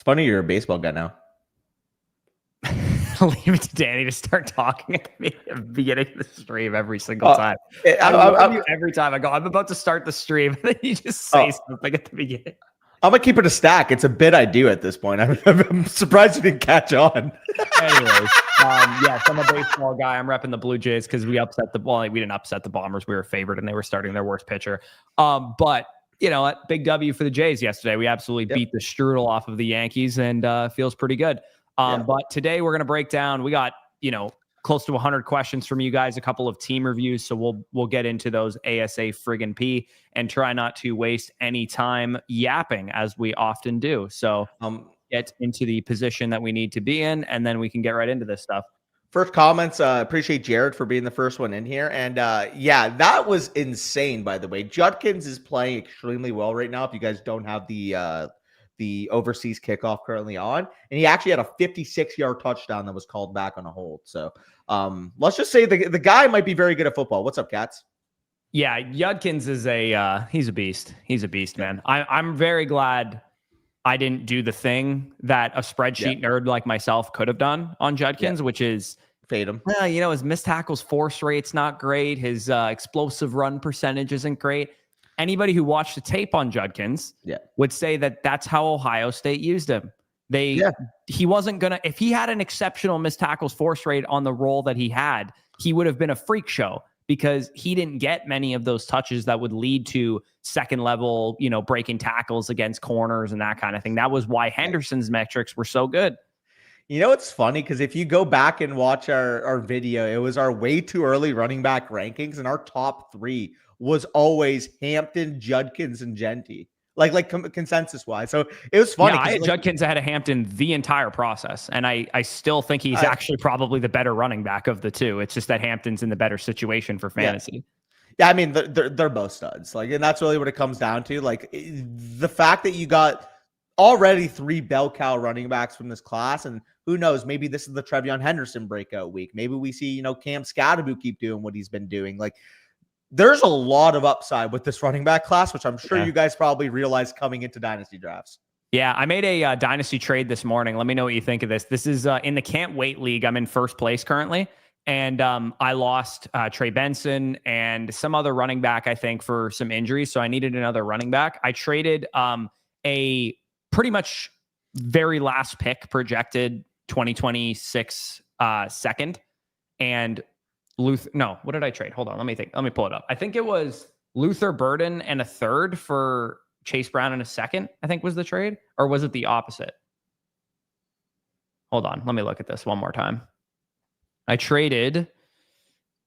It's funny you're a baseball guy now. Leave it to Danny to start talking at the beginning of the stream every single time. Every time I go, I'm about to start the stream, and then you just say something at the beginning. I'm gonna keep it a stack. It's a bit I do at this point. I'm surprised you didn't catch on. Anyways, yes, I'm a baseball guy. I'm repping the Blue Jays because we didn't upset the Bombers. We were favored, and they were starting their worst pitcher. But you know what? Big W for the Jays yesterday. We absolutely beat the strudel off of the Yankees, and feels pretty good. But today we're going to break down. We got, close to 100 questions from you guys, a couple of team reviews. So we'll get into those ASA friggin' P and try not to waste any time yapping as we often do. So get into the position that we need to be in, and then we can get right into this stuff. First comments, appreciate Jared for being the first one in here. And that was insane, by the way. Judkins is playing extremely well right now. If you guys don't have the overseas kickoff currently on, and he actually had a 56-yard touchdown that was called back on a hold. So let's just say the guy might be very good at football. What's up, Cats? Yeah, Judkins is he's a beast. He's a beast, man. I'm very glad I didn't do the thing that a spreadsheet nerd like myself could have done on Judkins, which is fade him. His missed tackles force rate's not great. His explosive run percentage isn't great. Anybody who watched the tape on Judkins would say that that's how Ohio State used him. He wasn't going to, if he had an exceptional missed tackles force rate on the role that he had, he would have been a freak show because he didn't get many of those touches that would lead to second level, breaking tackles against corners and that kind of thing. That was why Henderson's metrics were so good. It's funny because if you go back and watch our video, it was our way too early running back rankings, and our top three was always Hampton, Judkins, and Genty, like consensus wise. So it was funny. Yeah, I had Judkins ahead of Hampton the entire process, and I still think he's actually probably the better running back of the two. It's just that Hampton's in the better situation for fantasy. Yeah, I mean they're both studs. And that's really what it comes down to. The fact that you got already 3 bell cow running backs from this class, and who knows, maybe this is the Trevion Henderson breakout week. Maybe we see Cam Scatterbo keep doing what he's been doing. There's a lot of upside with this running back class, which I'm sure you guys probably realized coming into Dynasty drafts. Yeah, I made a Dynasty trade this morning. Let me know what you think of this. This is in the Can't Wait League. I'm in first place currently. And I lost Trey Benson and some other running back, I think, for some injuries. So I needed another running back. I traded a pretty much very last pick projected 2026 second. And what did I trade? Hold on. Let me think. Let me pull it up. I think it was Luther Burden and a third for Chase Brown and a second, I think was the trade. Or was it the opposite? Hold on. Let me look at this one more time. I traded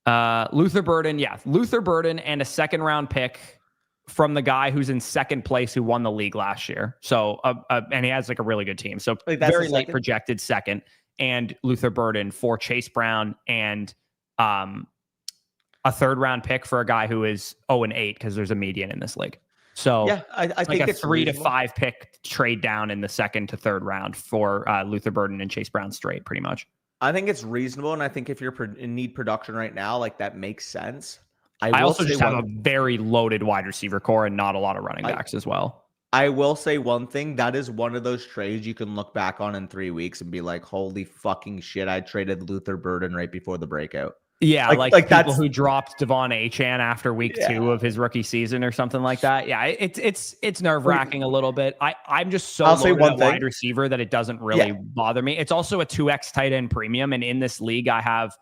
Luther Burden. Yeah, Luther Burden and a second round pick from the guy who's in second place who won the league last year. So, and he has a really good team. So very late projected second, and Luther Burden for Chase Brown and a third round pick for a guy who is 0-8 because there's a median in this league. So I think it's 3 to 5 pick trade down in the second to third round for Luther Burden and Chase Brown straight, pretty much. I think it's reasonable, and I think if you're in need production right now, that makes sense. I also just have a very loaded wide receiver core and not a lot of running backs as well. I will say one thing. That is one of those trades you can look back on in 3 weeks and be like, holy fucking shit, I traded Luther Burden right before the breakout. Yeah, like people who dropped Devon Achane after week 2 of his rookie season or something like that. Yeah, it's nerve-wracking a little bit. I'm just so loaded at wide receiver that it doesn't really bother me. It's also a 2x tight end premium, and in this league, I have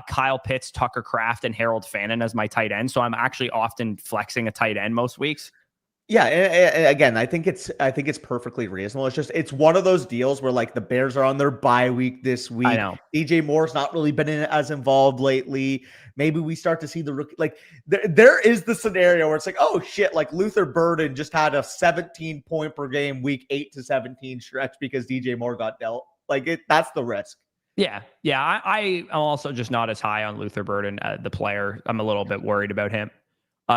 Kyle Pitts, Tucker Kraft, and Harold Fannin as my tight end. So I'm actually often flexing a tight end most weeks. Yeah, and again, I think it's perfectly reasonable. It's one of those deals where the Bears are on their bye week this week. I know DJ Moore's not really been as involved lately. Maybe we start to see the rookie. There is the scenario where it's oh shit, Luther Burden just had a 17 point per game week 8 to 17 stretch because DJ Moore got dealt. That's the risk. Yeah. I'm also just not as high on Luther Burden, the player. I'm a little bit worried about him.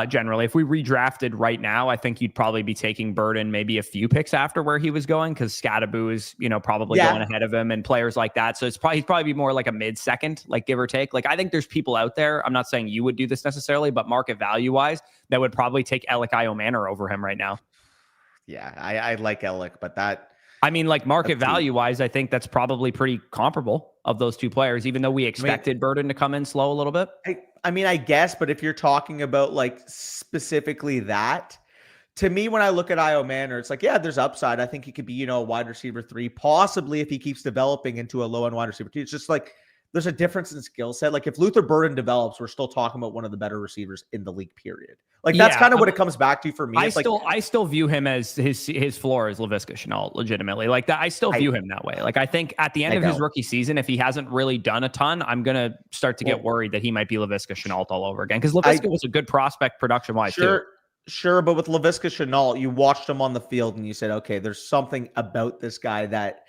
Generally, if we redrafted right now, I think you'd probably be taking Burden maybe a few picks after where he was going because Scatterbo is, probably going ahead of him and players like that. So he'd probably be more like a mid-second, give or take. I think there's people out there. I'm not saying you would do this necessarily, but market value wise, that would probably take Elikai Omanor over him right now. Yeah, I like Alec, but I mean, like market value wise, I think that's probably pretty comparable of those two players, even though we expected Burden to come in slow a little bit. I mean, I guess, but if you're talking about like specifically that, to me, when I look at Io Manor, it's like, yeah, there's upside. I think he could be, a wide receiver 3, possibly if he keeps developing into a low-end wide receiver 2. It's just like there's a difference in skill set. Like if Luther Burden develops, we're still talking about one of the better receivers in the league, period. Like that's kind of what it comes back to for me. I still view him as his floor is Laviska Shenault, legitimately. Like that, I still view him that way. Like I think at the end of his rookie season, if he hasn't really done a ton, I'm gonna start to get worried that he might be Laviska Shenault all over again. Because Laviska was a good prospect production-wise too. Sure, but with Laviska Shenault, you watched him on the field and you said, okay, there's something about this guy that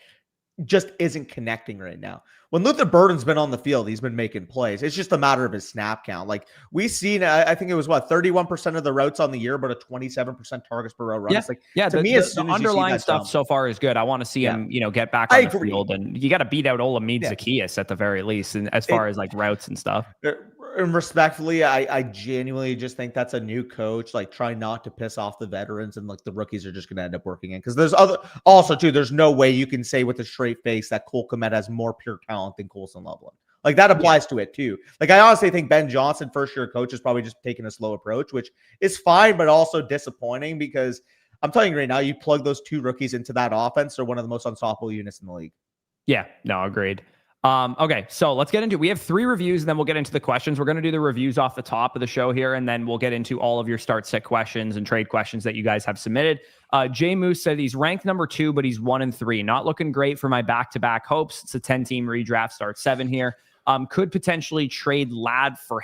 just isn't connecting right now. When Luther Burden's been on the field, he's been making plays. It's just a matter of his snap count. Like we've seen, I think it was 31% of the routes on the year, but a 27% targets per row run. Yeah, it's like, to me, the underlying stuff so far is good. I want to see him, get back on the field, and you got to beat out Olamide Zacchaeus at the very least, and as far as like routes and stuff. And respectfully, I genuinely just think that's a new coach, like try not to piss off the veterans, and like the rookies are just going to end up working in. Because there's no way you can say with a straight face that Cole Kmet has more pure talent than Colson Loveland. Like that applies to it too. Like I honestly think Ben Johnson, first year coach, is probably just taking a slow approach, which is fine, but also disappointing because I'm telling you right now, you plug those 2 rookies into that offense, they're one of the most unstoppable units in the league. Yeah, no, agreed. Okay, so let's get into we have 3 reviews, and then we'll get into the questions. We're going to do the reviews off the top of the show here, and then we'll get into all of your start set questions and trade questions that you guys have submitted. Jay Moose said he's ranked number 2, but he's 1-3. Not looking great for my back-to-back hopes. It's a 10-team redraft, start 7 here. Could potentially trade for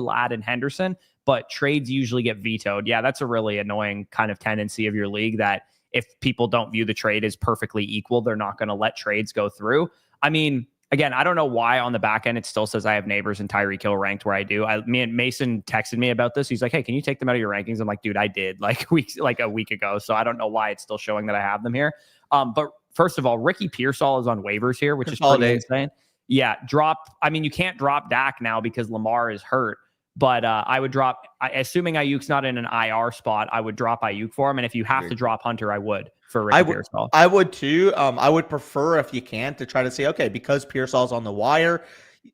Ladd and Henderson, but trades usually get vetoed. Yeah, that's a really annoying kind of tendency of your league that if people don't view the trade as perfectly equal, they're not going to let trades go through. I mean, again, I don't know why on the back end it still says I have Neighbors and Tyreek Hill ranked where I do. Me and Mason texted me about this. He's like, "Hey, can you take them out of your rankings?" I'm like, "Dude, I did like a week ago." So I don't know why it's still showing that I have them here. But first of all, Ricky Pearsall is on waivers here, which is pretty insane. Yeah, you can't drop Dak now because Lamar is hurt. But I would drop, assuming Ayuk's not in an IR spot, I would drop Ayuk for him. And if you have to drop Hunter, I would for Ricky Pearsall. I would too. I would prefer, if you can, to try to say, okay, because Pearsall's on the wire,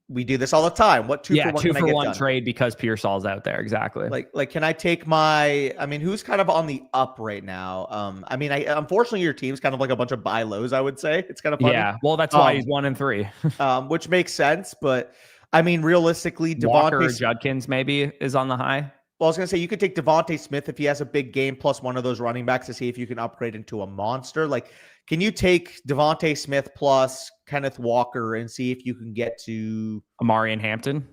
we do this all the two for one trade because Pearsall's out there. Exactly. Like, can I take who's kind of on the up right now? Unfortunately, your team's kind of like a bunch of buy lows, I would say. It's kind of funny. Yeah. Well, that's why he's 1-3. Which makes sense, but realistically, Walker Judkins maybe is on the high. Well, I was going to say, you could take Devontae Smith if he has a big game plus one of those running backs to see if you can upgrade into a monster. Like, can you take Devontae Smith plus Kenneth Walker and see if you can get to Amarian Hampton,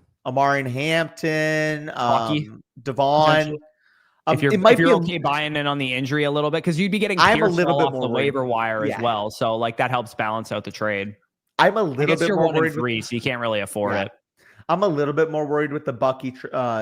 Devon. If you're okay buying in on the injury a little bit, because you'd be getting Pearsall off the waiver wire as well. So like that helps balance out the trade. I'm a little bit more worried. 1-3, so you can't really afford it. I'm a little bit more worried with the Bucky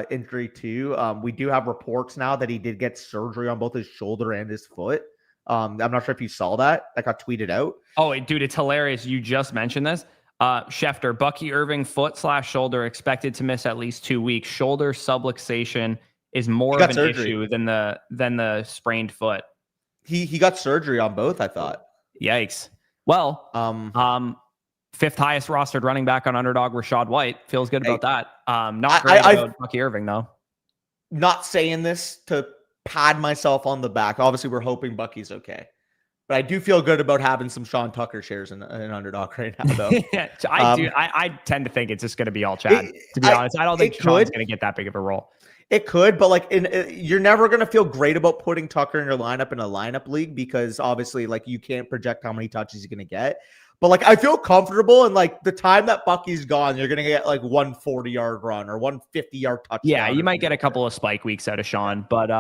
injury too. We do have reports now that he did get surgery on both his shoulder and his foot. I'm not sure if you saw that. That got tweeted out. Oh, dude, it's hilarious. You just mentioned this. Schefter, Bucky Irving foot/shoulder expected to miss at least 2 weeks. Shoulder subluxation is more of an issue than the sprained foot. He got surgery on both, I thought. Yikes. Well, 5th highest rostered running back on Underdog, Rachaad White. Feels good about that. Not great about Bucky Irving, though. Not saying this to pad myself on the back. Obviously, we're hoping Bucky's okay. But I do feel good about having some Sean Tucker shares in Underdog right now, though. Yeah, I do. I tend to think it's just going to be all Chad, to be honest. I don't think Sean's going to get that big of a role. It could, but you're never going to feel great about putting Tucker in your lineup in a lineup league because obviously you can't project how many touches he's going to get. But I feel comfortable, and the time that Bucky's gone, you're gonna get 140-yard run or 150-yard touchdown. Yeah, you might get a couple of spike weeks out of Sean, but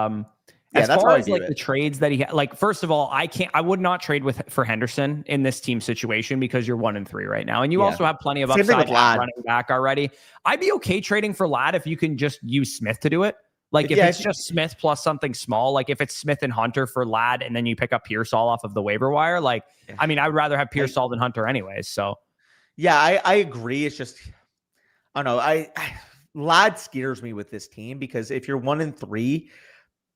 as far as the trades that he had, first of all, I would not trade for Henderson in this team situation because you're 1-3 right now, and you also have plenty of upside running back already. I'd be okay trading for Ladd if you can just use Smith to do it. If it's just Smith plus something small, if it's Smith and Hunter for Ladd, and then you pick up Pearsall off of the waiver wire, I would rather have Pearsall than Hunter anyways. So, yeah, I agree. It's just, I don't know. Ladd scares me with this team because if you're 1-3,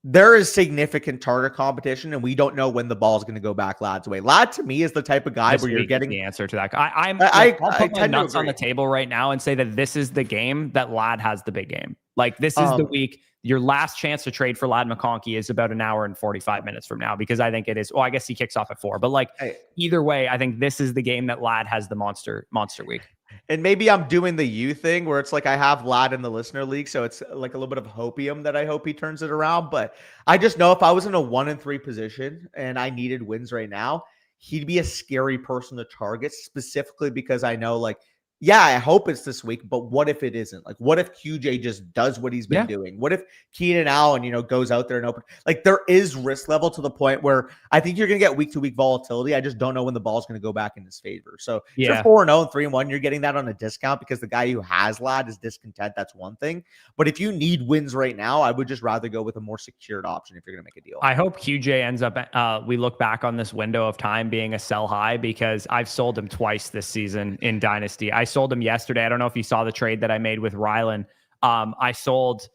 there is significant target competition, and we don't know when the ball is going to go back Lad's way. Lad, to me, is the type of guy This where you're getting the answer to that. I'll put my nuts on the table right now and say that this is the game that Lad has the big game. Like, this is the week. Your last chance to trade for Lad McConkey is about an hour and 45 minutes from now, because I think it is. Well, I guess he kicks off at 4, but like, either way, I think this is the game that Lad has the monster week. And maybe I'm doing the you thing where it's like I have Lad in the listener league, so it's like a little bit of hopium that I hope he turns it around. But I just know if I was in a 1-3 position and I needed wins right now, he'd be a scary person to target, specifically because I know, like, yeah, I hope it's this week, but what if it isn't? Like, what if QJ just does what he's been doing? What if Keenan Allen, goes out there and open? Like, there is risk level to the point where I think you're going to get week-to-week volatility. I just don't know when the ball's going to go back in his favor. So if you're 4-0 and 3-1, you're getting that on a discount because the guy who has Lad is discontent. That's one thing. But if you need wins right now, I would just rather go with a more secured option if you're going to make a deal. I hope QJ ends up, we look back on this window of time being a sell high, because I've sold him twice this season in Dynasty. I sold him yesterday. I don't know if you saw the trade that I made with Rylan. I sold,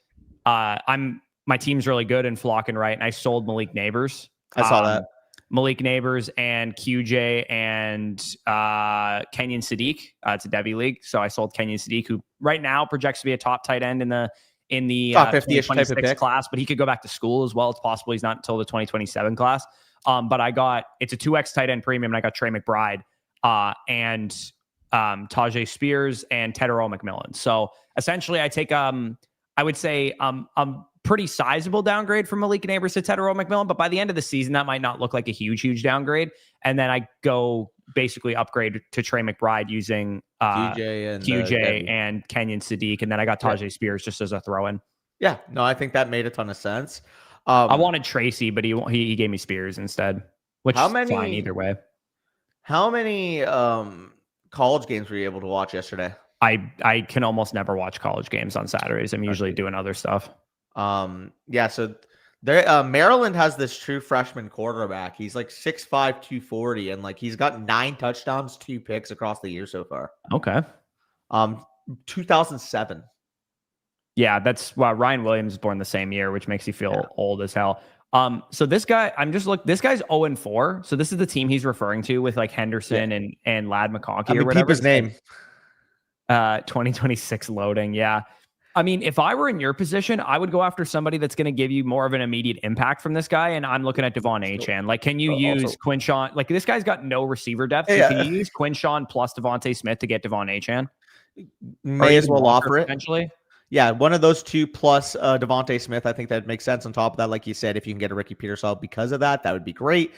my team's really good in flocking right, and I sold Malik Neighbors. I saw that. Malik Neighbors and QJ and Kenyon Sadiq. It's a Debbie league, so I sold Kenyon Sadiq, who right now projects to be a top tight end in the top 50-ish type of pick class, but he could go back to school as well. It's possible he's not until the 2027 class. But it's a 2x tight end premium, and I got Trey McBride and Tajay Spears and Tedero McMillan. So essentially I take, I would say, pretty sizable downgrade from Malik Neighbors to Tedero McMillan, but by the end of the season, that might not look like a huge downgrade. And then I go basically upgrade to Trey McBride using QJ and Kenyon Sadiq. And then I got Tajay Spears just as a throw-in. Yeah, no, I think that made a ton of sense. I wanted Tracy, but he gave me Spears instead, which is fine either way. How many college games were you able to watch yesterday? I can almost never watch college games on Saturdays. I'm usually doing other stuff. So there, Maryland has this true freshman quarterback. He's like 6'5", 240, and like he's got 9 touchdowns, 2 picks across the year so far. Okay. 2007. Yeah, that's Ryan Williams was born the same year, which makes you feel old as hell. So this guy, this guy's 0-4. So this is the team he's referring to with like Henderson and Lad McConkey or whatever. Keep his name. 2026 loading. Yeah. I mean, if I were in your position, I would go after somebody that's going to give you more of an immediate impact from this guy. And I'm looking at Devon Achane. Like, can you use Quinshawn? Like, this guy's got no receiver depth. So can you use Quinshawn plus Devontae Smith to get Devon Achane? May as well offer it. Potentially. Yeah, one of those two plus Devontae Smith. I think that makes sense. On top of that, like you said, if you can get a Ricky Petersall because of that, that would be great.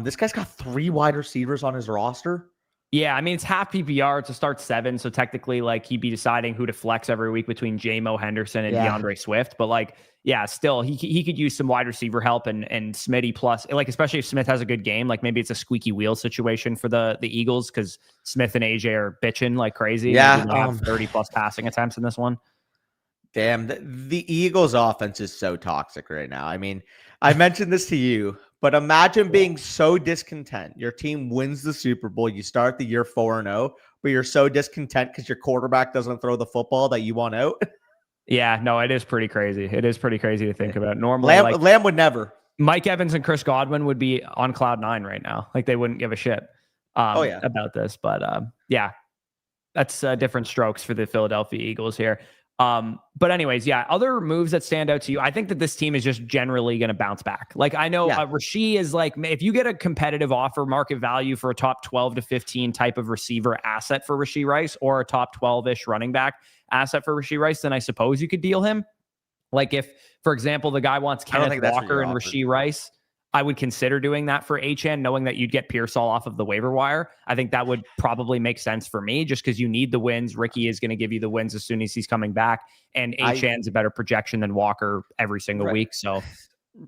This guy's got 3 wide receivers on his roster. Yeah, I mean, it's half PPR to start 7, so technically, like, he'd be deciding who to flex every week between J-Mo Henderson and DeAndre Swift. But, like, yeah, still, he could use some wide receiver help and Smitty plus, like, especially if Smith has a good game. Like, maybe it's a squeaky wheel situation for the Eagles because Smith and AJ are bitching like crazy. Yeah, they have 30-plus passing attempts in this one. Damn, the Eagles' offense is so toxic right now. I mean, I mentioned this to you, but imagine being so discontent. Your team wins the Super Bowl. You start the year 4-0, but you're so discontent because your quarterback doesn't throw the football that you want out. Yeah, no, it is pretty crazy. It is pretty crazy to think about. Normally, Lamb would never. Mike Evans and Chris Godwin would be on cloud 9 right now. Like, they wouldn't give a shit about this. But yeah, that's different strokes for the Philadelphia Eagles here. But anyways, yeah, other moves that stand out to you. I think that this team is just generally going to bounce back. Like, I know Rasheed is like, if you get a competitive offer market value for a top 12 to 15 type of receiver asset for Rasheed Rice or a top 12-ish running back asset for Rasheed Rice, then I suppose you could deal him. Like, if, for example, the guy wants Kenneth Walker and Rasheed Rice, I would consider doing that for HN, knowing that you'd get Pearsall off of the waiver wire. I think that would probably make sense for me just because you need the wins. Ricky is going to give you the wins as soon as he's coming back. And HN's a better projection than Walker every single week. So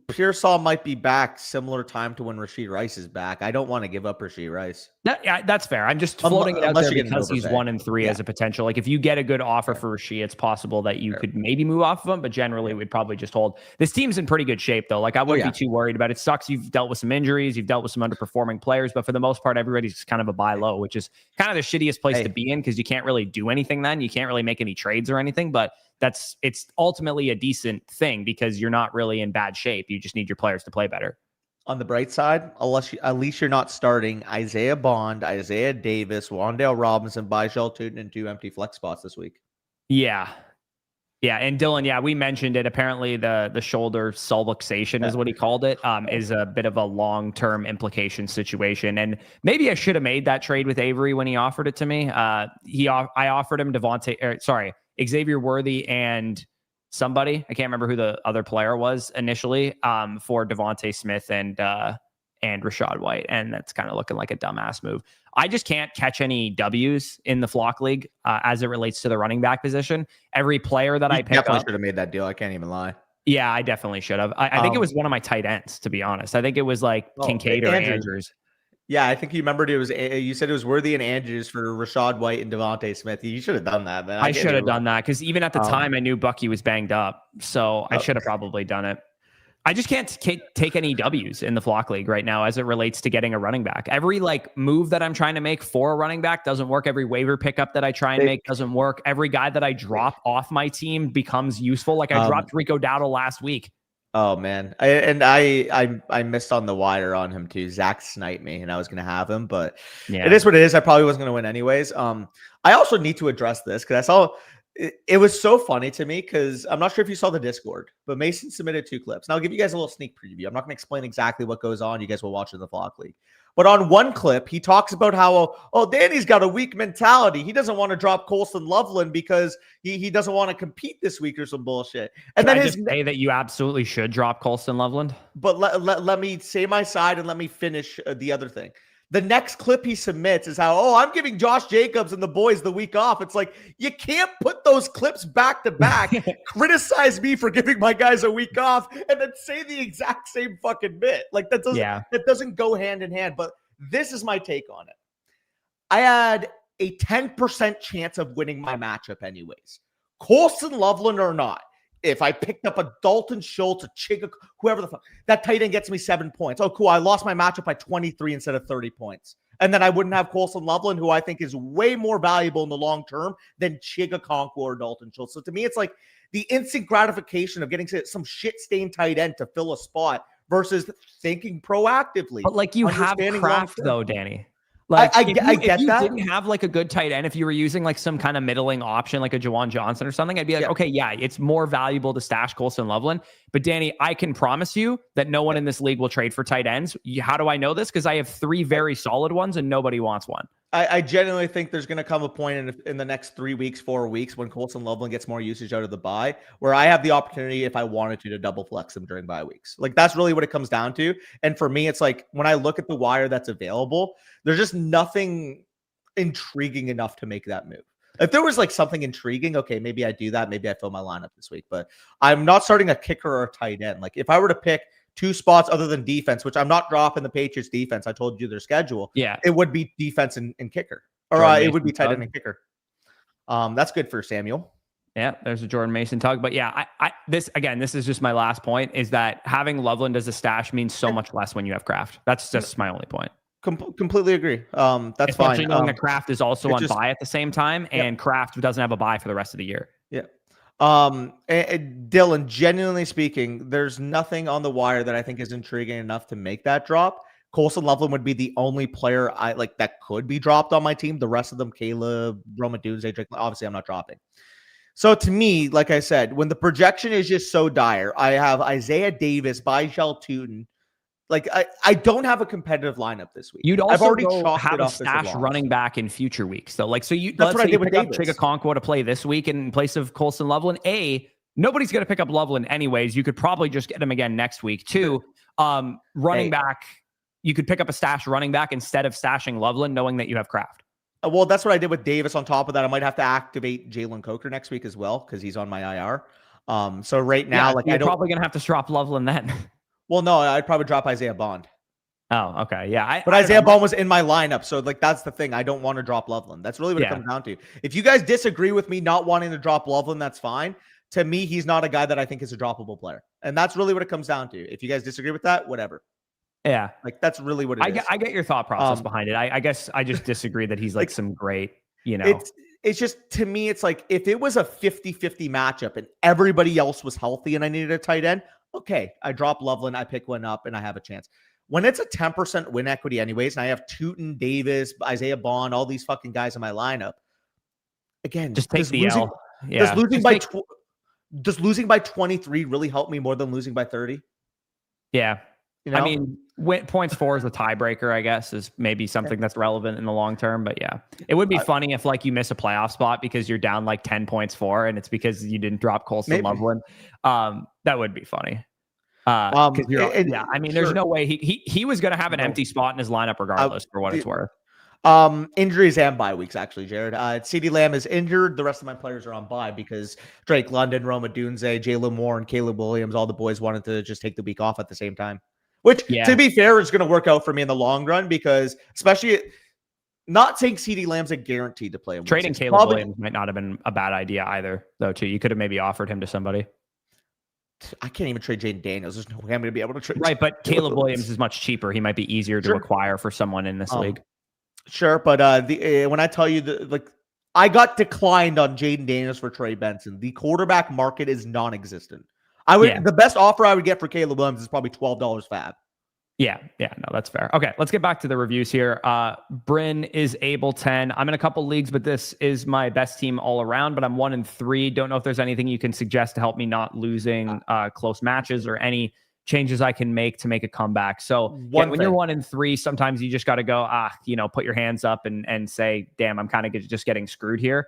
Pearsall might be back similar time to when Rasheed Rice is back. I don't want to give up Rasheed Rice. That's fair. I'm just floating it out there because he's 1-3 as a potential. Like, if you get a good offer for Rasheed, it's possible that you could maybe move off of him, but generally we'd probably just hold. This team's in pretty good shape, though. Like, I wouldn't be too worried about it. It sucks you've dealt with some injuries, you've dealt with some underperforming players, but for the most part, everybody's just kind of a buy low, which is kind of the shittiest place to be in because you can't really do anything then. You can't really make any trades or anything, but it's ultimately a decent thing because you're not really in bad shape. You just need your players to play better. On the bright side, at least you're not starting Isaiah Bond, Isaiah Davis, Wan'Dale Robinson, Bijal Tootin, and 2 empty flex spots this week. Yeah. Yeah, and Dylan, we mentioned it. Apparently, the shoulder subluxation is what he called it. Is a bit of a long-term implication situation, and maybe I should have made that trade with Avery when he offered it to me. I offered him Xavier Worthy and somebody, I can't remember who the other player was initially, for Devontae Smith and Rachaad White, and that's kind of looking like a dumbass move. I just can't catch any W's in the Flock League as it relates to the running back position. Every player that I pick up, definitely should have made that deal. I can't even lie. Yeah, I definitely should have. I think it was one of my tight ends, to be honest. I think it was like Kincaid or Andrews. Yeah, I think you remembered you said it was Worthy and Andrews for Rachaad White and Devontae Smith. You should have done that, man. I should have done that because even at the time I knew Bucky was banged up, so I should have probably done it. I just can't take any W's in the Flock League right now as it relates to getting a running back. Every move that I'm trying to make for a running back doesn't work. Every waiver pickup that I try and make doesn't work. Every guy that I drop off my team becomes useful. I dropped Rico Dowdle last week. Oh man, I missed on the wire on him too. Zach sniped me, and I was gonna have him, but it is what it is. I probably wasn't gonna win anyways. I also need to address this because I saw it was so funny to me because I'm not sure if you saw the Discord, but Mason submitted 2 clips. And I'll give you guys a little sneak preview. I'm not going to explain exactly what goes on. You guys will watch in the Flock League. But on one clip, he talks about how, Danny's got a weak mentality. He doesn't want to drop Colson Loveland because he doesn't want to compete this week or some bullshit. And then just say that you absolutely should drop Colson Loveland. But let me say my side and let me finish the other thing. The next clip he submits is how, I'm giving Josh Jacobs and the boys the week off. It's like, you can't put those clips back to back, criticize me for giving my guys a week off, and then say the exact same fucking bit. That doesn't go hand in hand. But this is my take on it. I had a 10% chance of winning my matchup anyways. Colson Loveland or not. If I picked up a Dalton Schultz, a Chigga, whoever the fuck, that tight end gets me 7 points. Oh, cool. I lost my matchup by 23 instead of 30 points. And then I wouldn't have Colson Loveland, who I think is way more valuable in the long term than Chigga Conquo or Dalton Schultz. So to me, it's like the instant gratification of getting some shit-stained tight end to fill a spot versus thinking proactively. But you have Kraft though, Danny. I get that. If you didn't have a good tight end, if you were using some kind of middling option, like a Jawan Johnson or something, I'd be like, okay, yeah, it's more valuable to stash Colson Loveland. But Danny, I can promise you that no one in this league will trade for tight ends. How do I know this? Because I have 3 very solid ones and nobody wants one. I genuinely think there's going to come a point in the next 3 weeks, 4 weeks when Colson Loveland gets more usage out of the bye, where I have the opportunity, if I wanted to double flex him during bye weeks. That's really what it comes down to. And for me, it's when I look at the wire that's available, there's just nothing intriguing enough to make that move. If there was something intriguing, okay, maybe I do that. Maybe I fill my lineup this week, but I'm not starting a kicker or a tight end. If I were to pick 2 spots other than defense, which I'm not dropping the Patriots defense. I told you their schedule. Yeah. It would be defense and kicker, or it would be tight end and kicker. That's good for Samuel. Yeah, there's a Jordan Mason tug. But yeah, this is just my last point, is that having Loveland as a stash means so much less when you have Kraft. That's just my only point. Completely agree. That's especially fine. Especially knowing that Kraft is also on bye at the same time, and Kraft doesn't have a bye for the rest of the year. Yeah. Dylan, genuinely speaking, there's nothing on the wire that I think is intriguing enough to make that drop. Colson Loveland would be the only player I like that could be dropped on my team. The rest of them, Caleb, Roma Dunze, Drake, obviously I'm not dropping. So to me, like I said, when the projection is just so dire, I have Isaiah Davis, Bijal Tootin. I don't have a competitive lineup this week. You'd also have a stash running back in future weeks, though. That's what I did with Davis. Chigga Conquo to play this week in place of Colson Loveland. Nobody's going to pick up Loveland anyways. You could probably just get him again next week. 2, running back. You could pick up a stash running back instead of stashing Loveland, knowing that you have Kraft. Well, that's what I did with Davis. On top of that, I might have to activate Jalen Coker next week as well because he's on my IR. So right now, you're probably going to have to drop Loveland then. Well, no, I'd probably drop Isaiah Bond. Oh, okay. Yeah. But Isaiah Bond was in my lineup. So that's the thing. I don't want to drop Loveland. That's really what it comes down to. If you guys disagree with me not wanting to drop Loveland, that's fine. To me, he's not a guy that I think is a droppable player. And that's really what it comes down to. If you guys disagree with that, whatever. Yeah. That's really what it is. I get your thought process behind it. I guess I just disagree that he's some great, it's just, to me, it's like if it was a 50-50 matchup and everybody else was healthy and I needed a tight end, okay, I drop Loveland, I pick one up, and I have a chance. When it's a 10% win equity anyways, and I have Tootin, Davis, Isaiah Bond, all these fucking guys in my lineup, again, just take the L. Yeah. Does losing by 23 really help me more than losing by 30? Yeah. You know? I mean, points for is a tiebreaker, I guess, is maybe something that's relevant in the long term. But yeah, it would be funny if like you miss a playoff spot because you're down like 10 points for, and it's because you didn't drop Colston Loveland. That would be funny. I mean, there's no way he was going to have an empty spot in his lineup regardless for what it's worth. Injuries and bye weeks, actually, Jared. CeeDee Lamb is injured. The rest of my players are on bye because Drake London, Roma Dunze, Jalen Moore, and Caleb Williams, all the boys wanted to just take the week off at the same time. Which, to be fair, is going to work out for me in the long run because, especially, not saying CeeDee Lamb's a guarantee to play. Trading Caleb Williams might not have been a bad idea either, though, too. You could have maybe offered him to somebody. I can't even trade Jaden Daniels. There's no way I'm going to be able to trade. Right, but Caleb Williams is much cheaper. He might be easier to acquire for someone in this league. Sure, but when I tell you I got declined on Jaden Daniels for Trey Benson. The quarterback market is non-existent. The best offer I would get for Caleb Williams is probably $12 fab. Yeah, no, that's fair. Okay, let's get back to the reviews here. Bryn is able 10. I'm in a couple leagues, but this is my best team all around, but I'm 1-3. Don't know if there's anything you can suggest to help me not losing close matches or any changes I can make to make a comeback. So when you're 1-3, sometimes you just got to go, put your hands up and say, damn, I'm kind of just getting screwed here.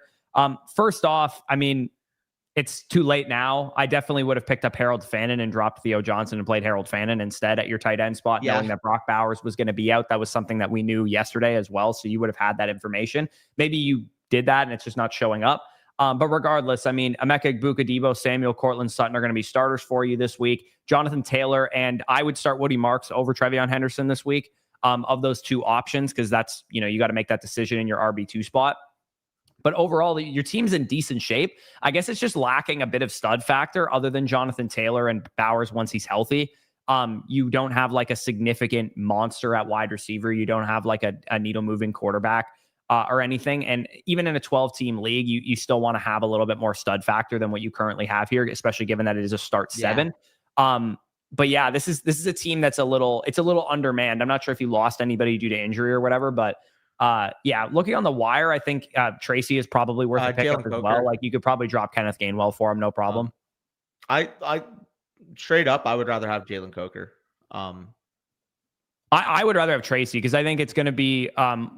First off, I mean, it's too late now. I definitely would have picked up Harold Fannin and dropped Theo Johnson and played Harold Fannin instead at your tight end spot, knowing that Brock Bowers was going to be out. That was something that we knew yesterday as well. So you would have had that information. Maybe you did that and it's just not showing up. But regardless, I mean, Emeka Egbuka, Samuel, Cortland Sutton are going to be starters for you this week. Jonathan Taylor, and I would start Woody Marks over Trevion Henderson this week of those two options, because that's, you got to make that decision in your RB2 spot. But overall, your team's in decent shape. I guess it's just lacking a bit of stud factor other than Jonathan Taylor and Bowers once he's healthy. You don't have like a significant monster at wide receiver. You don't have like a needle-moving quarterback or anything. And even in a 12-team league, you still want to have a little bit more stud factor than what you currently have here, especially given that it is a start 7. But yeah, this is a team that's a little undermanned. I'm not sure if you lost anybody due to injury or whatever, but looking on the wire, I think Tracy is probably worth a pickup as well. Like you could probably drop Kenneth Gainwell for him, no problem. I straight up, I would rather have Jalen Coker. I would rather have Tracy because I think it's going to be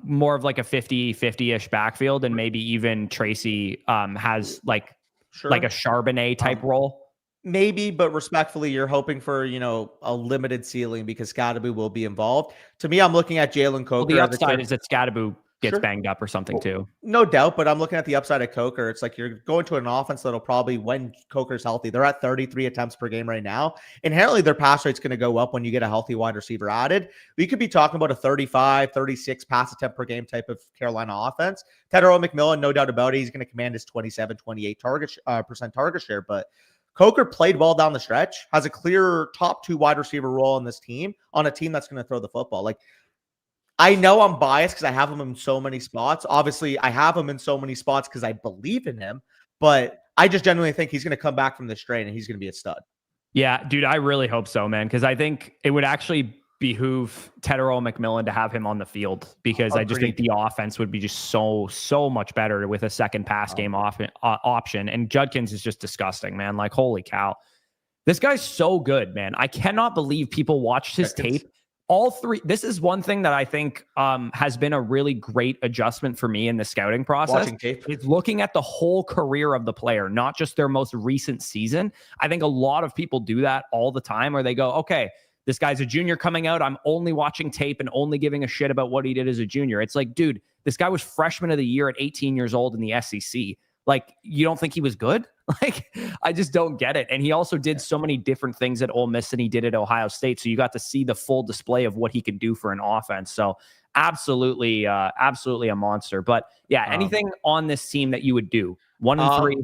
more of like a 50-50-ish backfield, and maybe even Tracy has like a Charbonnet type role. Maybe, but respectfully, you're hoping for, a limited ceiling because Scadaboo will be involved. To me, I'm looking at Jalen Coker. Well, the upside is that Scadaboo gets banged up or something too. No doubt, but I'm looking at the upside of Coker. It's like you're going to an offense that'll probably, when Coker's healthy, they're at 33 attempts per game right now. Inherently, their pass rate's going to go up when you get a healthy wide receiver added. We could be talking about a 35, 36 pass attempt per game type of Carolina offense. Tedero McMillan, no doubt about it, he's going to command his 27, 28 percent target share, but Coker played well down the stretch, has a clear top 2 wide receiver role in this team on a team that's going to throw the football. Like, I know I'm biased because I have him in so many spots. Obviously, I have him in so many spots because I believe in him, but I just genuinely think he's going to come back from this strain and he's going to be a stud. Yeah, dude, I really hope so, man, because I think it would actually behoove Tedero McMillan to have him on the field, because I just think the offense would be just so much better with a second pass game option. And Judkins is just disgusting, man. Like, holy cow. This guy's so good, man. I cannot believe people watched his tape. All 3. This is one thing that I think has been a really great adjustment for me in the scouting process. Is looking at the whole career of the player, not just their most recent season. I think a lot of people do that all the time, where they go, okay, this guy's a junior coming out, I'm only watching tape and only giving a shit about what he did as a junior. It's like, dude, this guy was freshman of the year at 18 years old in the SEC. Like, you don't think he was good? Like, I just don't get it. And he also did so many different things at Ole Miss than he did at Ohio State. So you got to see the full display of what he can do for an offense. So absolutely a monster. But yeah, anything on this team that you would do? 1-3,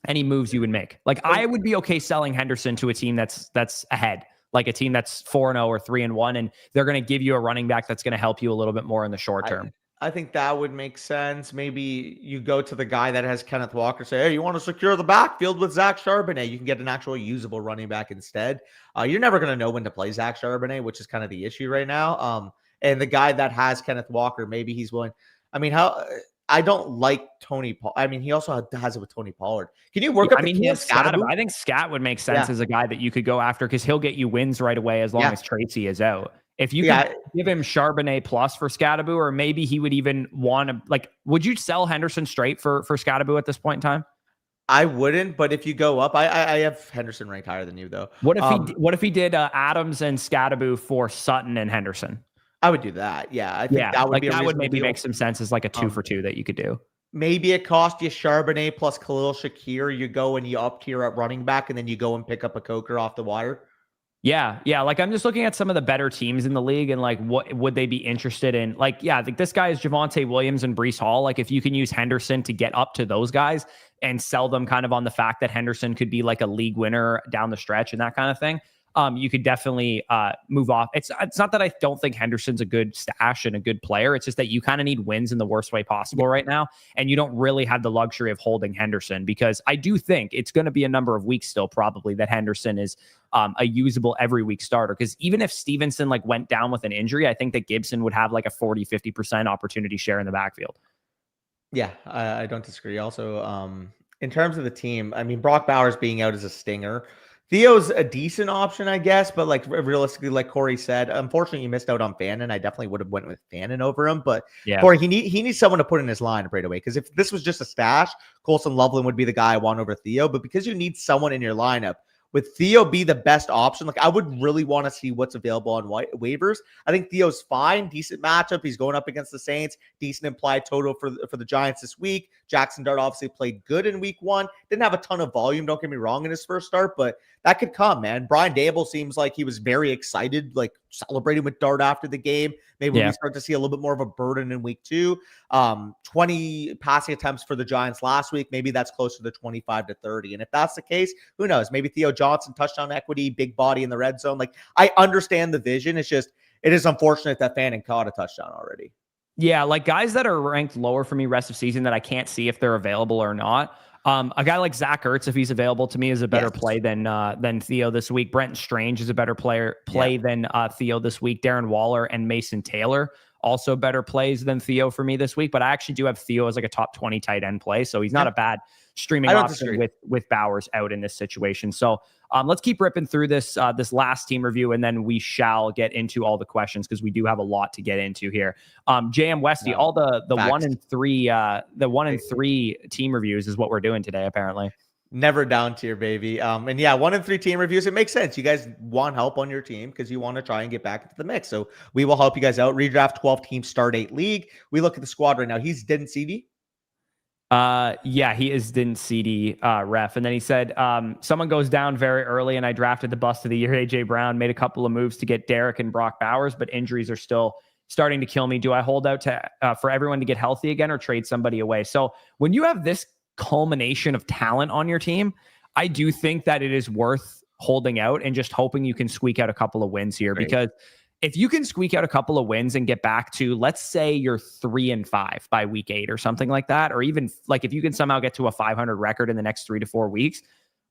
any moves you would make? Like, I would be okay selling Henderson to a team that's ahead, like a team that's 4-0 or 3-1, and they're going to give you a running back that's going to help you a little bit more in the short term. I think that would make sense. Maybe you go to the guy that has Kenneth Walker, say, hey, you want to secure the backfield with Zach Charbonnet? You can get an actual usable running back instead. You're never going to know when to play Zach Charbonnet, which is kind of the issue right now. And the guy that has Kenneth Walker, maybe he's willing. I mean, I don't like Tony Paul. I mean, he also has it with Tony Pollard. Can you work up the Cam Scatterbo? I think Scat would make sense as a guy that you could go after because he'll get you wins right away as long as Tracy is out. If you could give him Charbonnet plus for Scatterbo, or maybe he would even want to, like, would you sell Henderson straight for Scatterbo at this point in time? I wouldn't, but if you go up, I have Henderson ranked higher than you though. What if he did Adams and Scatterbo for Sutton and Henderson? I would do that. Yeah, I think that would like be that would maybe deal. make some sense as like a 2 for 2 that you could do. Maybe it cost you Charbonnet plus Khalil Shakir. You go and you up tier at running back, and then you go and pick up a Coker off the wire. Yeah. Like I'm just looking at some of the better teams in the league and like what would they be interested in? Like, I think this guy is Javonte Williams and Breece Hall. Like if you can use Henderson to get up to those guys and sell them kind of on the fact that Henderson could be like a league winner down the stretch and that kind of thing. You could definitely move off. It's not that I don't think Henderson's a good stash and a good player. It's just that you kind of need wins in the worst way possible right now. And you don't really have the luxury of holding Henderson because I do think it's going to be a number of weeks still probably that Henderson is a usable every week starter. Because even if Stevenson like went down with an injury, I think that Gibson would have like a 40-50% opportunity share in the backfield. Yeah, I don't disagree. Also, in terms of the team, I mean, Brock Bowers being out is a stinger. Theo's a decent option, I guess, but like realistically, like Corey said, unfortunately, you missed out on Fannin. I definitely would have went with Fannin over him, but Corey, he needs someone to put in his lineup right away. Because if this was just a stash, Colson Loveland would be the guy I want over Theo. But because you need someone in your lineup, would Theo be the best option? Like, I would really want to see what's available on waivers. I think Theo's fine. Decent matchup. He's going up against the Saints. Decent implied total for the Giants this week. Jackson Dart obviously played good in week 1. Didn't have a ton of volume, don't get me wrong, in his first start, but that could come, man. Brian Dable seems like he was very excited, like celebrating with Dart after the game. Maybe we start to see a little bit more of a burden in week 2. 20 passing attempts for the Giants last week. Maybe that's closer to 25 to 30. And if that's the case, who knows? Maybe Theo Johnson, touchdown equity, big body in the red zone. Like, I understand the vision. It's just, it is unfortunate that Fannin caught a touchdown already. Yeah, like guys that are ranked lower for me rest of season that I can't see if they're available or not. A guy like Zach Ertz, if he's available to me, is a better play than Theo this week. Brenton Strange is a better play than Theo this week. Darren Waller and Mason Taylor also better plays than Theo for me this week. But I actually do have Theo as like a top 20 tight end play, so he's not a bad streaming option with Bowers out in this situation. So let's keep ripping through this last team review, and then we shall get into all the questions because we do have a lot to get into here. JM Westy, all the 1 and 3 1 and 3 team reviews is what we're doing today apparently. Never down tier, baby. And yeah, 1 and 3 team reviews. It makes sense. You guys want help on your team because you want to try and get back into the mix. So we will help you guys out. Redraft 12 team start 8 league. We look at the squad right now. He's didn't CD. He is didn't CD ref. And then he said, someone goes down very early and I drafted the bust of the year, AJ Brown, made a couple of moves to get Derek and Brock Bowers, but injuries are still starting to kill me. Do I hold out for everyone to get healthy again or trade somebody away? So when you have this culmination of talent on your team, I do think that it is worth holding out and just hoping you can squeak out a couple of wins here. Because if you can squeak out a couple of wins and get back to, let's say you're 3-5 by week 8 or something like that, or even like if you can somehow get to a 500 record in the next 3 to 4 weeks,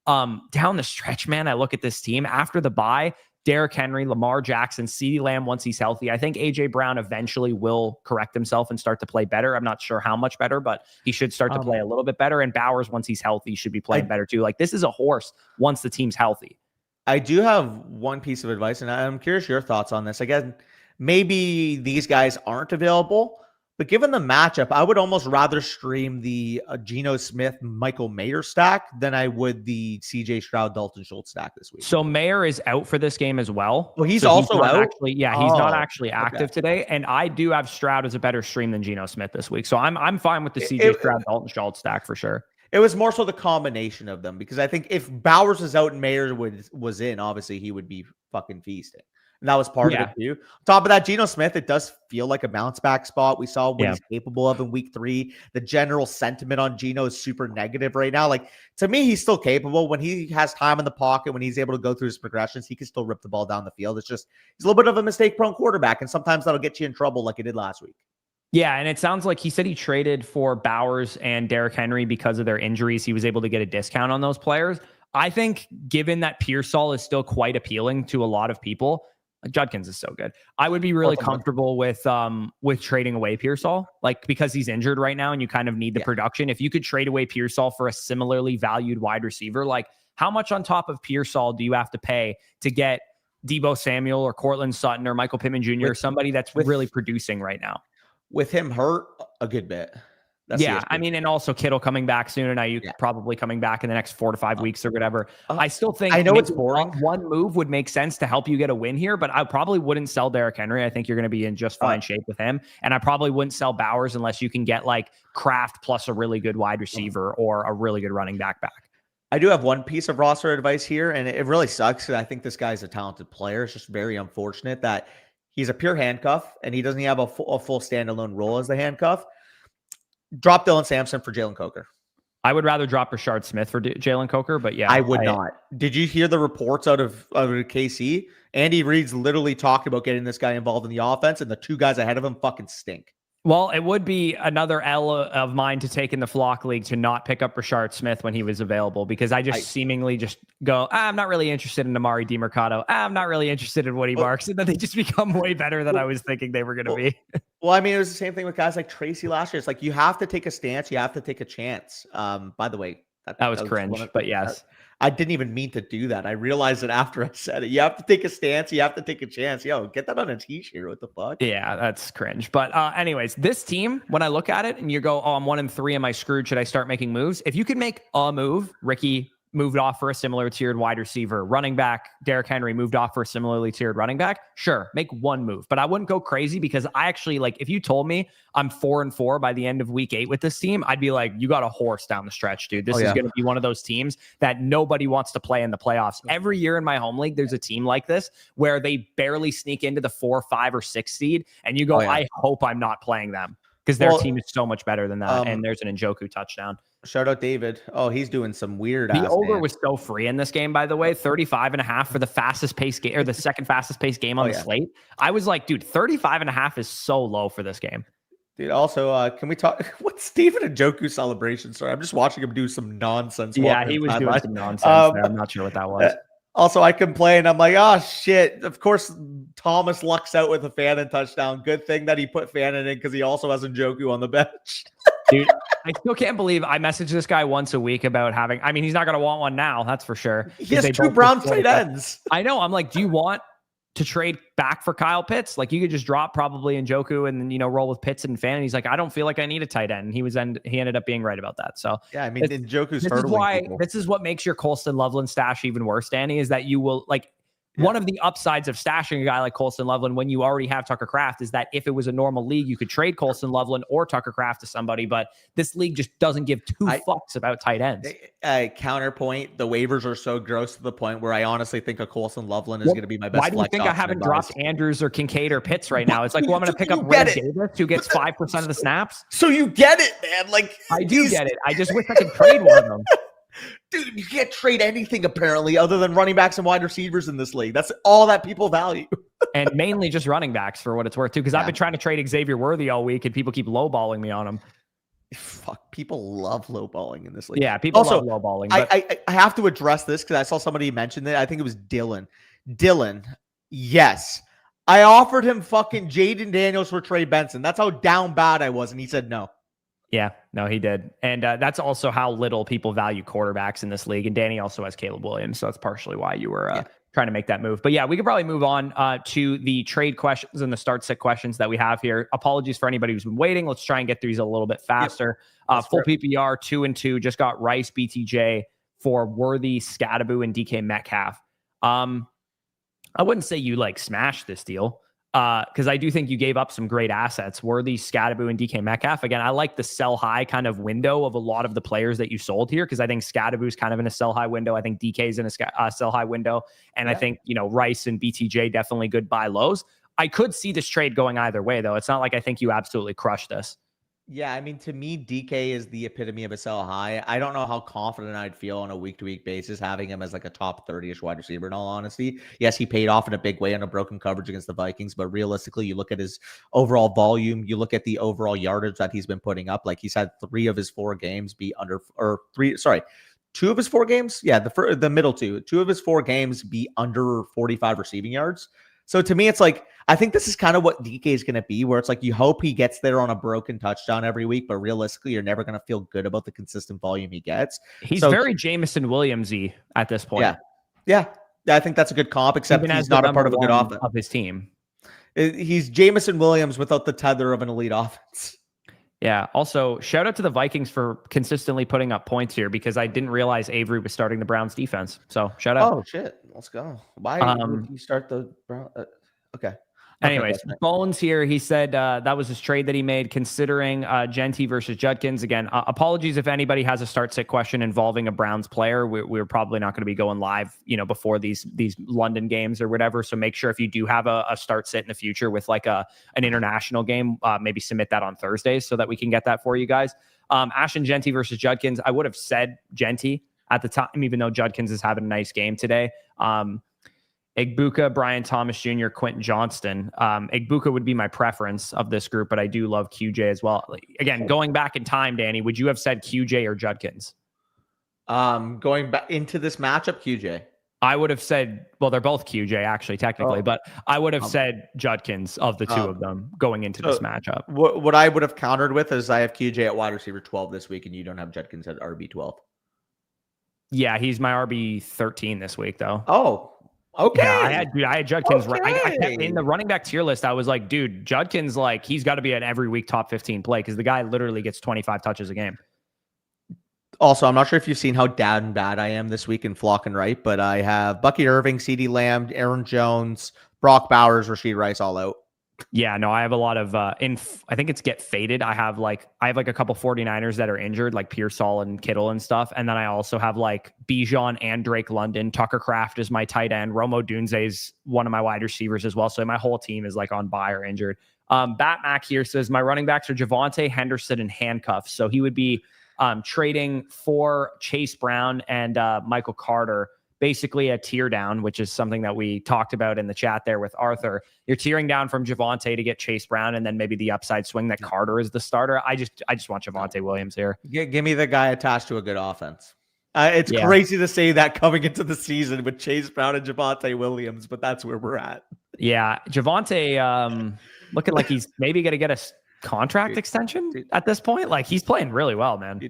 down the stretch, man, I look at this team after the bye, Derrick Henry, Lamar Jackson, CeeDee Lamb once he's healthy. I think AJ Brown eventually will correct himself and start to play better. I'm not sure how much better, but he should start to play a little bit better. And Bowers, once he's healthy, should be playing better too. Like, this is a horse once the team's healthy. I do have one piece of advice, and I'm curious your thoughts on this. Again, maybe these guys aren't available, but given the matchup, I would almost rather stream the Geno Smith, Michael Mayer stack than I would the CJ Stroud, Dalton Schultz stack this week. So Mayer is out for this game as well. Well, he's also out? He's not actually active today. And I do have Stroud as a better stream than Geno Smith this week. So I'm fine with the CJ Stroud, Dalton Schultz stack for sure. It was more so the combination of them, because I think if Bowers was out and Mayer was in, obviously he would be fucking feasting. And that was part of it too. On top of that, Geno Smith, it does feel like a bounce back spot. We saw what he's capable of in week 3. The general sentiment on Geno is super negative right now. Like, to me, he's still capable. When he has time in the pocket, when he's able to go through his progressions, he can still rip the ball down the field. It's just, he's a little bit of a mistake prone quarterback. And sometimes that'll get you in trouble like it did last week. Yeah, and it sounds like he said he traded for Bowers and Derrick Henry because of their injuries. He was able to get a discount on those players. I think given that Pearsall is still quite appealing to a lot of people, Judkins is so good. I would be really comfortable with trading away Pearsall, like because he's injured right now and you kind of need the production. If you could trade away Pearsall for a similarly valued wide receiver, like how much on top of Pearsall do you have to pay to get Deebo Samuel or Cortland Sutton or Michael Pittman Jr. or somebody that's really producing right now? With him hurt a good bit. I mean, and also Kittle coming back soon, and Ayuk probably coming back in the next 4 to 5 weeks or whatever. I still think I know it's boring. One move would make sense to help you get a win here, but I probably wouldn't sell Derrick Henry. I think you're going to be in just fine shape with him, and I probably wouldn't sell Bowers unless you can get like Kraft plus a really good wide receiver or a really good running back. I do have one piece of roster advice here, and it really sucks because I think this guy's a talented player. It's just very unfortunate that he's a pure handcuff and he doesn't have a full standalone role as the handcuff. Drop Dylan Sampson for Jalen Coker. I would rather drop Rashard Smith for Jalen Coker, but yeah. I would not. Did you hear the reports out of KC? Andy Reid's literally talked about getting this guy involved in the offense, and the 2 guys ahead of him fucking stink. Well, it would be another L of mine to take in the Flock League to not pick up Rashard Smith when he was available, because I seemingly just go, I'm not really interested in Amari DiMercato. I'm not really interested in Woody Marks. And then they just become way better than I was thinking they were going to be. Well, I mean, it was the same thing with guys like Tracy last year. It's like you have to take a stance. You have to take a chance. By the way, that was cringe, but yes. I didn't even mean to do that. I realized it after I said it. You have to take a stance. You have to take a chance. Yo, get that on a t-shirt. What the fuck? Yeah, that's cringe. But anyways, this team, when I look at it and you go, oh, I'm 1-3. Am I screwed? Should I start making moves? If you could make a move, Ricky moved off for a similar tiered wide receiver. Running back, Derrick Henry moved off for a similarly tiered running back. Sure, make one move. But I wouldn't go crazy, because I actually, like, if you told me I'm 4-4 by the end of week 8 with this team, I'd be like, you got a horse down the stretch, dude. This is going to be one of those teams that nobody wants to play in the playoffs. Every year in my home league, there's a team like this where they barely sneak into the 4, 5, or 6 seed. And you go, I hope I'm not playing them, because their team is so much better than that. And there's an Njoku touchdown. Shout out David. Oh, he's doing some weird. The over was so free in this game, by the way. 35.5 for the fastest pace game, or the second fastest pace game on the slate. I was like, dude, 35.5 is so low for this game. Dude, also, can we talk? What's Steven Njoku celebration? Sorry, I'm just watching him do some nonsense. Yeah, he was doing some nonsense there. I'm not sure what that was. Also, I complain. I'm like, oh, shit. Of course, Thomas lucks out with a Fannin touchdown. Good thing that he put Fannin in, because he also has Njoku on the bench. Dude, I still can't believe I message this guy once a week about having, I mean, he's not going to want one now. That's for sure. He has 2 Browns tight ends. I know. I'm like, do you want to trade back for Kyle Pitts? Like, you could just drop probably Njoku and then, roll with Pitts and Fannin. He's like, I don't feel like I need a tight end. And he ended up being right about that. So yeah, I mean, Njoku's this is what makes your Colston Loveland stash even worse, Danny, is that you will one of the upsides of stashing a guy like Colston Loveland when you already have Tucker Kraft is that if it was a normal league, you could trade Colston Loveland or Tucker Kraft to somebody, but this league just doesn't give 2 fucks about tight ends. Counterpoint, the waivers are so gross to the point where I honestly think a Colston Loveland is going to be my best. Why do you think I haven't dropped Andrews or Kincaid or Pitts right now? It's like, well, I'm going to pick up Ray Davis, who gets 5% of the snaps. So you get it, man. Like, I do get it. I just wish I could trade one of them. Dude, you can't trade anything apparently other than running backs and wide receivers in this league. That's all that people value. And mainly just running backs for what it's worth too, because I've been trying to trade Xavier Worthy all week and people keep lowballing me on him. Fuck, people love lowballing in this league. Yeah, people love lowballing. But I have to address this because I saw somebody mention it. I think it was Dylan. Yes. I offered him fucking Jaden Daniels for Trey Benson. That's how down bad I was. And he said no. Yeah, no, he did. And that's also how little people value quarterbacks in this league. And Danny also has Caleb Williams. So that's partially why you were trying to make that move. But yeah, we could probably move on to the trade questions and the start set questions that we have here. Apologies for anybody who's been waiting. Let's try and get through these a little bit faster. Full PPR 2-2, just got Rice, BTJ for Worthy, Scadaboo, and DK Metcalf. I wouldn't say you smashed this deal. Because I do think you gave up some great assets. Worthy, Scadaboo, and DK Metcalf. Again, I like the sell high kind of window of a lot of the players that you sold here, because I think Scadaboo's kind of in a sell high window. I think DK's in a sell high window. And I think, Rice and BTJ definitely good buy lows. I could see this trade going either way, though. It's not like I think you absolutely crushed this. Yeah, I mean, to me, DK is the epitome of a sell high. I don't know how confident I'd feel on a week-to-week basis having him as like a top 30-ish wide receiver, in all honesty. Yes, he paid off in a big way on a broken coverage against the Vikings, but realistically, you look at his overall volume, you look at the overall yardage that he's been putting up. Like, he's had 3 of his 4 games be under, or 3, sorry, 2 of his 4 games. Yeah, the middle 2 of his 4 games be under 45 receiving yards. So to me, it's like, I think this is kind of what DK is going to be, where it's like you hope he gets there on a broken touchdown every week, but realistically, you're never going to feel good about the consistent volume he gets. He's very Jameson Williams-y at this point. Yeah. I think that's a good comp, except even he's not a part of a good offense of his team. He's Jameson Williams without the tether of an elite offense. Yeah. Also, shout out to the Vikings for consistently putting up points here, because I didn't realize Avery was starting the Browns defense. So shout out. Oh shit, let's go. Why did you start the Browns? Okay. Anyways, Bones here, he said that was his trade that he made, considering Genty versus Judkins. Again, apologies if anybody has a start-sit question involving a Browns player. We're probably not going to be going live, before these London games or whatever. So make sure if you do have a start-sit in the future with like an international game, maybe submit that on Thursdays so that we can get that for you guys. Ashton Genty versus Judkins, I would have said Genty at the time, even though Judkins is having a nice game today. Egbuka, Brian Thomas Jr., Quentin Johnston. Egbuka would be my preference of this group, but I do love QJ as well. Again, going back in time, Danny, would you have said QJ or Judkins? Going back into this matchup, QJ. I would have said, well, they're both QJ actually, technically, but I would have said Judkins of the two of them going into this matchup. What I would have countered with is I have QJ at wide receiver 12 this week, and you don't have Judkins at RB 12. Yeah, he's my RB 13 this week, though. Oh, okay. Yeah, I had Judkins. Okay. I kept in the running back tier list. I was like, dude, Judkins, like, he's got to be an every week top 15 play, because the guy literally gets 25 touches a game. Also, I'm not sure if you've seen how bad I am this week in Flock and Right, but I have Bucky Irving, CeeDee Lamb, Aaron Jones, Brock Bowers, Rashid Rice all out. Yeah, no, I have a lot of I think it's get faded. I have like a couple 49ers that are injured, like Pearsall and Kittle and stuff. And then I also have like Bijan and Drake London. Tucker Kraft is my tight end. Romo Dunze is one of my wide receivers as well. So my whole team is like on bye or injured. Bat Mac here says my running backs are Javonte, Henderson, and handcuffs. So he would be trading for Chase Brown and Michael Carter. Basically a tier down, which is something that we talked about in the chat there with Arthur. You're tearing down from Javonte to get Chase Brown, and then maybe the upside swing that Carter is the starter. I just want Javonte Williams here. Give me the guy attached to a good offense. It's crazy to say that coming into the season with Chase Brown and Javonte Williams, but that's where we're at. Yeah, Javonte looking like he's maybe going to get a contract extension at this point. Like, he's playing really well, man.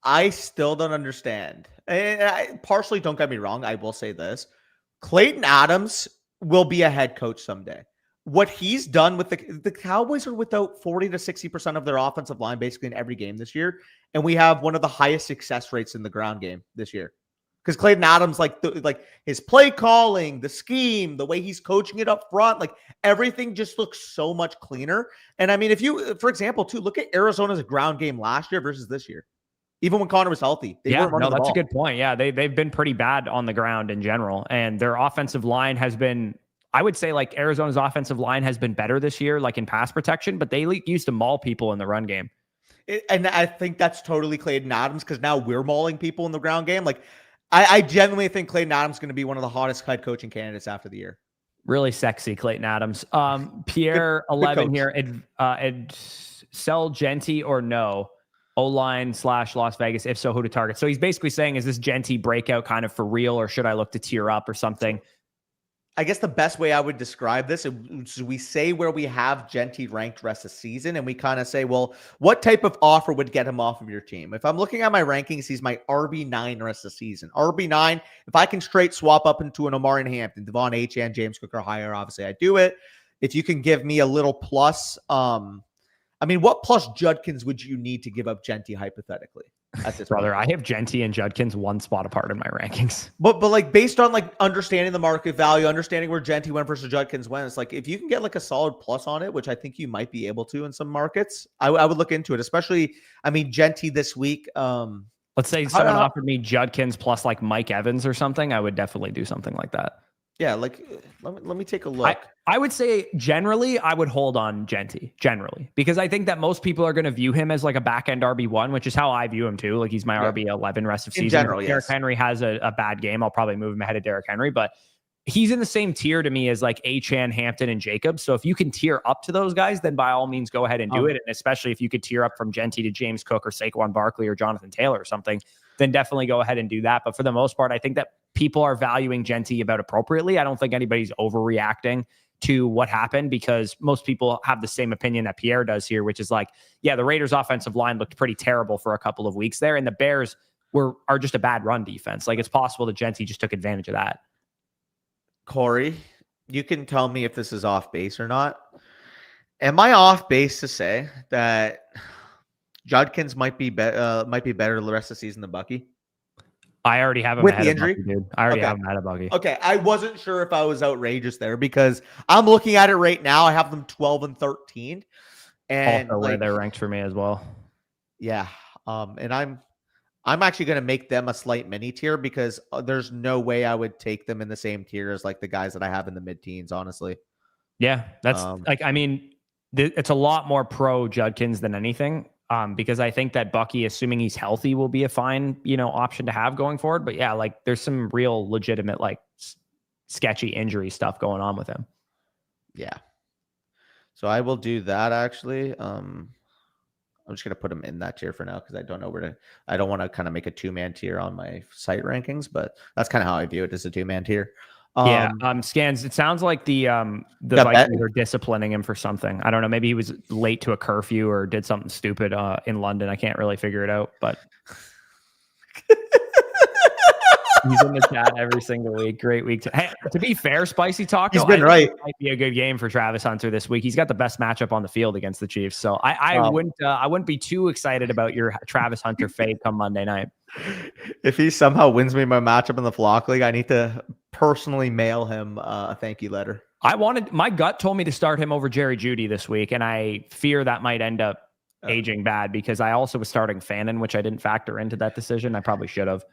I still don't understand. And partially, don't get me wrong, I will say this. Clayton Adams will be a head coach someday. What he's done with the Cowboys are without 40 to 60% of their offensive line basically in every game this year. And we have one of the highest success rates in the ground game this year. Because Clayton Adams, like his play calling, the scheme, the way he's coaching it up front, like everything just looks so much cleaner. And I mean, if you, for example, too, look at Arizona's ground game last year versus this year. Even when Connor was healthy. That's a good point. Yeah, they've been pretty bad on the ground in general. And their offensive line has been, I would say, like, Arizona's offensive line has been better this year, like in pass protection, but they used to maul people in the run game. And I think that's totally Clayton Adams, because now we're mauling people in the ground game. Like, I genuinely think Clayton Adams is going to be one of the hottest head coaching candidates after the year. Really sexy, Clayton Adams. Pierre 11 here. Sell Genty or no? O-line / Las Vegas. If so, who to target? So he's basically saying, is this Genty breakout kind of for real, or should I look to tier up or something? I guess the best way I would describe this is we say where we have Genty ranked rest of season, and we kind of say, well, what type of offer would get him off of your team? If I'm looking at my rankings, he's my RB9 rest of season. RB9, if I can straight swap up into an Omarion Hampton, Devon Achane, James Cook, or higher, obviously I do it. If you can give me a little plus, I mean, what plus Judkins would you need to give up Genty hypothetically? At this Brother, I have Genty and Judkins one spot apart in my rankings. But like, based on like understanding the market value, understanding where Genty went versus Judkins went, it's like, if you can get like a solid plus on it, which I think you might be able to in some markets, I would look into it. Especially, I mean, Genty this week. Let's say someone offered me Judkins plus like Mike Evans or something. I would definitely do something like that. Yeah, like let me take a look. I would say generally I would hold on Genty generally, because I think that most people are going to view him as like a back end RB1, which is how I view him too. Like he's my RB11 rest of season. In general, if Derrick Henry has a bad game, I'll probably move him ahead of Derrick Henry, but he's in the same tier to me as like Achane, Hampton, and Jacobs. So if you can tier up to those guys, then by all means go ahead and do it. And especially if you could tier up from Genty to James Cook or Saquon Barkley or Jonathan Taylor or something, then definitely go ahead and do that. But for the most part, I think that people are valuing Genty about appropriately. I don't think anybody's overreacting to what happened, because most people have the same opinion that Pierre does here, which is like, yeah, the Raiders offensive line looked pretty terrible for a couple of weeks there, and the Bears are just a bad run defense. Like it's possible that Genty just took advantage of that. Corey, you can tell me if this is off base or not. Am I off base to say that Judkins might be better the rest of the season than Bucky? I already have him with ahead the injury. Of Bucky, dude. I already have him ahead of Bucky. Okay, I wasn't sure if I was outrageous there, because I'm looking at it right now. I have them 12 and 13, and also where they're ranked for me as well. Yeah, and I'm actually going to make them a slight mini tier, because there's no way I would take them in the same tier as like the guys that I have in the mid-teens, honestly. Yeah, that's I mean, it's a lot more pro Judkins than anything, because I think that Bucky, assuming he's healthy, will be a fine, option to have going forward. But yeah, like there's some real legitimate, like sketchy injury stuff going on with him. Yeah. So I will do that actually. I'm just going to put him in that tier for now, because I don't know I don't want to kind of make a 2-man tier on my site rankings, but that's kind of how I view it, as a 2-man tier. Scans. It sounds like the Vikings are disciplining him for something. I don't know. Maybe he was late to a curfew or did something stupid in London. I can't really figure it out, but he's in the chat every single week. Great week. To be fair, Spicy Taco, he's been right. It might be a good game for Travis Hunter this week. He's got the best matchup on the field against the Chiefs. So I wouldn't be too excited about your Travis Hunter fade come Monday night. If he somehow wins me my matchup in the Flock League, I need to personally mail him a thank you letter. My gut told me to start him over Jerry Jeudy this week, and I fear that might end up aging bad, because I also was starting Fannin, which I didn't factor into that decision. I probably should have.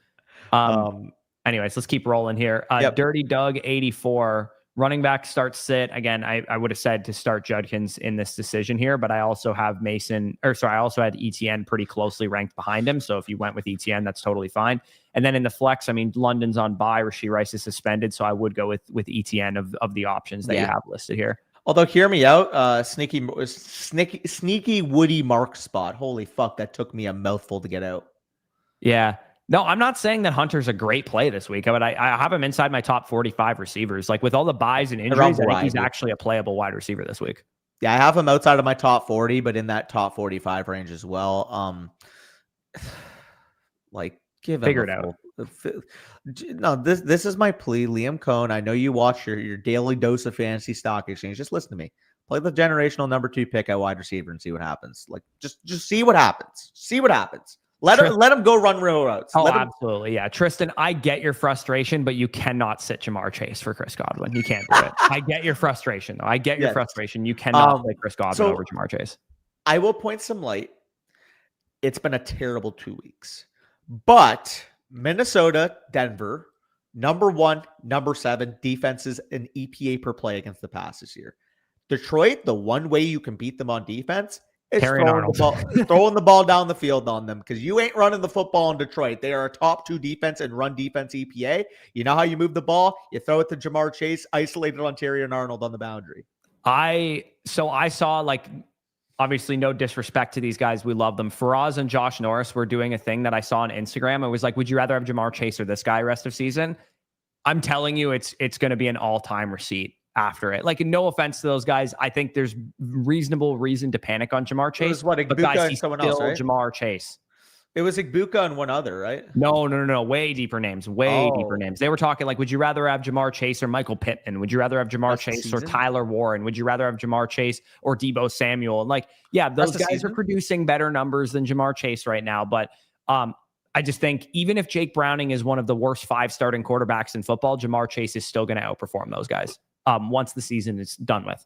Anyways, let's keep rolling here. Dirty Doug 84 running back start sit again. I would have said to start Judkins in this decision here, but I also have I also had ETN pretty closely ranked behind him. So if you went with ETN, that's totally fine. And then in the flex, I mean, London's on bye, Rashee Rice is suspended, so I would go with ETN of the options that you have listed here. Although, hear me out, sneaky Woody Mark spot. Holy fuck, that took me a mouthful to get out. Yeah. No, I'm not saying that Hunter's a great play this week, but I have him inside my top 45 receivers. Like with all the buys and injuries, I think he's actually a playable wide receiver this week. Yeah, I have him outside of my top 40, but in that top 45 range as well. Like give him figure it out. No, this is my plea, Liam Cohn. I know you watch your daily dose of fantasy stock exchange. Just listen to me. Play the generational number 2 pick at wide receiver and see what happens. Like just see what happens. See what happens. Let him go run real routes. Absolutely. Yeah. Tristan, I get your frustration, but you cannot sit Jamar Chase for Chris Godwin. You can't do it. I get your frustration, though. I get your frustration. You cannot play Chris Godwin over Jamar Chase. I will point some light. It's been a terrible 2 weeks. But Minnesota, Denver, number 1, number 7 defenses in EPA per play against the pass this year. Detroit, the one way you can beat them on defense is throwing the ball down the field on them, because you ain't running the football in Detroit. They are a top 2 defense and run defense EPA. You know how you move the ball? You throw it to Jamar Chase, isolated on Terry and Arnold on the boundary. I saw, like, obviously no disrespect to these guys. We love them. Faraz and Josh Norris were doing a thing that I saw on Instagram. It was like, would you rather have Jamar Chase or this guy rest of season? I'm telling you, it's going to be an all-time receipt after it. Like, no offense to those guys, I think there's reasonable reason to panic on Jamar Chase. But guys, he's still else, right? Jamar Chase. It was Igbuka and one other, right? No. Way deeper names. Deeper names. They were talking like, would you rather have Jamar Chase or Michael Pittman? Would you rather have Jamar Chase or Tyler Warren? Would you rather have Jamar Chase or Deebo Samuel? And like, yeah, those guys are producing better numbers than Jamar Chase right now. But I just think even if Jake Browning is one of the worst 5 starting quarterbacks in football, Jamar Chase is still going to outperform those guys once the season is done with.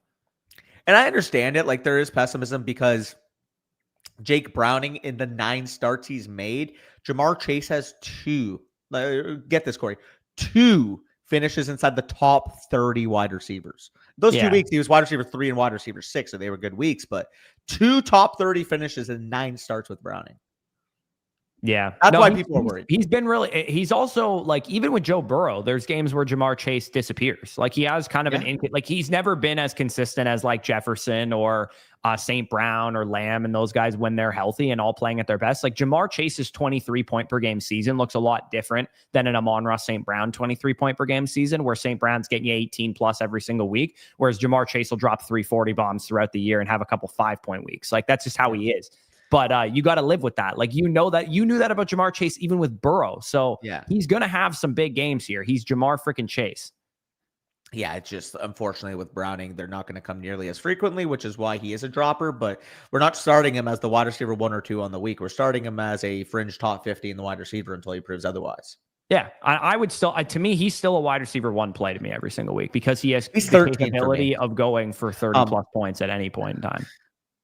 And I understand it. Like, there is pessimism because Jake Browning, in the 9 starts he's made, Jamar Chase has 2. Get this, Corey. 2 finishes inside the top 30 wide receivers. Those 2 weeks, he was wide receiver 3 and wide receiver 6, so they were good weeks, but 2 top 30 finishes and 9 starts with Browning. Yeah. That's why people are worried. He's been really, he's also like, even with Joe Burrow, there's games where Jamar Chase disappears. Like he has kind of like he's never been as consistent as like Jefferson or St. Brown or Lamb and those guys when they're healthy and all playing at their best. Like Jamar Chase's 23 point per game season looks a lot different than an Amon-Ra St. Brown 23 point per game season, where St. Brown's getting you 18 plus every single week, whereas Jamar Chase will drop 340 bombs throughout the year and have a couple 5-point weeks. Like that's just how he is. But you got to live with that. Like, you knew that about Jamar Chase, even with Burrow. So he's going to have some big games here. He's Jamar freaking Chase. Yeah, it's just, unfortunately, with Browning, they're not going to come nearly as frequently, which is why he is a dropper. But we're not starting him as the wide receiver 1 or 2 on the week. We're starting him as a fringe top 50 in the wide receiver until he proves otherwise. Yeah, I would still, to me, he's still a wide receiver 1 play to me every single week because he's the capability of going for 30 plus points at any point in time.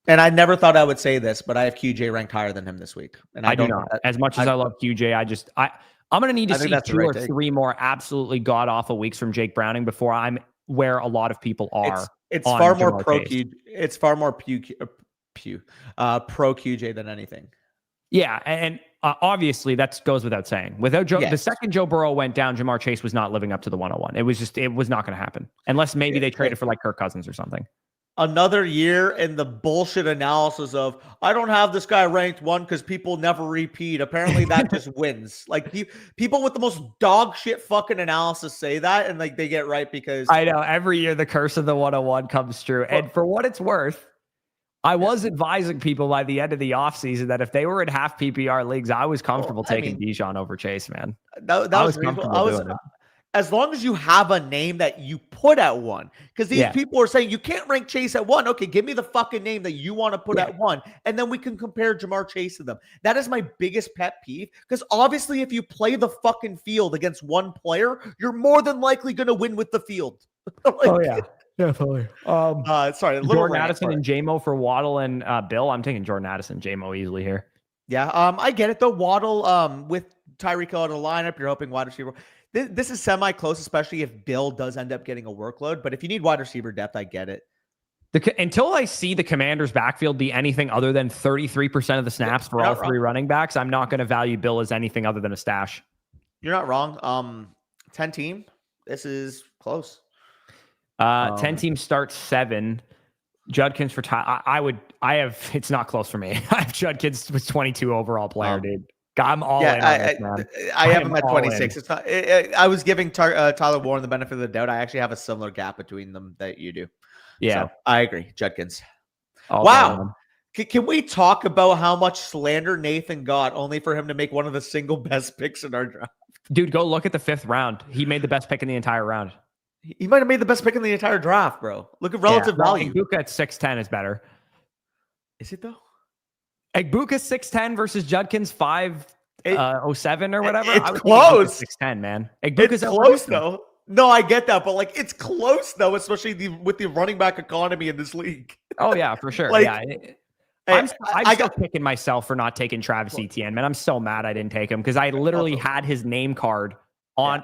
And I never thought I would say this, but I have QJ ranked higher than him this week. And I do not. As much as I love QJ, I'm going to need to see 2 or 3 more absolutely god-awful weeks from Jake Browning before I'm where a lot of people are. It's far more pro QJ. It's far more pro QJ than anything. Yeah, and obviously that goes without saying. Without Joe, the second Joe Burrow went down, Jamar Chase was not living up to the 101. It was not going to happen unless maybe they traded for like Kirk Cousins or something. Another year in the bullshit analysis of, I don't have this guy ranked 1 because people never repeat. Apparently that just wins. Like people with the most dog shit fucking analysis say that, and like they get right because I know every year the curse of the 101 comes true. And for what it's worth, I was advising people by the end of the offseason that if they were in half PPR leagues, I was comfortable taking Bijan over Chase, man. That was comfortable doing it. As long as you have a name that you put at 1, because these people are saying you can't rank Chase at 1. Okay, give me the fucking name that you want to put at 1, and then we can compare Jamar Chase to them. That is my biggest pet peeve, because obviously if you play the fucking field against one player, you're more than likely going to win with the field. Definitely. Sorry, Jordan Addison and JMO for Waddle and Bill. I'm taking Jordan Addison, JMO easily here. Yeah, I get it though. Waddle, with Tyreek out of the lineup, you're hoping wide receiver. This is semi-close, especially if Bill does end up getting a workload. But if you need wide receiver depth, I get it. Until I see the Commanders' backfield be anything other than 33% of the snaps for all 3 running backs, I'm not going to value Bill as anything other than a stash. You're not wrong. 10 team. This is close. 10 team starts 7. Judkins for it's not close for me. I have Judkins with 22 overall player, dude. I'm all in on this, man. I have him at 26. It's not, I was giving Tyler Warren the benefit of the doubt. I actually have a similar gap between them that you do. Yeah, so I agree. Judkins. Wow. Can we talk about how much slander Nathan got only for him to make one of the single best picks in our draft? Dude, go look at the 5th round. He made the best pick in the entire round. He might have made the best pick in the entire draft, bro. Look at relative value. Igbuka at 6'10" is better. Is it though? Igbuka 6'10" versus Judkins 5'07" or whatever. It's close. 6'10", man. Igbuka's close though. No, I get that, but like it's close though, especially with the running back economy in this league. Oh yeah, for sure. I'm still kicking myself for not taking Travis Etienne, man. I'm so mad I didn't take him because I literally had his name card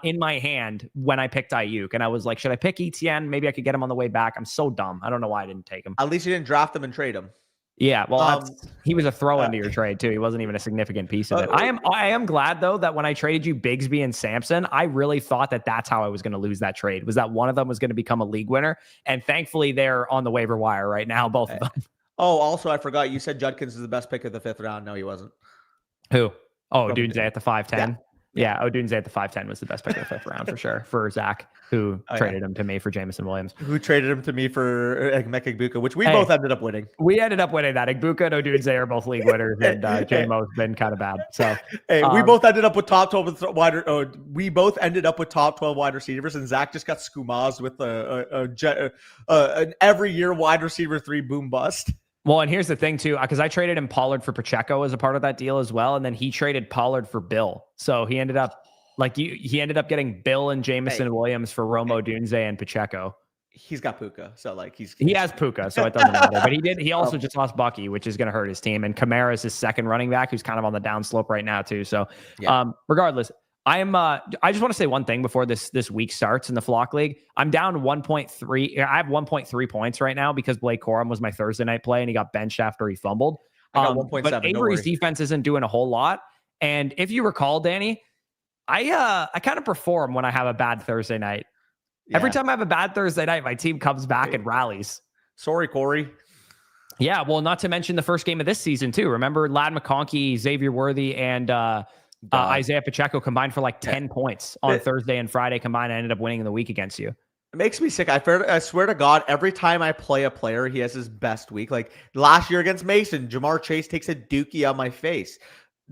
in my hand when I picked Ayuk, and I was like, should I pick Etienne? Maybe I could get him on the way back. I'm so dumb. I don't know why I didn't take him. At least you didn't draft him and trade him. Yeah, well, he was a throw into your trade too. He wasn't even a significant piece of it. I am glad though that when I traded you Bigsby and Sampson, I really thought that that's how I was going to lose that trade. Was that one of them was going to become a league winner, and thankfully they're on the waiver wire right now, both of them. Oh, also I forgot you said Judkins is the best pick of the 5th round. No, he wasn't. Who? Oh, Odunze at the 5'10". Yeah, Odunze at the 5'10" was the best pick of the 5th round for sure. For Zach, who traded him to me for Jameson Williams. Who traded him to me for Igbuka, which we both ended up winning. We ended up winning that. Igbuka and Odunze are both league winners, and JMO's been kind of bad. So we both ended up with top 12 wide. We both ended up with top 12 wide receivers, and Zach just got skumazed with an every year wide receiver 3 boom bust. Well, and here's the thing too, because I traded him Pollard for Pacheco as a part of that deal as well, and then he traded Pollard for Bill. So he ended up he ended up getting Bill and Jameson Williams for Romo Dunze and Pacheco. He's got Puka, so like he has Puka, so it doesn't matter. But he also just lost Bucky, which is going to hurt his team. And Kamara's his second running back, who's kind of on the downslope right now too. So regardless, I just want to say one thing before this week starts in the Flock League. I'm down 1.3. I have 1.3 points right now because Blake Corum was my Thursday night play and he got benched after he fumbled. I got 1.7. But Avery's defense isn't doing a whole lot. And if you recall, Danny, I kind of perform when I have a bad Thursday night. Yeah. Every time I have a bad Thursday night, my team comes back and rallies. Sorry, Corey. Yeah, well, not to mention the first game of this season too. Remember, Ladd McConkey, Xavier Worthy, and Isaiah Pacheco combined for like 10 points on Thursday and Friday combined. I ended up winning in the week against you. It makes me sick. I swear to God, every time I play a player, he has his best week. Like last year against Mason, Jamar Chase takes a dookie on my face.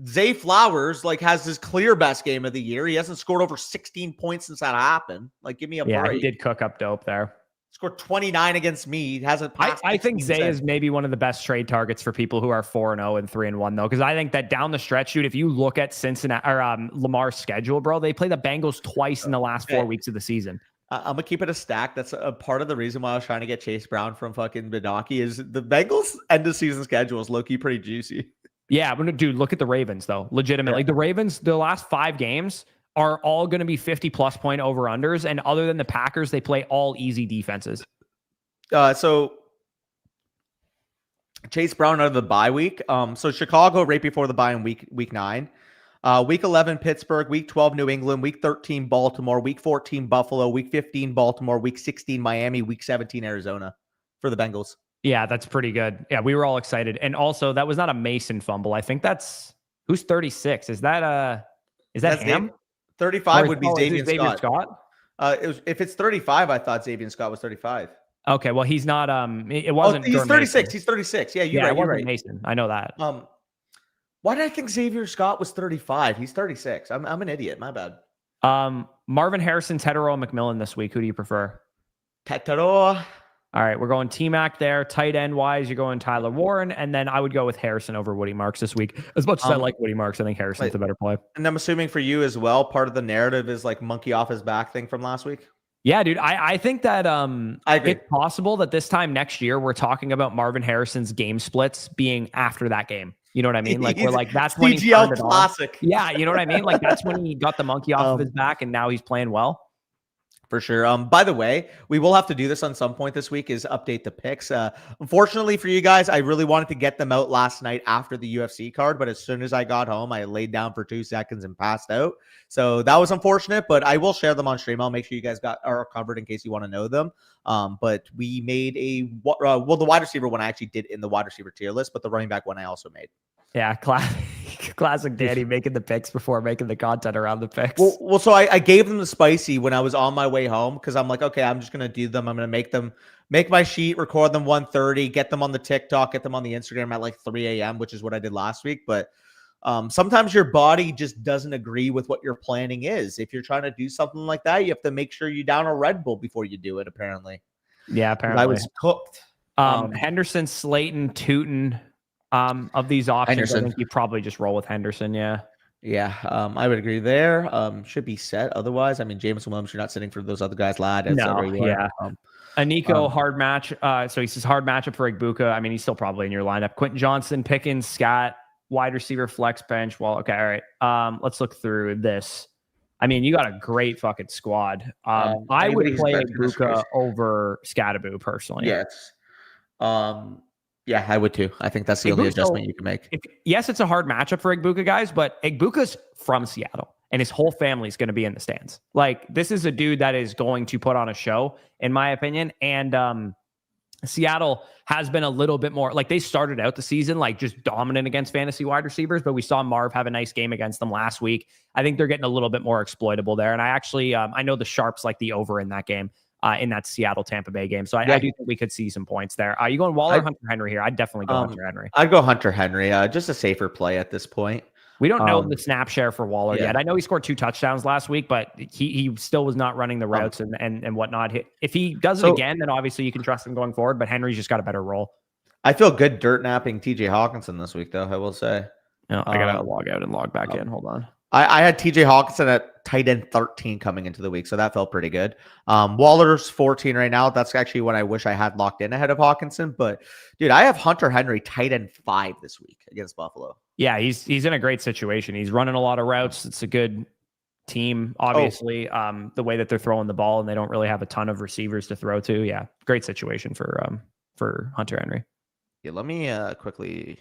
Zay Flowers has his clear best game of the year. He hasn't scored over 16 points since that happened. Like, give me a break. Yeah, he did cook up dope there. Scored 29 against me. He hasn't passed. I think Zay is maybe one of the best trade targets for people who are 4-0 and 3-1 though, because I think that down the stretch, dude, if you look at Cincinnati or Lamar's schedule, bro, they play the Bengals twice in the last 4 weeks of the season. I'm gonna keep it a stack. That's a part of the reason why I was trying to get Chase Brown from fucking Bedaki is the Bengals end of season schedule is low key pretty juicy. Yeah, but dude, look at the Ravens though. Legitimately, the Ravens, the last 5 games are all going to be 50+ point over unders, and other than the Packers, they play all easy defenses. So Chase Brown out of the bye week. So Chicago right before the bye in week 9. Week 11 Pittsburgh, week 12 New England, week 13 Baltimore, week 14 Buffalo, week 15 Baltimore, week 16 Miami, week 17 Arizona for the Bengals. Yeah, that's pretty good. Yeah, we were all excited. And also, that was not a Mason fumble. I think that's who's 36. Is that Ham? 35 would be Xavier Scott. If it's 35, I thought Xavier Scott was 35. Okay, well, he's not. It wasn't. He's 36. Mason. He's 36. Yeah, you're right. You're right. Mason. I know that. Why did I think Xavier Scott was 35? He's 36. I'm an idiot. My bad. Marvin Harrison, Tetero, McMillan this week. Who do you prefer? Tetero. All right, we're going T-Mac there. Tight end wise, you're going Tyler Warren, and then I would go with Harrison over Woody Marks this week. As much as I like Woody Marks, I think Harrison's the better play. And I'm assuming for you as well, part of the narrative is monkey off his back thing from last week. Yeah, dude. I think that it's possible that this time next year we're talking about Marvin Harrison's game splits being after that game. You know what I mean? That's when he turned it classic. On. Yeah, you know what I mean? That's when he got the monkey off of his back, and now he's playing well. For sure. By the way, we will have to do this on some point this week is update the picks. Unfortunately for you guys, I really wanted to get them out last night after the UFC card, but as soon as I got home, I laid down for 2 seconds and passed out. So that was unfortunate, but I will share them on stream. I'll make sure you guys are covered in case you want to know them. But we made the wide receiver one I actually did in the wide receiver tier list, but the running back one I also made. Yeah, classic Danny making the picks before making the content around the picks. Well, so I gave them the spicy when I was on my way home because I'm like, okay, I'm just going to do them. I'm going to make my sheet, record them 1:30, get them on the TikTok, get them on the Instagram at 3 a.m., which is what I did last week. But sometimes your body just doesn't agree with what your planning is. If you're trying to do something like that, you have to make sure you down a Red Bull before you do it, apparently. Yeah, apparently. I was cooked. Henderson, Slayton, Tootin. Of these options, Henderson. I think you probably just roll with Henderson. Yeah. I would agree there. Should be set. Otherwise, I mean, Jameson Williams, you're not sitting for those other guys, Ladd. Aniko, hard match. So he says hard matchup for Igbuka. I mean, he's still probably in your lineup. Quentin Johnson, Pickens, Scott, wide receiver, flex bench. Well, okay, all right. Let's look through this. I mean, you got a great fucking squad. I would play Igbuka over Scattaboo personally. Yes. Yeah, I would too. I think that's the only adjustment you can make. Yes, it's a hard matchup for Igbuka, guys, but Igbuka's from Seattle, and his whole family is going to be in the stands. This is a dude that is going to put on a show, in my opinion. And Seattle has been a little bit more they started out the season just dominant against fantasy wide receivers, but we saw Marv have a nice game against them last week. I think they're getting a little bit more exploitable there. And I actually, I know the Sharps like the over in that game. In that Seattle Tampa Bay game. So I do think we could see some points there. Are you going Waller or Hunter Henry here? I'd definitely go Hunter Henry. I'd go Hunter Henry. Just a safer play at this point. We don't know the snap share for Waller yet. I know he scored 2 touchdowns last week, but he still was not running the routes and whatnot. If he does it again, then obviously you can trust him going forward, but Henry's just got a better role. I feel good dirt napping TJ Hawkinson this week, though, I will say. No, I got to log out and log back in. Hold on. I had TJ Hawkinson at tight end 13 coming into the week, so that felt pretty good. Waller's 14 right now. That's actually what I wish I had locked in ahead of Hawkinson. But, dude, I have Hunter Henry tight end 5 this week against Buffalo. Yeah, he's in a great situation. He's running a lot of routes. It's a good team, obviously. The way that they're throwing the ball, and they don't really have a ton of receivers to throw to. Yeah, great situation for Hunter Henry. Yeah, let me quickly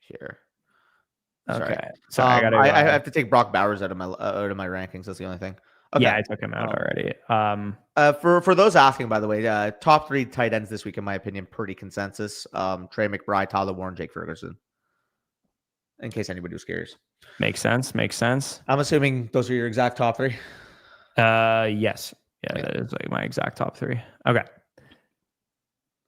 here. Okay, sorry, I have to take Brock Bowers out of my rankings. That's the only thing. Okay. Yeah, I took him out already. For those asking, by the way, top 3 tight ends this week, in my opinion, pretty consensus. Trey McBride, Tyler Warren, Jake Ferguson. In case anybody was curious. Makes sense. I'm assuming those are your exact top 3. Yes. Yeah, that is like my exact top 3. Okay.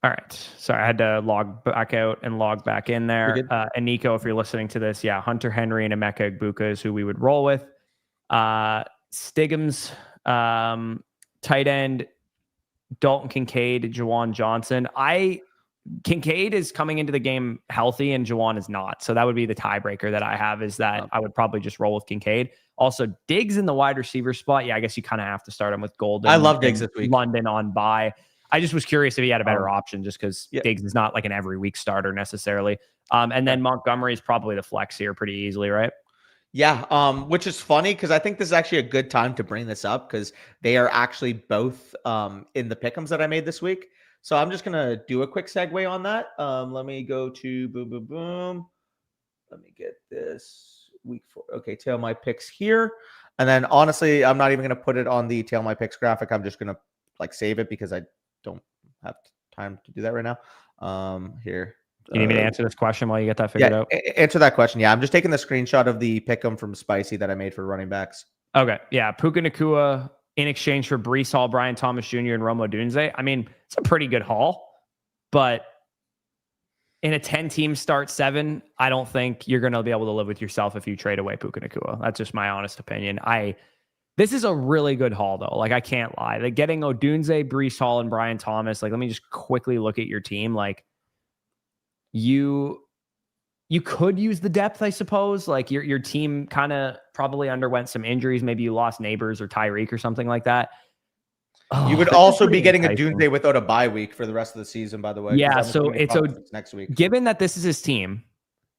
All right. Sorry, I had to log back out and log back in there. And Nico, if you're listening to this, yeah, Hunter Henry and Emeka Egbuka is who we would roll with. Stigham's tight end, Dalton Kincaid, Juwan Johnson. Kincaid is coming into the game healthy and Juwan is not. So that would be the tiebreaker that I have, is that I would probably just roll with Kincaid. Also, Diggs in the wide receiver spot. Yeah, I guess you kind of have to start him with Golden. I love Diggs this week. London on bye. I just was curious if he had a better option, just because Diggs is not like an every week starter necessarily. And then Montgomery is probably the flex here pretty easily, right? Yeah, which is funny because I think this is actually a good time to bring this up because they are actually both in the pick'ems that I made this week. So I'm just gonna do a quick segue on that. Let me go to boom. Let me get this week 4. Okay, tail my picks here, and then honestly, I'm not even gonna put it on the tail my picks graphic. I'm just gonna like save it because I don't have time to do that right now. Here. You need me to answer this question while you get that figured out? Answer that question. Yeah, I'm just taking the screenshot of the pick'em from Spicy that I made for running backs. Okay, yeah, Puka Nacua in exchange for Breece Hall, Brian Thomas Jr., and Rome Odunze. I mean, it's a pretty good haul, but in a 10-team start 7, I don't think you're going to be able to live with yourself if you trade away Puka Nacua. That's just my honest opinion. This is a really good haul, though. Like, I can't lie. Like, getting Odunze, Breece Hall, and Brian Thomas, like, let me just quickly look at your team. Like, you could use the depth, I suppose. Like, your team kind of probably underwent some injuries. Maybe you lost Neighbors or Tyreek or something like that. You would also be getting Odunze without a bye week for the rest of the season, by the way. Yeah, so it's next week. Given that this is his team,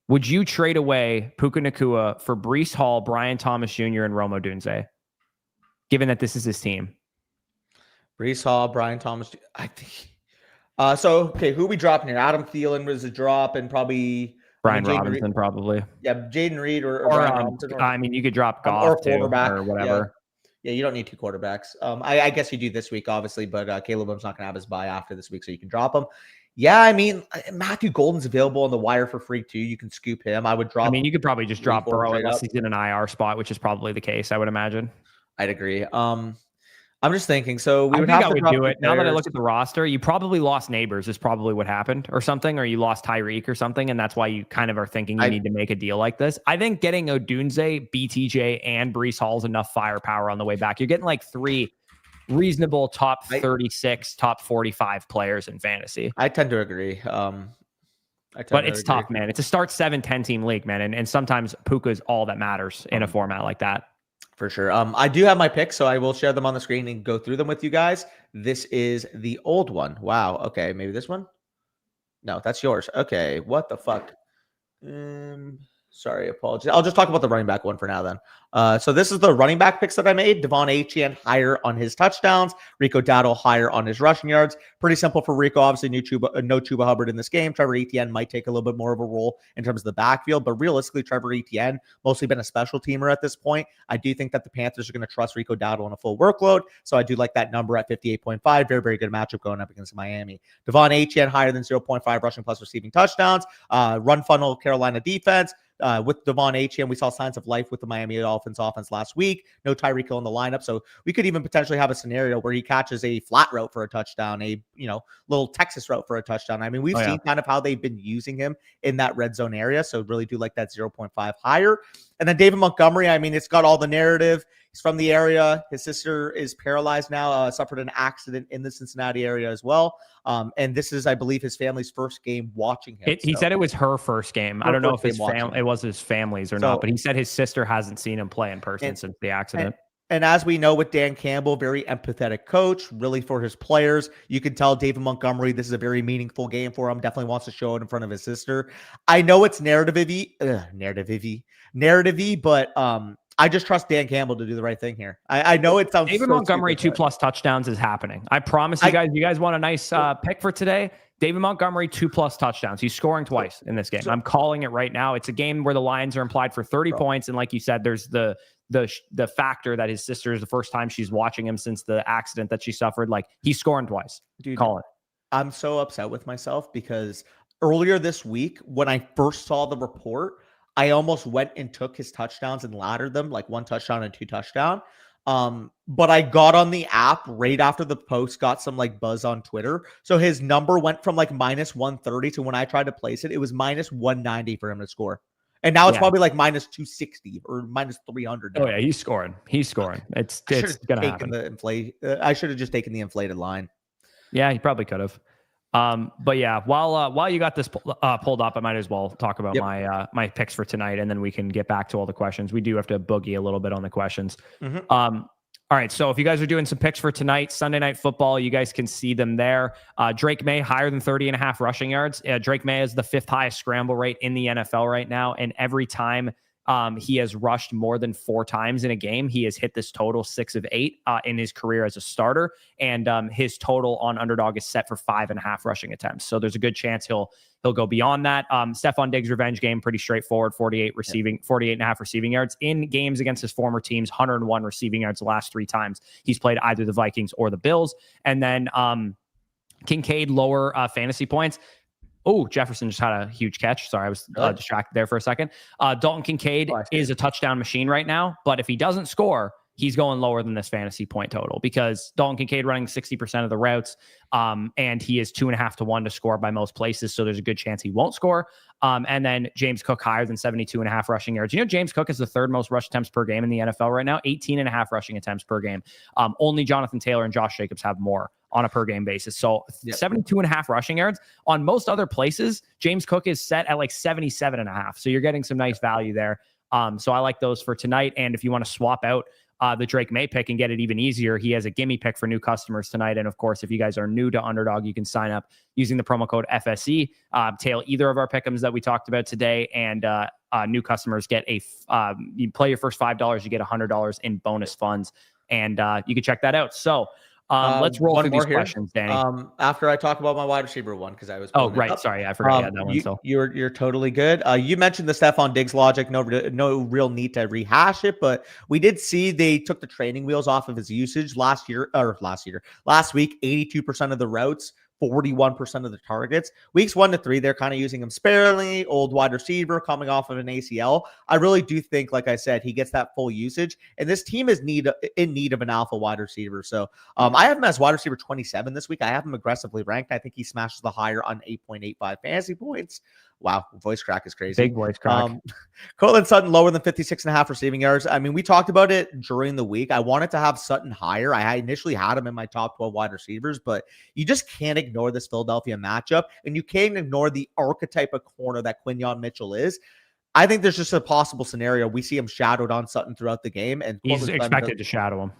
would you trade away Puka Nacua for Breece Hall, Brian Thomas Jr., and Rome Odunze? Given that this is his team. Breece Hall, Brian Thomas, I think. Okay, who are we dropping here? Adam Thielen was a drop, and probably Brian Robinson, probably. Yeah, Jaden Reed or Brian Robinson. I mean, you could drop Goff or quarterback or whatever. Yeah, you don't need 2 quarterbacks. I guess you do this week, obviously, but Caleb Williams not going to have his bye after this week, so you can drop him. Yeah, I mean, Matthew Golden's available on the wire for free too. You can scoop him. I would drop. I mean, you could probably just drop Burrow unless he's in an IR spot, which is probably the case, I would imagine. I'd agree. I'm just thinking. So I think I would do it. Now that I look at the roster, you probably lost Neighbors is probably what happened or something, or you lost Tyreek or something, and that's why you kind of are thinking you need to make a deal like this. I think getting Odunze, BTJ, and Breece Hall is enough firepower on the way back. You're getting like 3 reasonable top 36, top 45 players in fantasy. I tend to agree. But it's tough, man. It's a start 7, 10-team league, man. And sometimes Puka is all that matters in a format like that. For sure. I do have my picks, so I will share them on the screen and go through them with you guys. This is the old one. Wow. Okay, maybe this one? No, that's yours. Okay, what the fuck? Sorry, apologies. I'll just talk about the running back one for now then. So this is the running back picks that I made. Devon Achane higher on his touchdowns. Rico Dowdle higher on his rushing yards. Pretty simple for Rico. Obviously, no Chuba Hubbard in this game. Trevor Etienne might take a little bit more of a role in terms of the backfield, but realistically, Trevor Etienne mostly been a special teamer at this point. I do think that the Panthers are going to trust Rico Dowdle on a full workload, so I do like that number at 58.5. Very, very good matchup going up against Miami. Devon Achane higher than 0.5 rushing plus receiving touchdowns. Run funnel Carolina defense. With Devon Achane, we saw signs of life with the Miami Dolphins offense last week. No Tyreek Hill in the lineup, so we could even potentially have a scenario where he catches a flat route for a touchdown, a little Texas route for a touchdown. I mean, we've seen kind of how they've been using him in that red zone area, so really do like that 0.5 higher. And then David Montgomery, I mean, it's got all the narrative. He's from the area. His sister is paralyzed now, suffered an accident in the Cincinnati area as well. And this is, I believe, his family's first game watching him. He said it was her first game. I don't know if it was his family's or not, but he said his sister hasn't seen him play in person since the accident. And as we know with Dan Campbell, very empathetic coach, really for his players. You can tell David Montgomery, this is a very meaningful game for him. Definitely wants to show it in front of his sister. I know it's narrative-y, but I just trust Dan Campbell to do the right thing here. I know it sounds David Montgomery 2+ touchdowns is happening. I promise you guys. You guys want a nice pick for today? David Montgomery 2+ touchdowns. He's scoring twice in this game. I'm calling it right now. It's a game where the Lions are implied for 30 points, and like you said, there's the factor that his sister is the first time she's watching him since the accident that she suffered. Like, he's scoring twice. Dude, call it. I'm so upset with myself because earlier this week, when I first saw the report, I almost went and took his touchdowns and laddered them, like 1 touchdown and 2 touchdown. But I got on the app right after the post, got some like buzz on Twitter. So his number went from like -130 to, when I tried to place it, it was -190 for him to score. And now it's probably like -260 or -300 now. Oh yeah, he's scoring. It's gonna happen. I should have just taken the inflated line. Yeah, he probably could have. But yeah, while you got this pulled up, I might as well talk about my picks for tonight, and then we can get back to all the questions. We do have to boogie a little bit on the questions. All right, so if you guys are doing some picks for tonight, Sunday Night Football, you guys can see them there. Drake May, higher than 30.5 rushing yards. Drake May is the 5th highest scramble rate in the NFL right now, and every time he has rushed more than 4 times in a game, he has hit this total 6 of 8 in his career as a starter. And his total on Underdog is set for 5.5 rushing attempts. So there's a good chance he'll go beyond that. Stephon Diggs' revenge game, pretty straightforward, 48.5 receiving yards. In games against his former teams, 101 receiving yards the last 3 times he's played either the Vikings or the Bills. And then Kincaid, lower fantasy points. Oh, Jefferson just had a huge catch. Sorry, I was distracted there for a second. Dalton Kincaid is a touchdown machine right now, but if he doesn't score, he's going lower than this fantasy point total because Dalton Kincaid running 60% of the routes, and he is 2.5 to 1 to score by most places, so there's a good chance he won't score. And then James Cook, higher than 72.5 rushing yards. You know, James Cook is the 3rd most rush attempts per game in the NFL right now, 18.5 rushing attempts per game. Only Jonathan Taylor and Josh Jacobs have more on a per game basis. So 72.5 rushing yards. On most other places, James Cook is set at like 77.5. So you're getting some nice value there. So I like those for tonight. And if you want to swap out the Drake May pick and get it even easier, he has a gimme pick for new customers tonight. And of course, if you guys are new to Underdog, you can sign up using the promo code FSE, tail either of our pick'ems that we talked about today. And new customers get you play your first $5, you get $100 in bonus funds. And you can check that out. So let's roll through these questions, Danny. After I talk about my wide receiver one, because I was sorry, I forgot you had that one. So you're totally good. You mentioned the Stephon Diggs logic. No real need to rehash it, but we did see they took the training wheels off of his usage last week. 82% of the routes, 41% of the targets. Weeks 1 to 3, they're kind of using him sparingly. Old wide receiver coming off of an ACL. I really do think, like I said, he gets that full usage, and this team is in need of an alpha wide receiver. So I have him as wide receiver 27 this week. I have him aggressively ranked. I think he smashes the higher on 8.85 fantasy points. Wow, voice crack is crazy. Big voice crack. Cortland Sutton lower than 56.5 receiving yards. I mean, we talked about it during the week. I wanted to have Sutton higher. I initially had him in my top 12 wide receivers, but you just can't ignore this Philadelphia matchup, and you can't ignore the archetype of corner that Quinyon Mitchell is. I think there's just a possible scenario we see him shadowed on Sutton throughout the game, and he's expected to shadow him.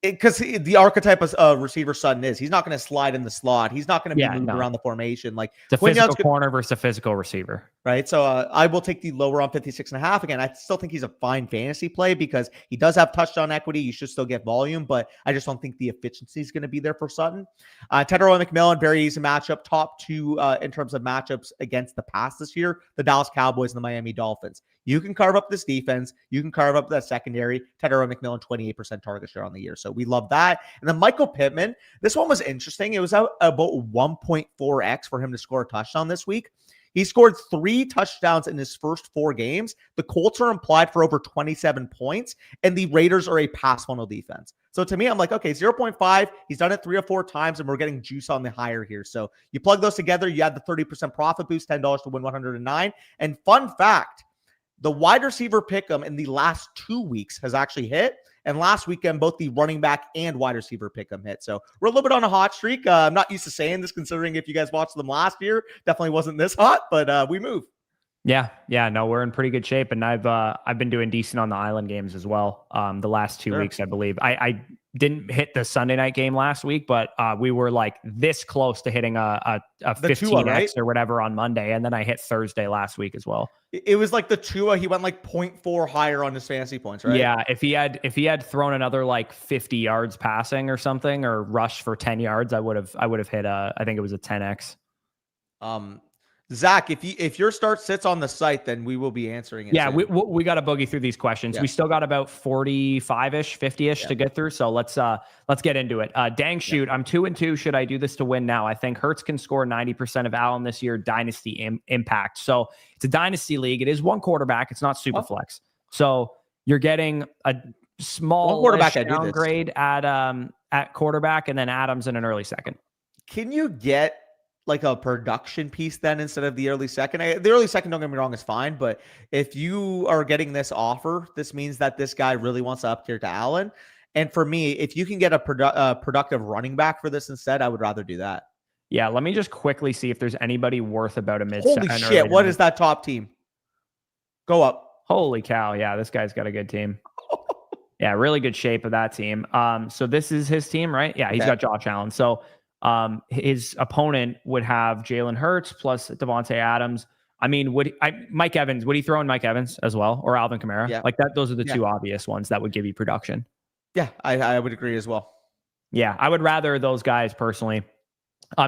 Because the archetype of receiver Sutton is, he's not going to slide in the slot. He's not going to be moved around the formation. Like it's a physical corner versus a physical receiver. Right. So I will take the lower on 56.5. Again, I still think he's a fine fantasy play because he does have touchdown equity. You should still get volume, but I just don't think the efficiency is going to be there for Sutton. Tedrow McMillan, very easy matchup. Top 2 in terms of matchups against the pass this year, the Dallas Cowboys and the Miami Dolphins. You can carve up this defense. You can carve up that secondary. Tedrow McMillan, 28% target share on the year. So we love that. And then Michael Pittman, this one was interesting. It was about 1.4x for him to score a touchdown this week. He scored 3 touchdowns in his first 4 games. The Colts are implied for over 27 points, and the Raiders are a pass funnel defense. So to me, I'm like, okay, 0.5. He's done it 3 or 4 times, and we're getting juice on the higher here. So you plug those together, you add the 30% profit boost, $10 to win 109. And fun fact, the wide receiver pick'em in the last 2 weeks has actually hit. And last weekend, both the running back and wide receiver pick'em hit. So we're a little bit on a hot streak. I'm not used to saying this, considering if you guys watched them last year, definitely wasn't this hot, but we move. Yeah. No, we're in pretty good shape. And I've been doing decent on the island games as well. The last 2 weeks, I believe. I didn't hit the Sunday night game last week, but we were like this close to hitting a 15x right? or whatever on Monday, and then I hit Thursday last week as well. It was like the Tua, he went like 0.4 higher on his fantasy points, right? Yeah, if he had thrown another like 50 yards passing or something, or rushed for 10 yards, I would have hit I think it was a 10x. Zach, if your start sits on the site, then we will be answering it. Yeah, we got to boogie through these questions. Yeah. We still got about 45-ish, 50-ish to get through. So let's get into it. Dang shoot, I'm 2-2. Should I do this to win now? I think Hurts can score 90% of Allen this year. Dynasty impact. So it's a dynasty league. It is one quarterback. It's not super flex. So you're getting a small downgrade at quarterback, and then Adams in an early second. Can you get like a production piece then instead of the early second? The early second, don't get me wrong, is fine, but if you are getting this offer, this means that this guy really wants to upgrade to Allen. And for me, if you can get a productive running back for this instead, I would rather do that. Yeah, let me just quickly see if there's anybody worth about a mid. Holy shit, what is that top team? Go up. Holy cow, yeah, this guy's got a good team. Yeah, really good shape of that team. So this is his team, right? Yeah, he's got Josh Allen. So his opponent would have Jalen Hurts plus Devontae Adams. I mean, Mike Evans, would he throw in Mike Evans as well, or Alvin Kamara? Yeah. Like that, those are the two obvious ones that would give you production. Yeah, I would agree as well. Yeah, I would rather those guys personally.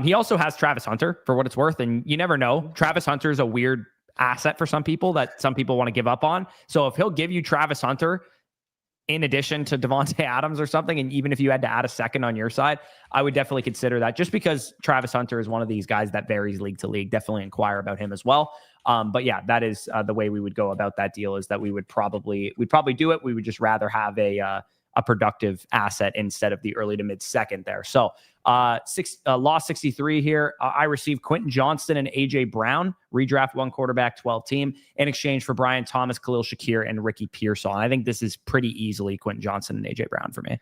He also has Travis Hunter for what it's worth, and you never know. Travis Hunter is a weird asset for some people that some people want to give up on. So if he'll give you Travis Hunter in addition to Devontae Adams or something, and even if you had to add a second on your side, I would definitely consider that, just because Travis Hunter is one of these guys that varies league to league. Definitely inquire about him as well. But yeah, that is the way we would go about that deal, is that we'd probably do it. We would just rather have a productive asset instead of the early to mid second there. So loss 63 here. I received Quentin Johnston and AJ Brown, redraft 1 quarterback, 12 team, in exchange for Brian Thomas, Khalil Shakir, and Ricky Pearsall. And I think this is pretty easily Quentin Johnston and AJ Brown for me.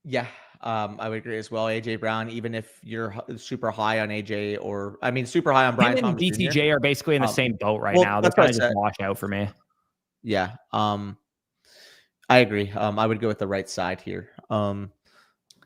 Yeah, I would agree as well. AJ Brown, even if you're super high on AJ, or I mean super high on Brian Thomas, and BTJ Jr. are basically in the same boat right now. They're kind of just wash out for me. Yeah. I agree. I would go with the right side here.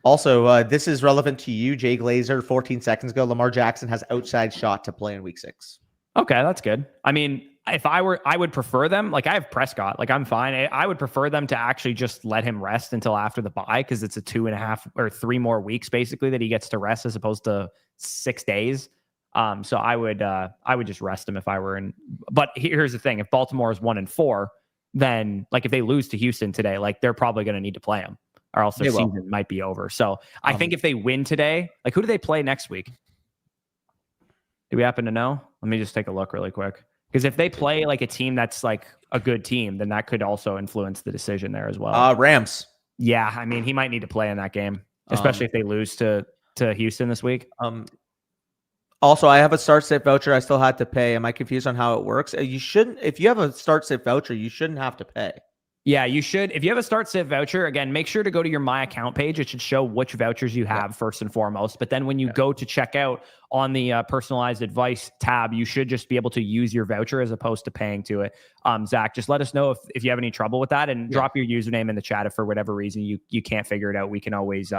Also, this is relevant to you, Jay Glazer. 14 seconds ago, Lamar Jackson has outside shot to play in week 6. Okay, that's good. I mean, if I would prefer them. Like, I have Prescott. Like, I'm fine. I would prefer them to actually just let him rest until after the bye, because it's a 2.5 or 3 more weeks basically that he gets to rest, as opposed to 6 days. So I would just rest him if I were in. But here's the thing: if Baltimore is 1-4. Then, like, if they lose to Houston today, like, they're probably going to need to play them, or else their season might be over. So I think if they win today, like, who do they play next week? Do we happen to know? Let me just take a look really quick. Because if they play like a team that's like a good team, then that could also influence the decision there as well. Rams. Yeah, I mean, he might need to play in that game, especially if they lose to Houston this week. Also, I have a start sit voucher I still had to pay. Am I confused on how it works? You shouldn't. If you have a start sit voucher, you shouldn't have to pay. Yeah, you should. If you have a start sit voucher, again, make sure to go to your My Account page. It should show which vouchers you have first and foremost. But then when you go to check out on the personalized advice tab, you should just be able to use your voucher as opposed to paying to it. Zach, just let us know if you have any trouble with that, and drop your username in the chat if for whatever reason you can't figure it out. We can always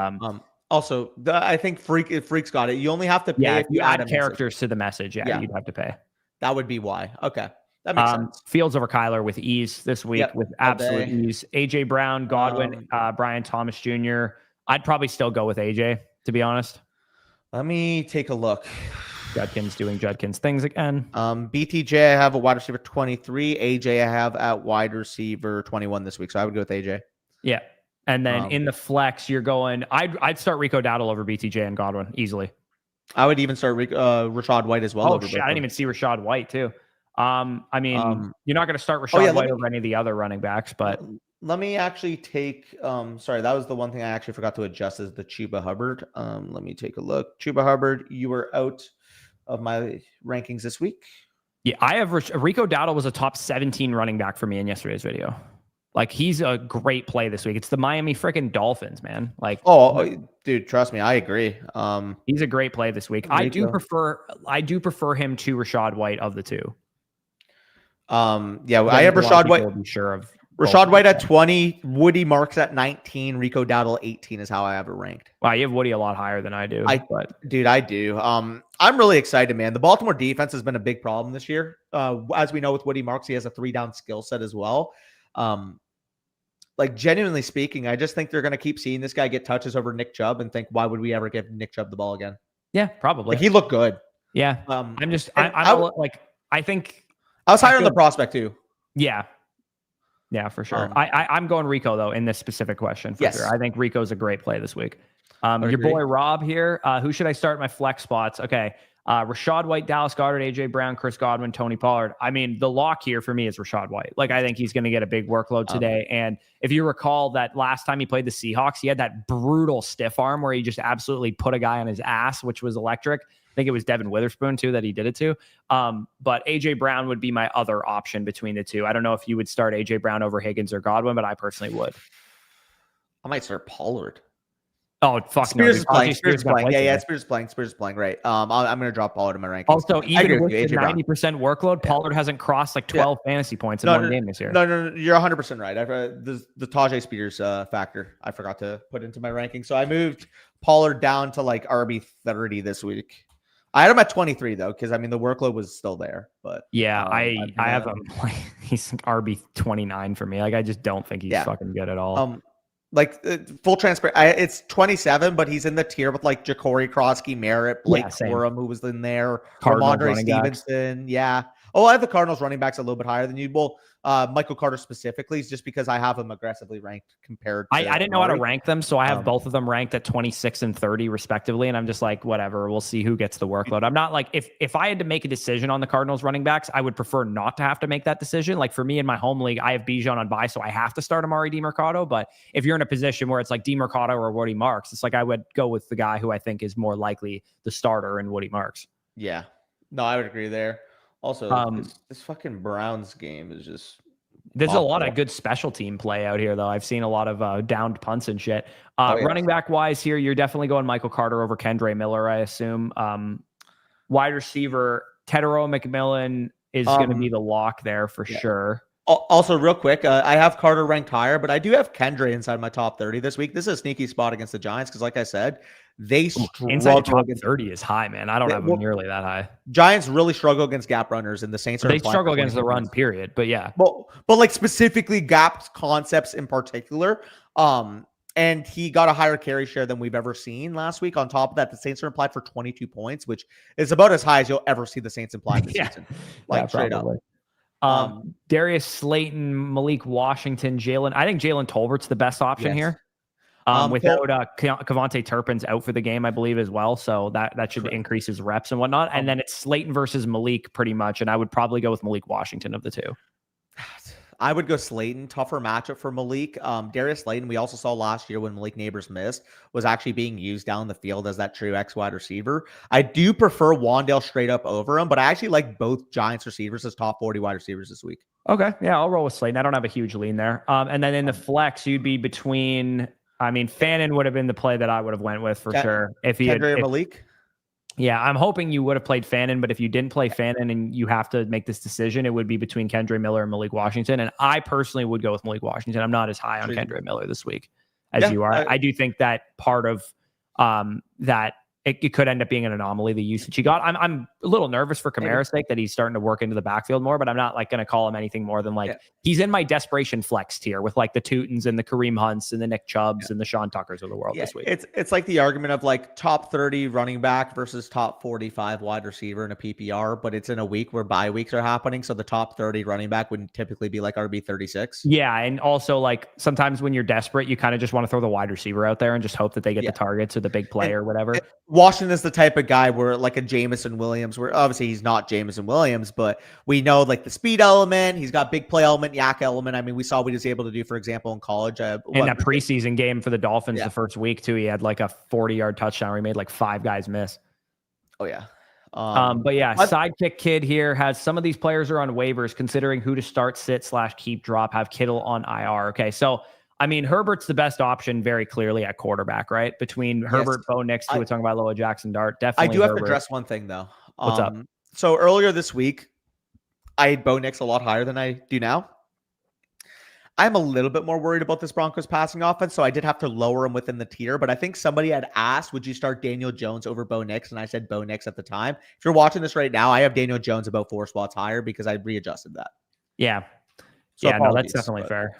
Also, I think Freak's got it. You only have to pay if you add characters to the message. Yeah, you'd have to pay. That would be why. Okay. That makes sense. Fields over Kyler with ease this week, with absolute ease. AJ Brown, Godwin, Brian Thomas Jr. I'd probably still go with AJ, to be honest. Let me take a look. Judkins doing Judkins things again. BTJ, I have a wide receiver 23. AJ, I have at wide receiver 21 this week. So I would go with AJ. Yeah. And then in the flex, you're going, I'd start Rico Dowdle over BTJ and Godwin easily. I would even start Rashad White as well. Oh, shit, I didn't even see Rashad White too. I mean, you're not going to start Rashad White over any of the other running backs, but let me actually take, sorry, that was the one thing I actually forgot to adjust, is the Chuba Hubbard. Let me take a look. Chuba Hubbard, you were out of my rankings this week. Yeah, I have Rico Dowdle was a top 17 running back for me in yesterday's video. Like, he's a great play this week. It's the Miami freaking Dolphins, man. Like, dude, trust me, I agree. He's a great play this week. I do prefer him to Rashad White of the two. I have Rashad White. Be sure of Rashad White at 20, Woody Marks at 19, Rico Dowdle 18 is how I have it ranked. Wow, you have Woody a lot higher than I do. Dude, I do. I'm really excited, man. The Baltimore defense has been a big problem this year. As we know with Woody Marks, he has a 3-down skill set as well. Like, genuinely speaking, I just think they're going to keep seeing this guy get touches over Nick Chubb and think, why would we ever give Nick Chubb the ball again? Yeah, probably. Like, he looked good. Yeah. I think I was higher on the prospect too. Yeah. Yeah, for sure. I'm going Rico though in this specific question for sure. I think Rico's a great play this week. Your boy Rob here. Who should I start my flex spots? Okay. Rashad White, Dallas Goedert, AJ Brown, Chris Godwin, Tony Pollard. I mean, the lock here for me is Rashad White. Like, I think he's going to get a big workload today. And if you recall that last time he played the Seahawks, he had that brutal stiff arm where he just absolutely put a guy on his ass, which was electric. I think it was Devin Witherspoon too that he did it to. But AJ Brown would be my other option between the two. I don't know if you would start AJ Brown over Higgins or Godwin, but I personally would. I might start Pollard. Oh, fuck Spears no. is playing. Spears is playing. Yeah, Spears is playing. Right. I'm going to drop Pollard in my rankings. Also, even with the 90% workload, Pollard hasn't crossed like 12 fantasy points in one game this year. No, you're 100% right. The Tajay Spears factor I forgot to put into my ranking. So I moved Pollard down to like RB 30 this week. I had him at 23 though, because I mean the workload was still there. But yeah, I have him. He's RB 29 for me. Like, I just don't think he's fucking good at all. Like, full transparent, it's 27, but he's in the tier with like Ja'Cory Krosky, Merritt, Blake Corum, who was in there, Ramondre Stevenson. Yeah. Oh, I have the Cardinals running backs a little bit higher than you. Well, Michael Carter specifically is just because I have him aggressively ranked compared to I didn't know how to rank them, so I have both of them ranked at 26 and 30 respectively, and I'm just like, whatever, we'll see who gets the workload. I'm not like, if I had to make a decision on the Cardinals running backs, I would prefer not to have to make that decision. Like, for me in my home league, I have Bijan on bye, so I have to start Amari DiMercado, but if you're in a position where it's like DiMercado or Woody Marks, it's like I would go with the guy who I think is more likely the starter in Woody Marks. Yeah. No, I would agree there. Also, this fucking Browns game is just... There's awful. A lot of good special team play out here, though. I've seen a lot of downed punts and shit. Running back wise here, you're definitely going Michael Carter over Kendre Miller, I assume. Wide receiver, Tedero McMillan is going to be the lock there for sure. Also, real quick, I have Carter ranked higher, but I do have Kendre inside my top 30 this week. This is a sneaky spot against the Giants because, like I said, they struggle. Inside the top 30 is high, man. I don't have them nearly that high. Giants really struggle against gap runners, and the Saints they struggle against the run, period. But yeah, but like specifically gap concepts in particular. And he got a higher carry share than we've ever seen last week. On top of that, the Saints are implied for 22 points, which is about as high as you'll ever see the Saints implied this season. Like, straight up. Darius Slayton, Malik Washington, Jalen. I think Jalen Tolbert's the best option here. Without Kevontae Turpin's out for the game, I believe, as well. So that should increase his reps and whatnot. And then it's Slayton versus Malik pretty much. And I would probably go with Malik Washington of the two. I would go Slayton. Tougher matchup for Malik. Darius Slayton, we also saw last year when Malik Neighbors missed, was actually being used down the field as that true X wide receiver. I do prefer Wan'Dale straight up over him, but I actually like both Giants receivers as top 40 wide receivers this week. Okay. Yeah, I'll roll with Slayton. I don't have a huge lean there. And then in the flex, you'd be between... I mean, Fannin would have been the play that I would have went with for sure. If he had Malik. Yeah, I'm hoping you would have played Fannin, but if you didn't play Fannin and you have to make this decision, it would be between Kendre Miller and Malik Washington. And I personally would go with Malik Washington. I'm not as high on Kendre Miller this week as you are. I do think that part of that it could end up being an anomaly, the usage he got. I'm a little nervous for Kamara's sake that he's starting to work into the backfield more, but I'm not like going to call him anything more than he's in my desperation flex tier with like the Tutons and the Kareem Hunts and the Nick Chubbs and the Sean Tuckers of the world this week. It's like the argument of like top 30 running back versus top 45 wide receiver in a PPR, but it's in a week where bye weeks are happening. So the top 30 running back would typically be like RB 36. Yeah. And also like sometimes when you're desperate, you kind of just want to throw the wide receiver out there and just hope that they get the targets or the big play or whatever. Washington is the type of guy where like a Jameson Williams, where obviously he's not Jameson Williams, but we know like the speed element, he's got big play element, yak element. I mean, we saw what he was able to do, for example, in college. In that preseason game for the Dolphins, the first week too, he had like a 40-yard touchdown where he made like 5 guys miss. Oh yeah. But yeah, Sidekick Kid here has some of these players are on waivers, considering who to start, sit / keep, drop, have Kittle on IR. Okay. So I mean, Herbert's the best option very clearly at quarterback, right? Between Herbert, Bo Nix, we're talking about Loa Jackson Dart. Definitely. I do have to address one thing though. What's up? So earlier this week, I had Bo Nix a lot higher than I do now. I'm a little bit more worried about this Broncos passing offense, so I did have to lower him within the tier. But I think somebody had asked, would you start Daniel Jones over Bo Nix? And I said Bo Nix at the time. If you're watching this right now, I have Daniel Jones about 4 spots higher because I readjusted that. Yeah. So yeah, no, that's definitely fair.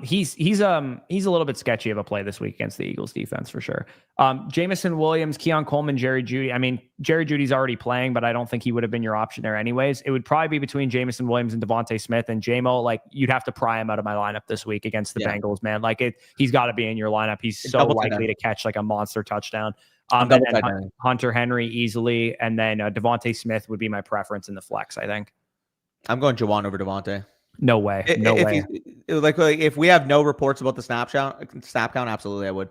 He's a little bit sketchy of a play this week against the Eagles defense for sure. Jamison Williams, Keon Coleman, Jerry Jeudy. I mean, Jerry Judy's already playing, but I don't think he would have been your option there anyways. It would probably be between Jamison Williams and Devontae Smith, and JMO, like, you'd have to pry him out of my lineup this week against the Bengals, man. Like, he's got to be in your lineup. He's so likely to catch like a monster touchdown. And then Hunter Henry easily, and then Devontae Smith would be my preference in the flex, I think. I'm going Juwan over Devontae. No way. No way. Like if we have no reports about the snap count, absolutely I would.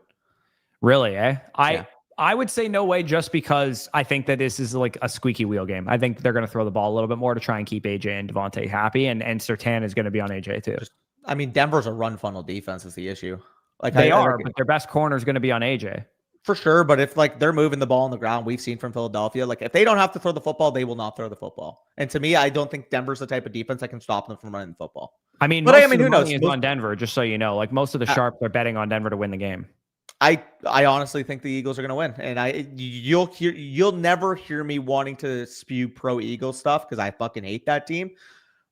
Really, eh? I would say no way, just because I think that this is like a squeaky wheel game. I think they're going to throw the ball a little bit more to try and keep AJ and Devontae happy, and Surtain is going to be on AJ too. I mean, Denver's a run funnel defense is the issue. Like they are, but their best corner is going to be on AJ. For sure, but if like they're moving the ball on the ground, we've seen from Philadelphia, like if they don't have to throw the football, they will not throw the football. And to me, I don't think Denver's the type of defense that can stop them from running the football. I mean, but who knows? Is on Denver, just so you know. Like most of the sharps are betting on Denver to win the game. I honestly think the Eagles are going to win, and you'll never hear me wanting to spew pro Eagles stuff because I fucking hate that team.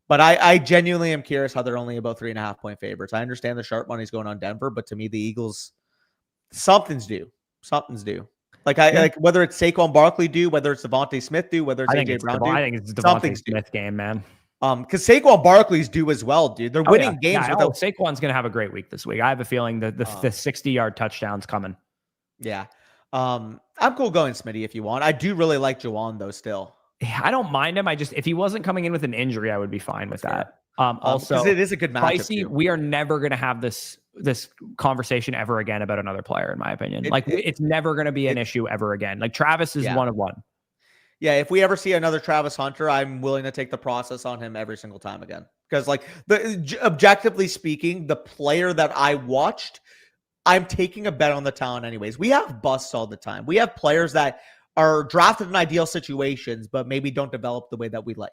But I genuinely am curious how they're only about 3.5 point favorites. I understand the sharp money's going on Denver, but to me, the Eagles, something's due. Like whether it's Saquon Barkley due, whether it's Devontae Smith due, whether it's AJ Brown due. I think it's Devontae Smith game, man. Because Saquon Barkley's due as well, dude. They're winning games without Saquon's gonna have a great week this week. I have a feeling that the 60-yard touchdown's coming. Yeah. I'm cool going Smitty if you want. I do really like Juwan though still. Yeah, I don't mind him. If he wasn't coming in with an injury, I would be fine with that. Also, it is a good matchup. We are never going to have this conversation ever again about another player, in my opinion. It's never going to be an issue ever again. Like Travis is one of one. Yeah, if we ever see another Travis Hunter, I'm willing to take the process on him every single time again. Because objectively speaking, the player that I watched, I'm taking a bet on the talent anyways. We have busts all the time. We have players that are drafted in ideal situations, but maybe don't develop the way that we like.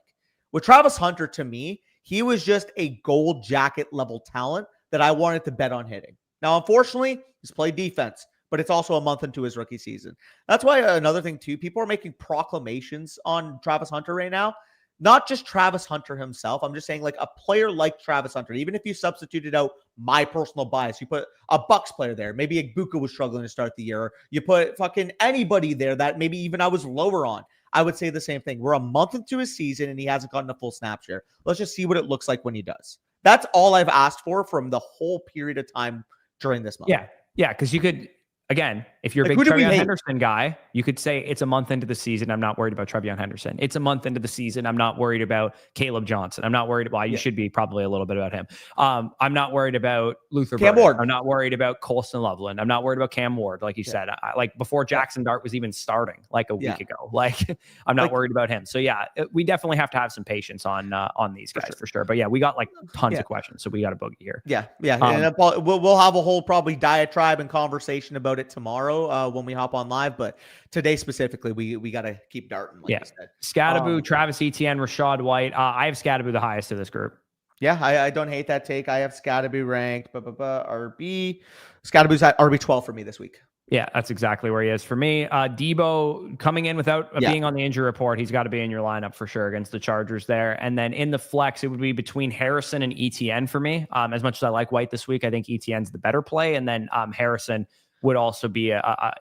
With Travis Hunter, to me, he was just a gold jacket level talent that I wanted to bet on hitting. Now, unfortunately, he's played defense, but it's also a month into his rookie season. That's why another thing too, people are making proclamations on Travis Hunter right now. Not just Travis Hunter himself. I'm just saying like a player like Travis Hunter, even if you substituted out my personal bias, you put a Bucks player there. Maybe Igbuka was struggling to start the year. Or you put fucking anybody there that maybe even I was lower on. I would say the same thing. We're a month into his season and he hasn't gotten a full snap share. Let's just see what it looks like when he does. That's all I've asked for from the whole period of time during this month. Yeah. Yeah. Because you could, again, if you're a big TreVeyon Henderson guy, you could say it's a month into the season. I'm not worried about TreVeyon Henderson. It's a month into the season. I'm not worried about Caleb Johnson. I'm not worried about, you should be probably a little bit about him. I'm not worried about Luther Cam Ward. I'm not worried about Colston Loveland. I'm not worried about Cam Ward. Like you said, like before Jackson Dart was even starting like a week ago, like I'm not worried about him. So yeah, we definitely have to have some patience on these guys for sure. But yeah, we got like tons of questions. So we got a bogey here. Yeah. And we'll have a whole probably diatribe and conversation about it tomorrow. When we hop on live, but today specifically, we got to keep darting. Like you said. Scadaboo, Travis Etienne, Rashad White. I have Scadaboo the highest of this group. Yeah, I don't hate that take. I have Scadaboo ranked RB. Scadaboo's at RB 12 for me this week. Yeah, that's exactly where he is for me. Debo coming in without being on the injury report. He's got to be in your lineup for sure against the Chargers there. And then in the flex, it would be between Harrison and Etienne for me. As much as I like White this week, I think Etienne's the better play. And then Harrison would also be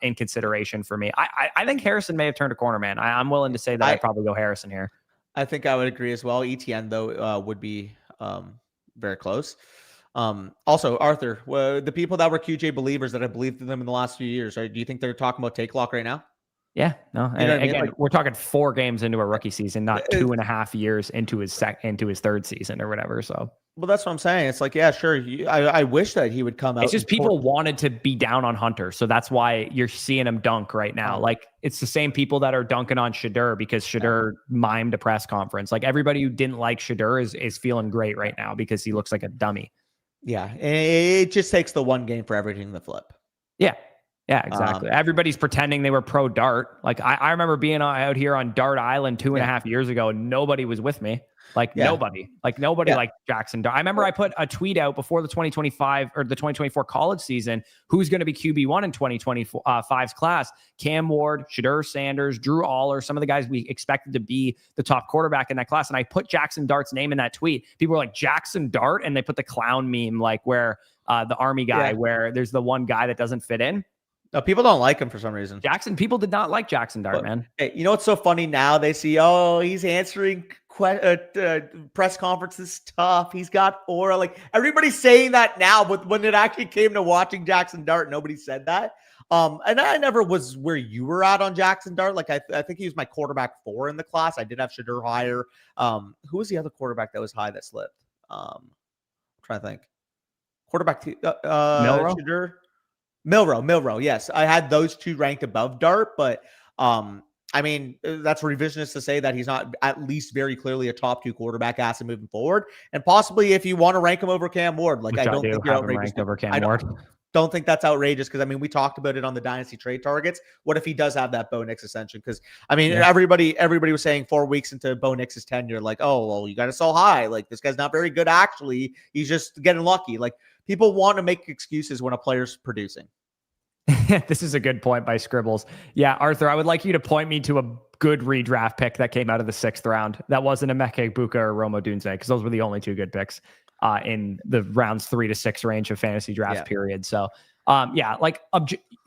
in consideration for me. I think Harrison may have turned a corner, man. I'm willing to say that I'd probably go Harrison here. I think I would agree as well. Etienne, though, would be very close. Also, Arthur, the people that were QJ believers that I believed in them in the last few years, do you think they're talking about take lock right now? Yeah, no. And again, we're talking 4 games into a rookie season, not 2.5 years into his third season or whatever. So. Well, that's what I'm saying. It's like, yeah, sure. I wish that he would come out. It's just people wanted to be down on Hunter. So that's why you're seeing him dunk right now. Like it's the same people that are dunking on Shadur because Shadur mimed a press conference. Like everybody who didn't like Shadur is feeling great right now because he looks like a dummy. Yeah. It just takes the one game for everything to flip. Yeah. Yeah, exactly. Everybody's pretending they were pro Dart. Like I remember being out here on Dart Island 2.5 years ago, and nobody was with me. Nobody liked Jackson Dart. I remember I put a tweet out before the 2025 or the 2024 college season. Who's going to be QB1 in 2025's class? Cam Ward, Shadur Sanders, Drew Aller, some of the guys we expected to be the top quarterback in that class. And I put Jackson Dart's name in that tweet. People were like, Jackson Dart? And they put the clown meme, like where the Army guy, where there's the one guy that doesn't fit in. No, people don't like him for some reason. People did not like Jackson Dart, man. Hey, you know what's so funny now? They see, he's answering press conferences tough. He's got aura. Like everybody's saying that now, but when it actually came to watching Jackson Dart, nobody said that. And I never was where you were at on Jackson Dart. Like I think he was my quarterback 4 in the class. I did have Shadur higher. Who was the other quarterback that was high that slipped? I'm trying to think. Quarterback Shadur. Milrow. Yes. I had those 2 ranked above Dart, but I mean, that's revisionist to say that he's not at least very clearly a top 2 quarterback asset moving forward. And possibly if you want to rank him over Cam Ward, like I don't think you're outrageous over Cam Ward. Don't think that's outrageous because I mean we talked about it on the Dynasty trade targets. What if he does have that Bo Nix ascension? Because I mean everybody was saying 4 weeks into Bo Nix's tenure, like, oh well, you got to sell high. Like this guy's not very good actually. He's just getting lucky. Like people want to make excuses when a player's producing. This is a good point by Scribbles. Yeah, Arthur, I would like you to point me to a good redraft pick that came out of the 6th round. That wasn't a Meke Buka or Romo Dunze, because those were the only 2 good picks in the rounds 3 to 6 range of fantasy draft period. So,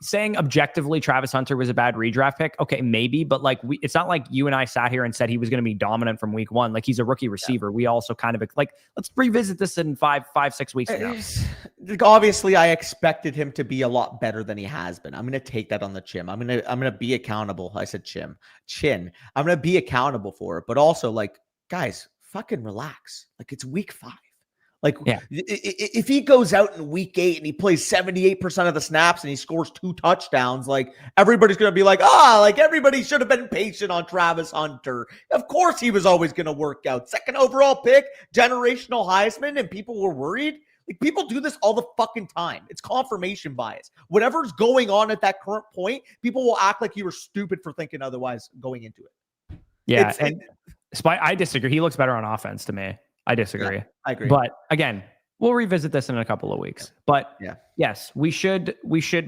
saying objectively Travis Hunter was a bad redraft pick. Okay, maybe, but like it's not like you and I sat here and said he was going to be dominant from week 1. Like he's a rookie receiver. We also kind of like, let's revisit this in 5-6 weeks from now. Obviously, I expected him to be a lot better than he has been. I'm going to take that on the chin. I'm going to be accountable. I said chin. I'm going to be accountable for it, but also like, guys, fucking relax. Like it's week 5. Like if he goes out in week 8 and he plays 78% of the snaps and he scores 2 touchdowns, like everybody's going to be like, like everybody should have been patient on Travis Hunter. Of course he was always going to work out. 2nd overall pick, generational Heisman, and people were worried. Like people do this all the fucking time. It's confirmation bias. Whatever's going on at that current point, people will act like you were stupid for thinking otherwise going into it. Yeah. I disagree. He looks better on offense to me. I disagree. Yeah, I agree. But again, we'll revisit this in a couple of weeks. But yes, we should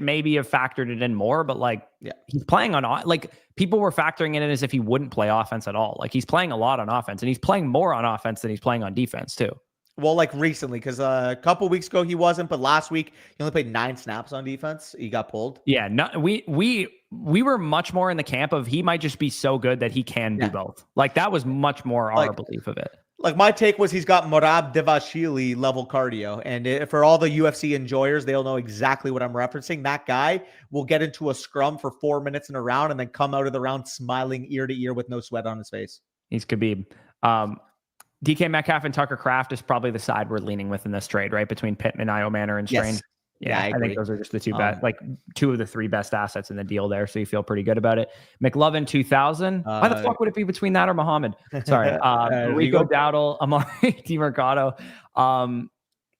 maybe have factored it in more. But like, he's playing on like people were factoring it in as if he wouldn't play offense at all. Like he's playing a lot on offense, and he's playing more on offense than he's playing on defense too. Well, like recently, because a couple weeks ago he wasn't, but last week he only played 9 snaps on defense. He got pulled. Yeah, we were much more in the camp of he might just be so good that he can do both. Like that was much more our belief of it. Like my take was he's got Morab Devashili level cardio. And for all the UFC enjoyers, they'll know exactly what I'm referencing. That guy will get into a scrum for 4 minutes in a round and then come out of the round smiling ear to ear with no sweat on his face. He's Khabib. DK Metcalf and Tucker Kraft is probably the side we're leaning with in this trade, right? Between Pittman, Io Manor, and Strain. Yes. Yeah, I think those are just the 2 best, like 2 of the 3 best assets in the deal there. So you feel pretty good about it. McLovin 2000. Why the fuck would it be between that or Muhammad? Sorry. Rico Dowdle, Amari DiMercado.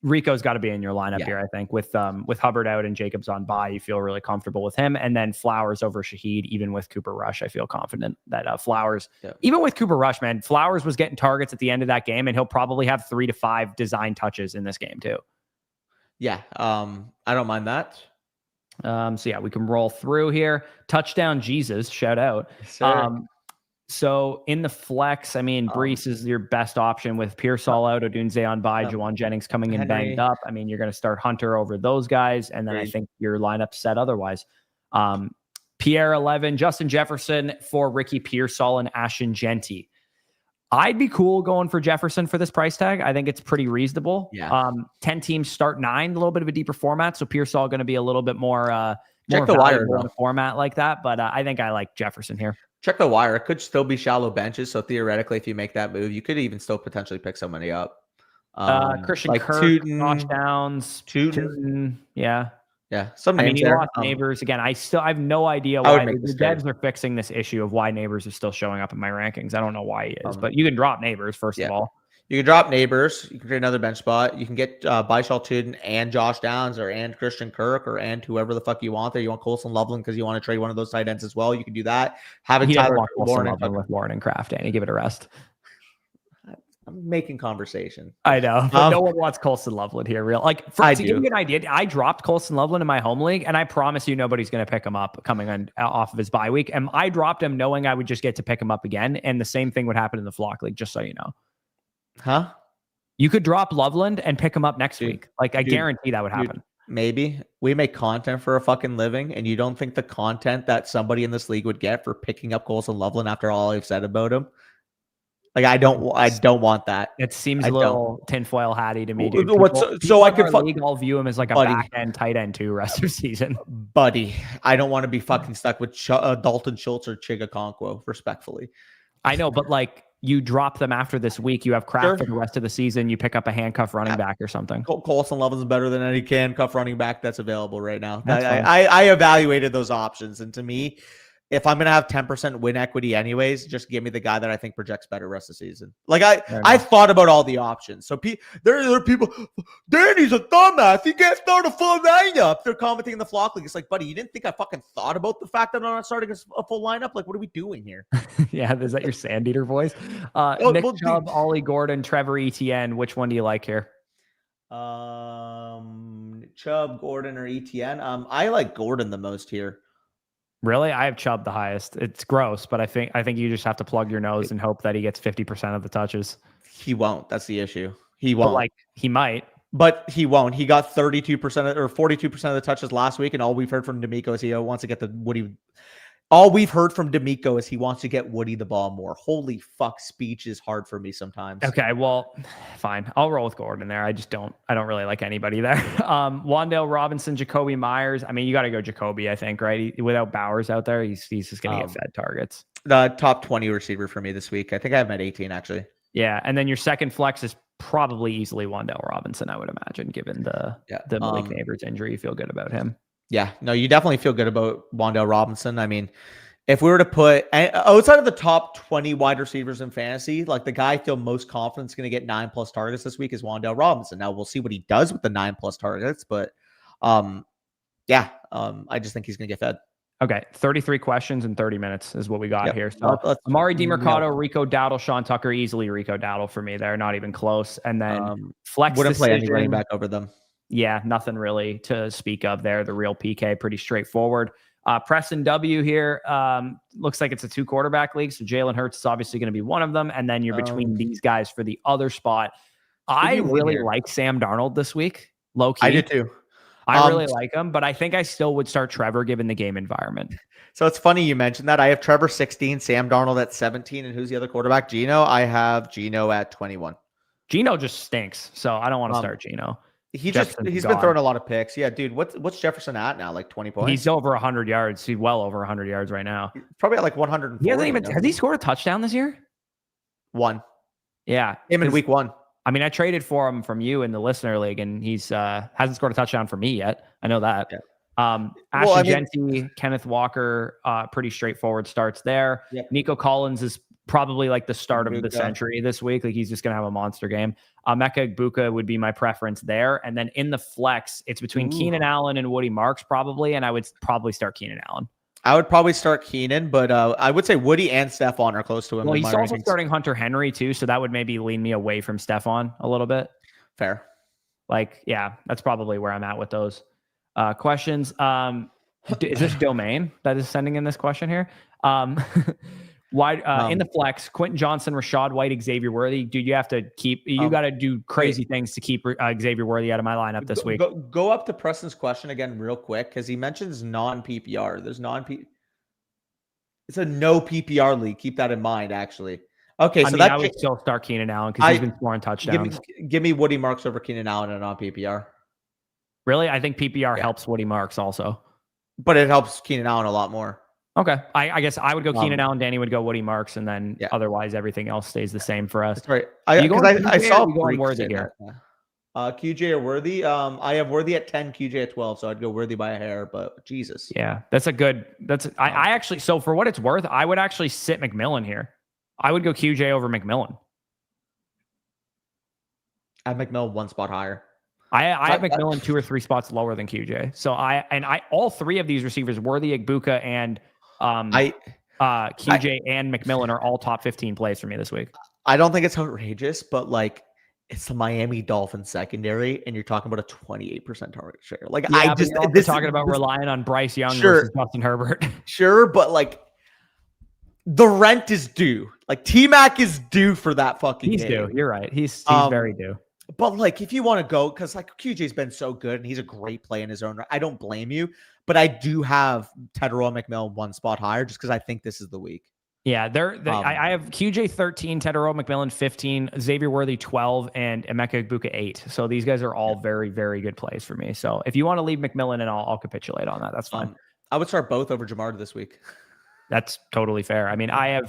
Rico's got to be in your lineup here, I think. With Hubbard out and Jacobs on bye, you feel really comfortable with him. And then Flowers over Shaheed, even with Cooper Rush, I feel confident that Flowers, even with Cooper Rush, man, Flowers was getting targets at the end of that game, and he'll probably have 3 to 5 design touches in this game too. Yeah, I don't mind that. So yeah, we can roll through here. Touchdown Jesus, shout out. So in the flex, I mean, Brees is your best option with Pearsall out, Odunze on bye, Juwan Jennings coming in banged up. I mean, you're going to start Hunter over those guys, and then I think your lineup's set otherwise. Pierre 11, Justin Jefferson for Ricky Pearsall and Ashton Genty. I'd be cool going for Jefferson for this price tag. I think it's pretty reasonable. Yeah. 10 teams start 9, a little bit of a deeper format. So Pearsall going to be a little bit more, check the wire in a format like that. But I think I like Jefferson here. Check the wire. It could still be shallow benches. So theoretically, if you make that move, you could even still potentially pick somebody up. Christian like Kirk, Tootin, touchdowns. Tootin. Yeah. Yeah. Some names he lost Neighbors. Again, I have no idea why the devs are fixing this issue of why Neighbors is still showing up in my rankings. I don't know why he is, but you can drop Neighbors, first of all. You can drop Neighbors. You can create another bench spot. You can get Baishal Tudor and Josh Downs and Christian Kirk and whoever the fuck you want there. You want Colson Loveland because you want to trade one of those tight ends as well. You can do that. Having he Tyler want Warren with Warren and Kraft, and give it a rest. I'm making conversation. I know, but no one wants Colson Loveland here. To give you an idea, I dropped Colson Loveland in my home league, and I promise you nobody's going to pick him up coming off of his bye week. And I dropped him knowing I would just get to pick him up again, and the same thing would happen in the flock league, just so you know. Huh? You could drop Loveland and pick him up next week. I guarantee that would happen. Maybe. We make content for a fucking living, and you don't think the content that somebody in this league would get for picking up Colson Loveland after all I've said about him? I don't want that. It seems a little tinfoil hatty to me, dude. I could I'll view him as a back end tight end too rest of the season. Buddy, I don't want to be fucking stuck with Dalton Schultz or Chiga Okonkwo, respectfully. I know, but you drop them after this week. You have Kraft for the rest of the season. You pick up a handcuff running back or something. Colson Loveland's better than any handcuff running back that's available right now. I evaluated those options, and to me, if I'm going to have 10% win equity anyways, just give me the guy that I think projects better rest of the season. I thought about all the options. So there are people, Danny's a dumbass. He can't start a full lineup. They're commenting in the flock league. It's like, buddy, you didn't think I fucking thought about the fact that I'm not starting a full lineup? What are we doing here? Yeah, is that your Sand Eater voice? Nick Chubb, Ollie Gordon, Trevor Etienne. Which one do you like here? Chubb, Gordon, or Etienne? I like Gordon the most here. Really? I have Chubb the highest. It's gross, but I think you just have to plug your nose and hope that he gets 50% of the touches. He won't. That's the issue. He won't. But he might. But he won't. He got 32% or 42% of the touches last week, and all we've heard from D'Amico is he wants to get the Woody. All we've heard from D'Amico is he wants to get Woody the ball more. Holy fuck, speech is hard for me sometimes. Okay, well, fine. I'll roll with Gordon there. I don't really like anybody there. Wan'Dale Robinson, Jacoby Myers. I mean, you got to go Jacoby, I think, right? Without Bowers out there, he's just going to get fed targets. The top 20 receiver for me this week. I think I have him at 18, actually. Yeah, and then your second flex is probably easily Wan'Dale Robinson, I would imagine, given the Malik Neighbors injury. You feel good about him. Yeah, no, you definitely feel good about Wan'Dale Robinson. I mean, if we were to put outside of the top 20 wide receivers in fantasy, the guy I feel most confident is going to get 9+ targets this week is Wan'Dale Robinson. Now we'll see what he does with the 9+ targets, but I just think he's going to get fed. Okay, 33 questions in 30 minutes is what we got here. So Amari DiMercato, Rico Dowdle, Sean Tucker, easily Rico Dowdle for me there, not even close. And then flex wouldn't play any running back over them. Yeah, nothing really to speak of there. The real PK, pretty straightforward. Preston W here. Looks like it's a 2 quarterback league. So Jalen Hurts is obviously going to be one of them. And then you're between these guys for the other spot. I really like Sam Darnold this week. Low key. I did too. I really like him, but I think I still would start Trevor given the game environment. So it's funny you mentioned that. I have Trevor 16, Sam Darnold at 17. And who's the other quarterback? Geno. I have Geno at 21. Geno just stinks. So I don't want to start Geno. He's been throwing a lot of picks. Yeah, dude. What's Jefferson at now? 20 points? He's over 100 yards. He's well over 100 yards right now. He's probably at 140. Has he scored a touchdown this year? One. Yeah. Him in week 1. I mean, I traded for him from you in the listener league, and he's hasn't scored a touchdown for me yet. I know that. Yeah. Genty, Kenneth Walker, pretty straightforward starts there. Yep. Nico Collins is probably the start of the century this week. He's just going to have a monster game. Mecca Igbukah would be my preference there. And then in the flex, it's between Keenan Allen and Woody Marks probably, and I would probably start Keenan Allen. I would probably start Keenan, but I would say Woody and Stephon are close to him. Well, he's also starting Hunter Henry too, so that would maybe lean me away from Stephon a little bit. Fair. Yeah, that's probably where I'm at with those questions. Is this Domain that is sending in this question here? Why in the flex, Quentin Johnson, Rashad White, Xavier Worthy? Dude, you have to keep. You got to do crazy things to keep Xavier Worthy out of my lineup this week. Go up to Preston's question again real quick because he mentions non-PPR. There's non-PPR. It's a no PPR league. Keep that in mind. Actually, okay. So I would still start Keenan Allen because he's been scoring touchdowns. Give me Woody Marks over Keenan Allen and non-PPR. Really, I think PPR helps Woody Marks also, but it helps Keenan Allen a lot more. Okay. I guess I would go Keenan Allen, Danny would go Woody Marks, and then otherwise everything else stays the same for us. That's right. I saw Worthy here. QJ or Worthy. I have Worthy at 10, QJ at 12, so I'd go Worthy by a hair, but Jesus. Yeah, that's a good I actually, so for what it's worth, I would actually sit McMillan here. I would go QJ over McMillan. I have McMillan one spot higher. I have McMillan 2 or 3 spots lower than QJ. So all three of these receivers, Worthy, Igbuka, and QJ and McMillan are all top 15 plays for me this week. I don't think it's outrageous, but like it's the Miami Dolphins secondary, and you're talking about a 28% target share. Like I just talking about relying on Bryce Young versus Justin Herbert. Sure, but like the rent is due. Like T-Mac is due for that fucking He's game. due. You're right. He's very due. But like if you want to go, because like QJ's been so good and he's a great play in his own right, I don't blame you. But I do have Tedero McMillan one spot higher just because I think this is the week. Yeah, I have QJ 13, Tedero McMillan 15, Xavier Worthy 12, and Emeka Egbuka 8. So these guys are all very, very good plays for me. So if you want to leave McMillan, and I'll capitulate on that. That's fine. I would start both over Jamar this week. That's totally fair. I mean, I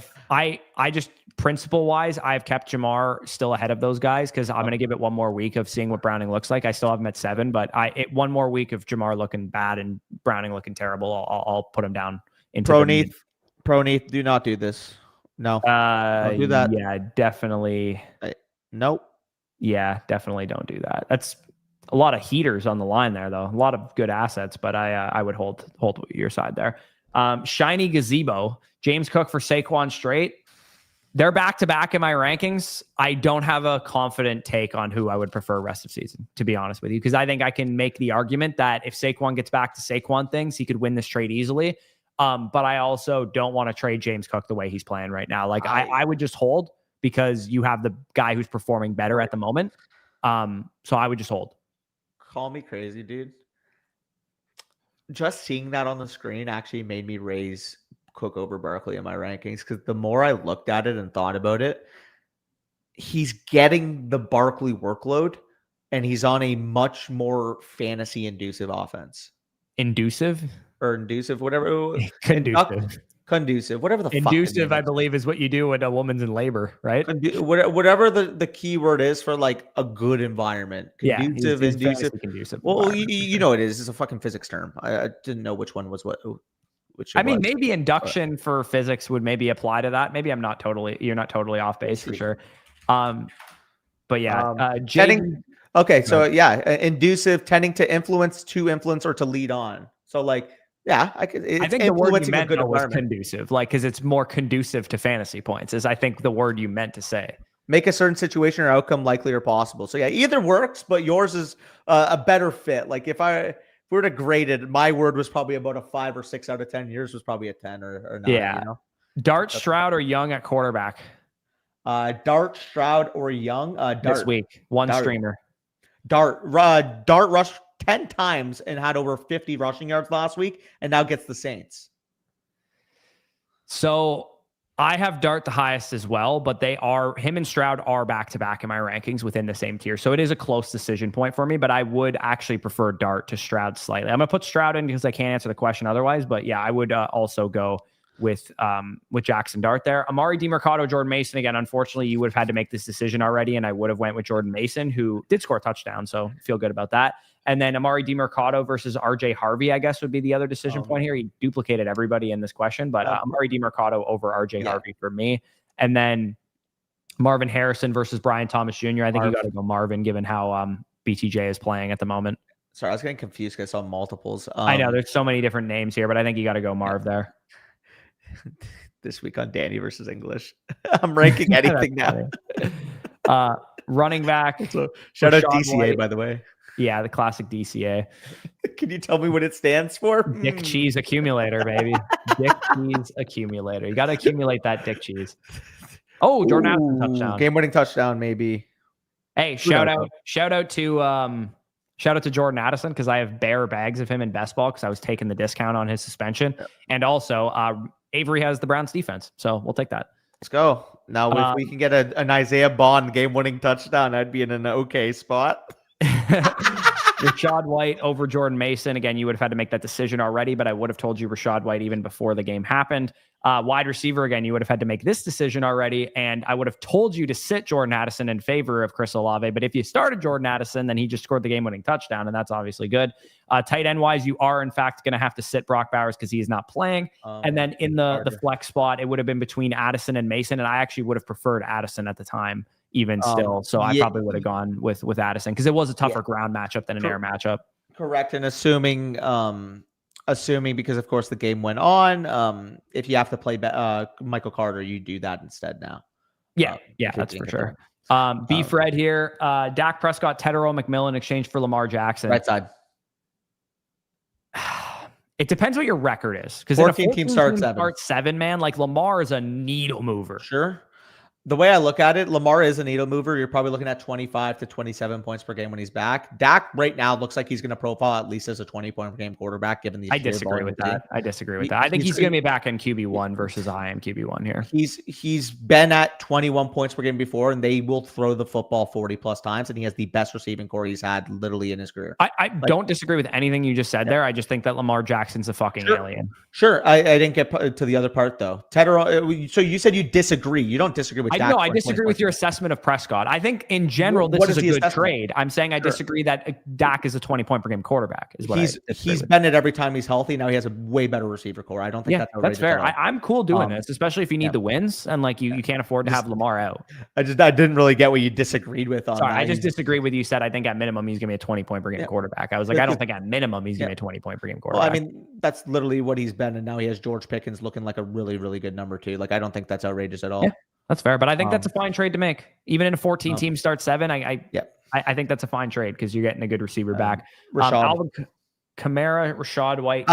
just principle wise, I've kept Jamar still ahead of those guys because I'm going to give it one more week of seeing what Browning looks like. I still have him at 7, but one more week of Jamar looking bad and Browning looking terrible, I'll put him down into Proneath, do not do this. No, don't do that. Yeah, definitely. Nope. Yeah, definitely don't do that. That's a lot of heaters on the line there, though. A lot of good assets, but I would hold your side there. Shiny Gazebo, James Cook for Saquon straight. They're back-to-back in my rankings. I don't have a confident take on who I would prefer rest of season, to be honest with you, because I think I can make the argument that if Saquon gets back to Saquon things, he could win this trade easily. But I also don't want to trade James Cook the way he's playing right now. Like I would just hold because you have the guy who's performing better at the moment. So I would just hold. Call me crazy, dude. Just seeing that on the screen actually made me raise Cook over Barkley in my rankings because the more I looked at it and thought about it, he's getting the Barkley workload and he's on a much more fantasy-inducive offense. Inducive, whatever. Conducive, whatever the inducive, I believe, is what you do when a woman's in labor, right? Whatever the key word is for like a good environment. Conducive, inducive. Well, you know it is. It's a fucking physics term. I didn't know which one was what. Maybe induction for physics would maybe apply to that. Maybe you're not totally off base for sure. But yeah, inducive, tending to influence or to lead on. So like. Yeah, I think the word you meant was conducive, like because it's more conducive to fantasy points. Is I think the word you meant to say. Make a certain situation or outcome likely or possible. So yeah, either works, but yours is a better fit. Like if we were to grade it, my word was probably about a 5 or 6 out of 10. Yours was probably a 10 or 9. Yeah. You know? Dart, Stroud, or Young at quarterback. Dart, Stroud, or Young. Dart. This week, Dart. Streamer. Dart rushed 10 times and had over 50 rushing yards last week and now gets the Saints. So I have Dart the highest as well, but him and Stroud are back-to-back in my rankings within the same tier. So it is a close decision point for me, but I would actually prefer Dart to Stroud slightly. I'm going to put Stroud in because I can't answer the question otherwise, but yeah, I would also go with Jackson Dart there. Amari DiMercado, Jordan Mason. Again, unfortunately, you would have had to make this decision already, and I would have went with Jordan Mason, who did score a touchdown, so feel good about that. And then Amari DiMercado versus RJ Harvey, I guess, would be the other decision point here. He duplicated everybody in this question, but Amari DiMercado over RJ Harvey for me. And then Marvin Harrison versus Brian Thomas Jr. I think you got to go Marvin, given how BTJ is playing at the moment. Sorry, I was getting confused because I saw multiples. I know there's so many different names here, but I think you got to go Marv there. This week on Danny versus English. I'm ranking anything now. Running back. So, shout out DCA, White. By the way. Yeah, the classic DCA. Can you tell me what it stands for? Dick Cheese Accumulator, baby. Dick Cheese Accumulator. You got to accumulate that Dick Cheese. Oh, Jordan Addison touchdown. Game-winning touchdown, maybe. Hey, shout out to Jordan Addison because I have bare bags of him in best ball because I was taking the discount on his suspension. And also, Avery has the Browns defense, so we'll take that. Let's go. Now, if we can get an Isaiah Bond game-winning touchdown, I'd be in an okay spot. Rachaad White over Jordan Mason. Again, you would have had to make that decision already, but I would have told you Rachaad White even before the game happened. Wide receiver, again, you would have had to make this decision already, and I would have told you to sit Jordan Addison in favor of Chris Olave, but if you started Jordan Addison, then he just scored the game-winning touchdown, and that's obviously good. Tight end-wise, you are, in fact, going to have to sit Brock Bowers because he is not playing, and then in the flex spot, it would have been between Addison and Mason, and I actually would have preferred Addison at the time, even still. So I probably would have gone with Addison because it was a tougher ground matchup than an air matchup. Correct. And assuming because of course the game went on, if you have to play Michael Carter, you do that instead now. Yeah, that's for sure. B Fred here. Dak Prescott, Tedero, McMillan in exchange for Lamar Jackson. Right side. It depends what your record is. Because 14 team start seven, man. Like Lamar is a needle mover. Sure. The way I look at it, Lamar is a needle mover. You're probably looking at 25 to 27 points per game when he's back. Dak right now looks like he's going to profile at least as a 20-point per game quarterback, given the. I disagree with that. I think he's going to be back in QB1 versus I am QB1 here. He's been at 21 points per game before, and they will throw the football 40 plus times, and he has the best receiving core he's had literally in his career. I don't disagree with anything you just said there. I just think that Lamar Jackson's a fucking alien. Sure. I didn't get to the other part though. Tedero. So you said you disagree. You don't disagree with Dak. No, I disagree with your assessment of Prescott. I think in general, this is a good trade. I'm saying I disagree that Dak is a 20-point per game quarterback. Is what he's been it every time he's healthy. Now he has a way better receiver core. I don't think that's fair. I'm cool doing this, especially if you need the wins and like you can't afford to have Lamar out. I didn't really get what you disagreed with on. Sorry, I just disagree with you. Said I think at minimum he's gonna be a 20-point per game quarterback. I was like, I don't think at minimum he's gonna be a 20-point per game quarterback. Well, I mean that's literally what he's been, and now he has George Pickens looking like a really, really good number two. Like I don't think that's outrageous at all. Yeah. That's fair, but I think that's a fine trade to make. Even in a 14-team start 7, I think that's a fine trade because you're getting a good receiver back. Alvin Kamara, Rashad White.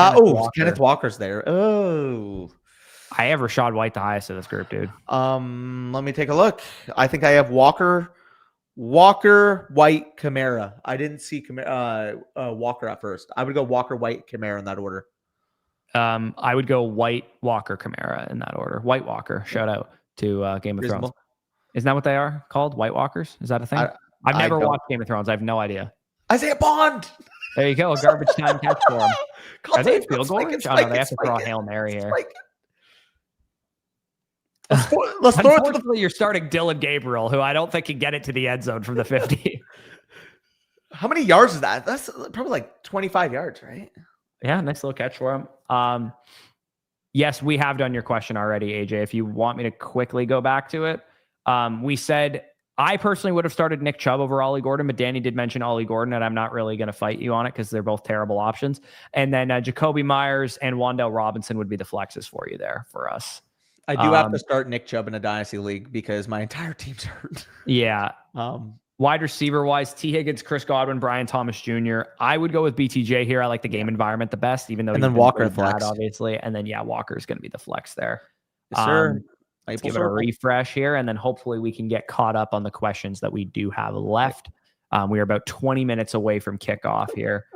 Kenneth Walker's there. Oh, I have Rashad White the highest of this group, dude. Let me take a look. I think I have Walker, White, Kamara. I didn't see Walker at first. I would go Walker, White, Kamara in that order. I would go White, Walker, Kamara in that order. White Walker, shout out to Game of Thrones. Isn't that what they are called? White Walkers? Is that a thing? I've never watched Game of Thrones. I have no idea. Isaiah Bond. There you go. A garbage time catch for him. Are they field goal range? Oh, no, they have to throw a Hail Mary here. Let's throw it to you're starting Dylan Gabriel, who I don't think can get it to the end zone from the 50. How many yards is that? That's probably like 25 yards, right? Yeah, nice little catch for him. Yes, we have done your question already, AJ. If you want me to quickly go back to it, we said I personally would have started Nick Chubb over Ollie Gordon, but Danny did mention Ollie Gordon, and I'm not really going to fight you on it because they're both terrible options. And then Jacoby Myers and Wan'Dale Robinson would be the flexes for you there for us. I do have to start Nick Chubb in a dynasty league because my entire team's hurt. Yeah. Wide receiver wise, T. Higgins, Chris Godwin, Brian Thomas Jr. I would go with BTJ here. I like the game environment the best, even though and then Walker flex, obviously. And then Walker is going to be the flex there. Yes, sir. Let's give it a refresh here, and then hopefully we can get caught up on the questions that we do have left. We are about 20 minutes away from kickoff here.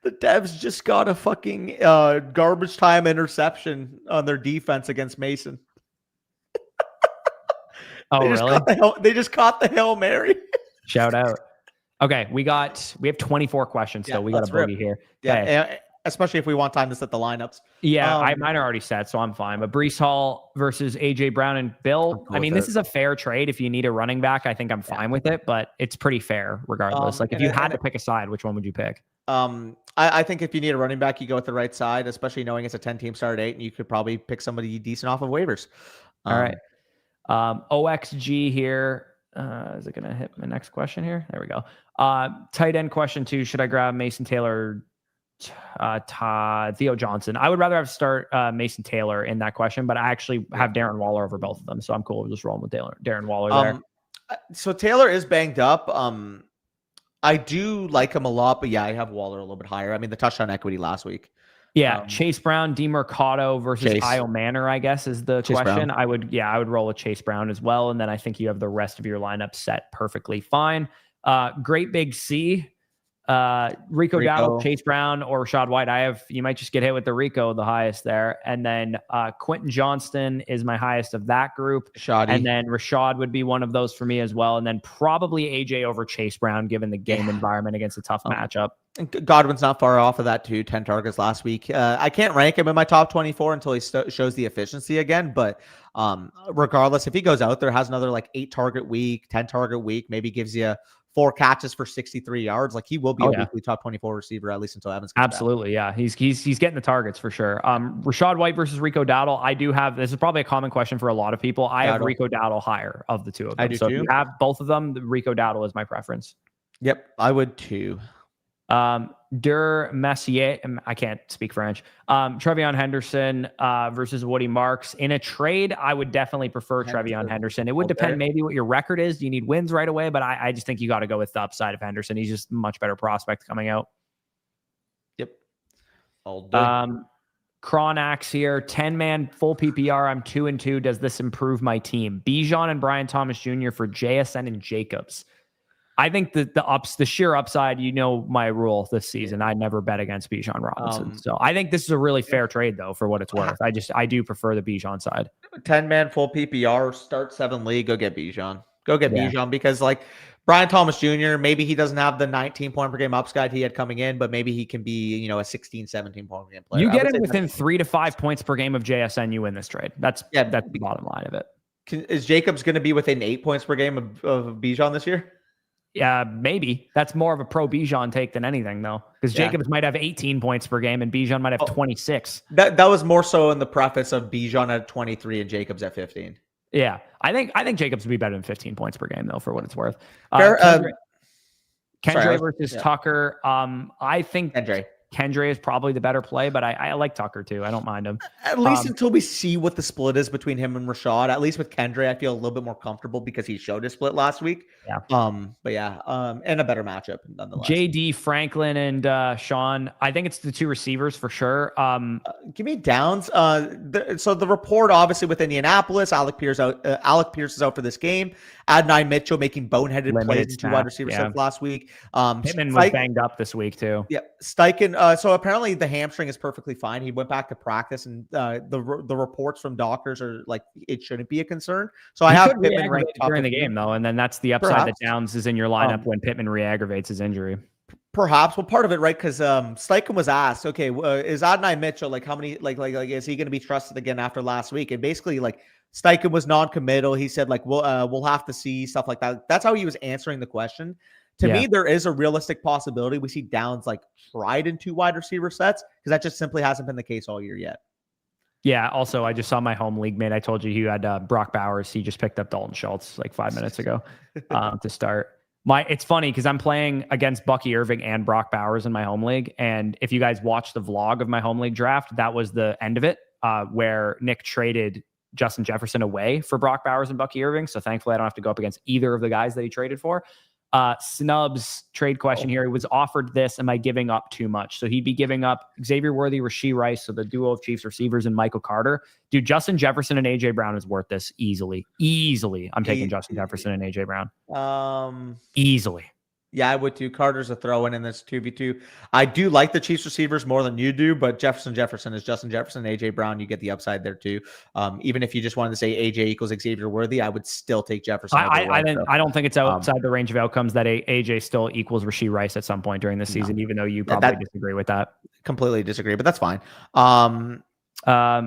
The Devs just got a fucking garbage time interception on their defense against Mason. Oh, really? They just caught the Hail Mary. Shout out. Okay, we have 24 questions, so we got a bogey here. Yeah, especially if we want time to set the lineups. Yeah, mine are already set, so I'm fine. But Breece Hall versus AJ Brown and Bill. I mean, this is a fair trade. If you need a running back, I think I'm fine with it, but it's pretty fair regardless. Like if you had to pick a side, which one would you pick? I think if you need a running back, you go with the right side, especially knowing it's a 10-team start 8, and you could probably pick somebody decent off of waivers. All right. OXG here. Is it going to hit my next question here? There we go. Tight end question 2. Should I grab Mason Taylor, Theo Johnson? I would rather have start Mason Taylor in that question, but I actually have Darren Waller over both of them. So I'm cool with just rolling with Darren Waller there. So Taylor is banged up. I do like him a lot, but I have Waller a little bit higher. I mean, the touchdown equity last week. Yeah, Chase Brown, DeMercado versus Io Manor, I guess, is the question. Brown. I would roll with Chase Brown as well. And then I think you have the rest of your lineup set perfectly fine. Great Big C, Rico Dowdle, Chase Brown, or Rashad White. You might just get hit with the Rico, the highest there. And then Quentin Johnston is my highest of that group. And then Rashad would be one of those for me as well. And then probably AJ over Chase Brown, given the game environment against a tough matchup. Godwin's not far off of that too. 10 targets last week. I can't rank him in my top 24 until he shows the efficiency again. But regardless, if he goes out there, has another like 8 target week, 10 target week, maybe gives you 4 catches for 63 yards. Like he will be a weekly top 24 receiver, at least until Evans comes Absolutely, back. Yeah. He's getting the targets for sure. Rashad White versus Rico Dowdle. I do have, this is probably a common question for a lot of people. I have Rico Dowdle higher of the two of them. I do so too. if you have both of them, the Rico Dowdle is my preference. Yep, I would too. Messier, I can't speak French. Trevion Henderson versus Woody Marks. In a trade, I would definitely prefer Trevion Henderson. It would depend maybe what your record is. Do you need wins right away? But I just think you got to go with the upside of Henderson. He's just a much better prospect coming out. Yep. All day. Cronax here, 10-man full PPR. I'm 2-2. Does this improve my team? Bijan and Brian Thomas Jr. for JSN and Jacobs. I think the sheer upside, you know my rule this season. I never bet against Bijan Robinson. So I think this is a really fair trade though, for what it's worth. I do prefer the Bijan side. 10-man full PPR, start 7 league, go get Bijan. Go get Bijan because like Brian Thomas Jr., maybe he doesn't have the 19 point per game upside he had coming in, but maybe he can be, a 16, 17 point per game player. You get him within 3 to 5 points per game of JSN, you win this trade. That's the bottom line of it. Is Jacobs going to be within 8 points per game of Bijan this year? Yeah, maybe. That's more of a pro Bijan take than anything, though, because Jacobs might have 18 points per game and Bijan might have 26. That was more so in the preface of Bijan at 23 and Jacobs at 15. Yeah, I think Jacobs would be better than 15 points per game, though, for what it's worth. Kendra versus Tucker. I think Kendra is probably the better play, but I like Tucker too. I don't mind him. At least until we see what the split is between him and Rashad. At least with Kendra, I feel a little bit more comfortable because he showed his split last week. And a better matchup nonetheless. JD, Franklin, and Sean. I think it's the 2 receivers for sure. Give me Downs. So the report, obviously, with Indianapolis, Alec Pierce is out for this game. Adonai Mitchell making boneheaded plays in 2 wide receiver sets last week. Pittman was banged up this week too. Yeah, Steichen. So apparently the hamstring is perfectly fine. He went back to practice, and the reports from doctors are like it shouldn't be a concern. So I have Pittman ranked during the game though, and then that's the upside that Downs is in your lineup when Pittman re-aggravates his injury. Perhaps. Well, part of it, right? Because Steichen was asked, okay, is Adonai Mitchell like how many like is he going to be trusted again after last week? And basically, like Steichen was non-committal. He said like we'll have to see stuff like that. That's how he was answering the question. To me, there is a realistic possibility we see Downs like tried in 2 wide receiver sets because that just simply hasn't been the case all year yet. Yeah. Also, I just saw my home league mate. I told you he had Brock Bowers. He just picked up Dalton Schultz like 5 minutes ago to start. It's funny because I'm playing against Bucky Irving and Brock Bowers in my home league. And if you guys watch the vlog of my home league draft, that was the end of it where Nick traded Justin Jefferson away for Brock Bowers and Bucky Irving. So thankfully, I don't have to go up against either of the guys that he traded for. Snubs trade question here. He was offered this. Am I giving up too much? So he'd be giving up Xavier Worthy, Rashee Rice, so the duo of Chiefs receivers, and Michael Carter. Dude, Justin Jefferson and AJ Brown is worth this easily. I'm taking Justin Jefferson and AJ Brown. Easily. Yeah, I would too. Carter's a throw-in in this 2v2. I do like the Chiefs receivers more than you do, but Jefferson is Justin Jefferson. AJ Brown, you get the upside there too. Even if you just wanted to say AJ equals Xavier Worthy, I would still take Jefferson. I don't think it's outside the range of outcomes that AJ still equals Rashee Rice at some point during the season, even though you probably disagree with that. Completely disagree, but that's fine.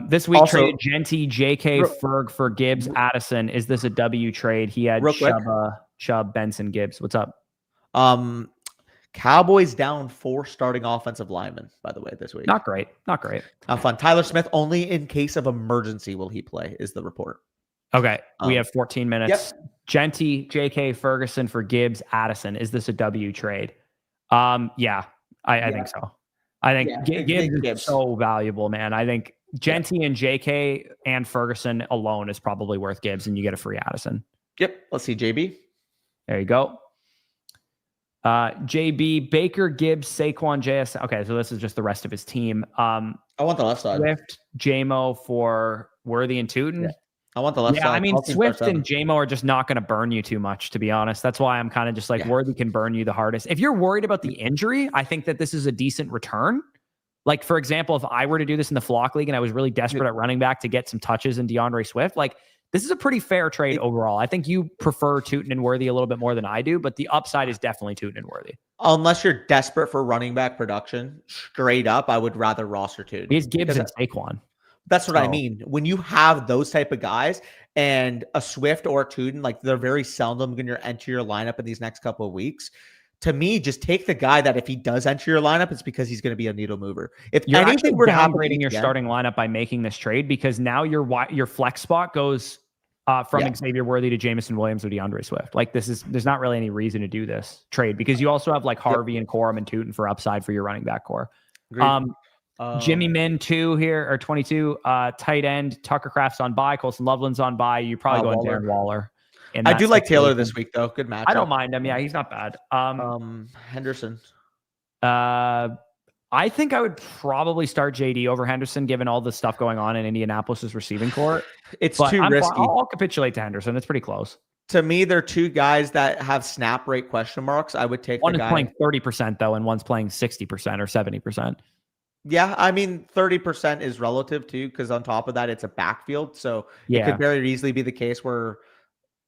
This week also, traded Genty, JK, Ferg for Gibbs, Addison. Is this a W trade? He had Chubb, Benson, Gibbs. What's up? Cowboys down 4 starting offensive linemen, by the way, this week. Not great. Not fun. Tyler Smith, only in case of emergency will he play, is the report. Okay. We have 14 minutes. Yep. Genty, JK, Ferguson for Gibbs, Addison. Is this a W trade? Yeah, I think so. I think Gibbs is so valuable, man. I think Genty and JK and Ferguson alone is probably worth Gibbs, and you get a free Addison. Yep. Let's see, JB. There you go. JB, Baker, Gibbs, Saquon, JS. Okay, so this is just the rest of his team. I want the left side. Swift, JMO for Worthy and Tootin. Yeah. I want the left side. I mean, Swift and JMO are just not going to burn you too much, to be honest. That's why I'm kind of just like Worthy can burn you the hardest. If you're worried about the injury, I think that this is a decent return. Like, for example, if I were to do this in the Flock League and I was really desperate at running back to get some touches in DeAndre Swift, like, this is a pretty fair trade overall. I think you prefer Tootin and Worthy a little bit more than I do, but the upside is definitely Tootin and Worthy. Unless you're desperate for running back production, straight up, I would rather roster Tootin. He has Gibbs and Saquon. That's what I mean. When you have those type of guys and a Swift or a Tuden, like they're very seldom going to enter your lineup in these next couple of weeks. To me, just take the guy that if he does enter your lineup, it's because he's going to be a needle mover. If you're anything were to happen, downgrading your starting lineup by making this trade, because now your flex spot goes from Xavier Worthy to Jameson Williams or DeAndre Swift. Like there's not really any reason to do this trade because you also have like Harvey and Corum and Tuten for upside for your running back core. Jimmy Min 2 here or 22 tight end. Tucker Kraft's on bye. Colson Loveland's on bye. You probably go Darren Waller. I do like Taylor this week though. Good match. I don't mind him. Yeah, he's not bad. Henderson. I think I would probably start JD over Henderson, given all the stuff going on in Indianapolis's receiving court. It's too risky. I'll capitulate to Henderson. It's pretty close. To me, they're two guys that have snap rate question marks. I would take one is playing 30% though, and one's playing 60% or 70%. Yeah, I mean, 30% is relative too, because on top of that, it's a backfield. So it could very easily be the case where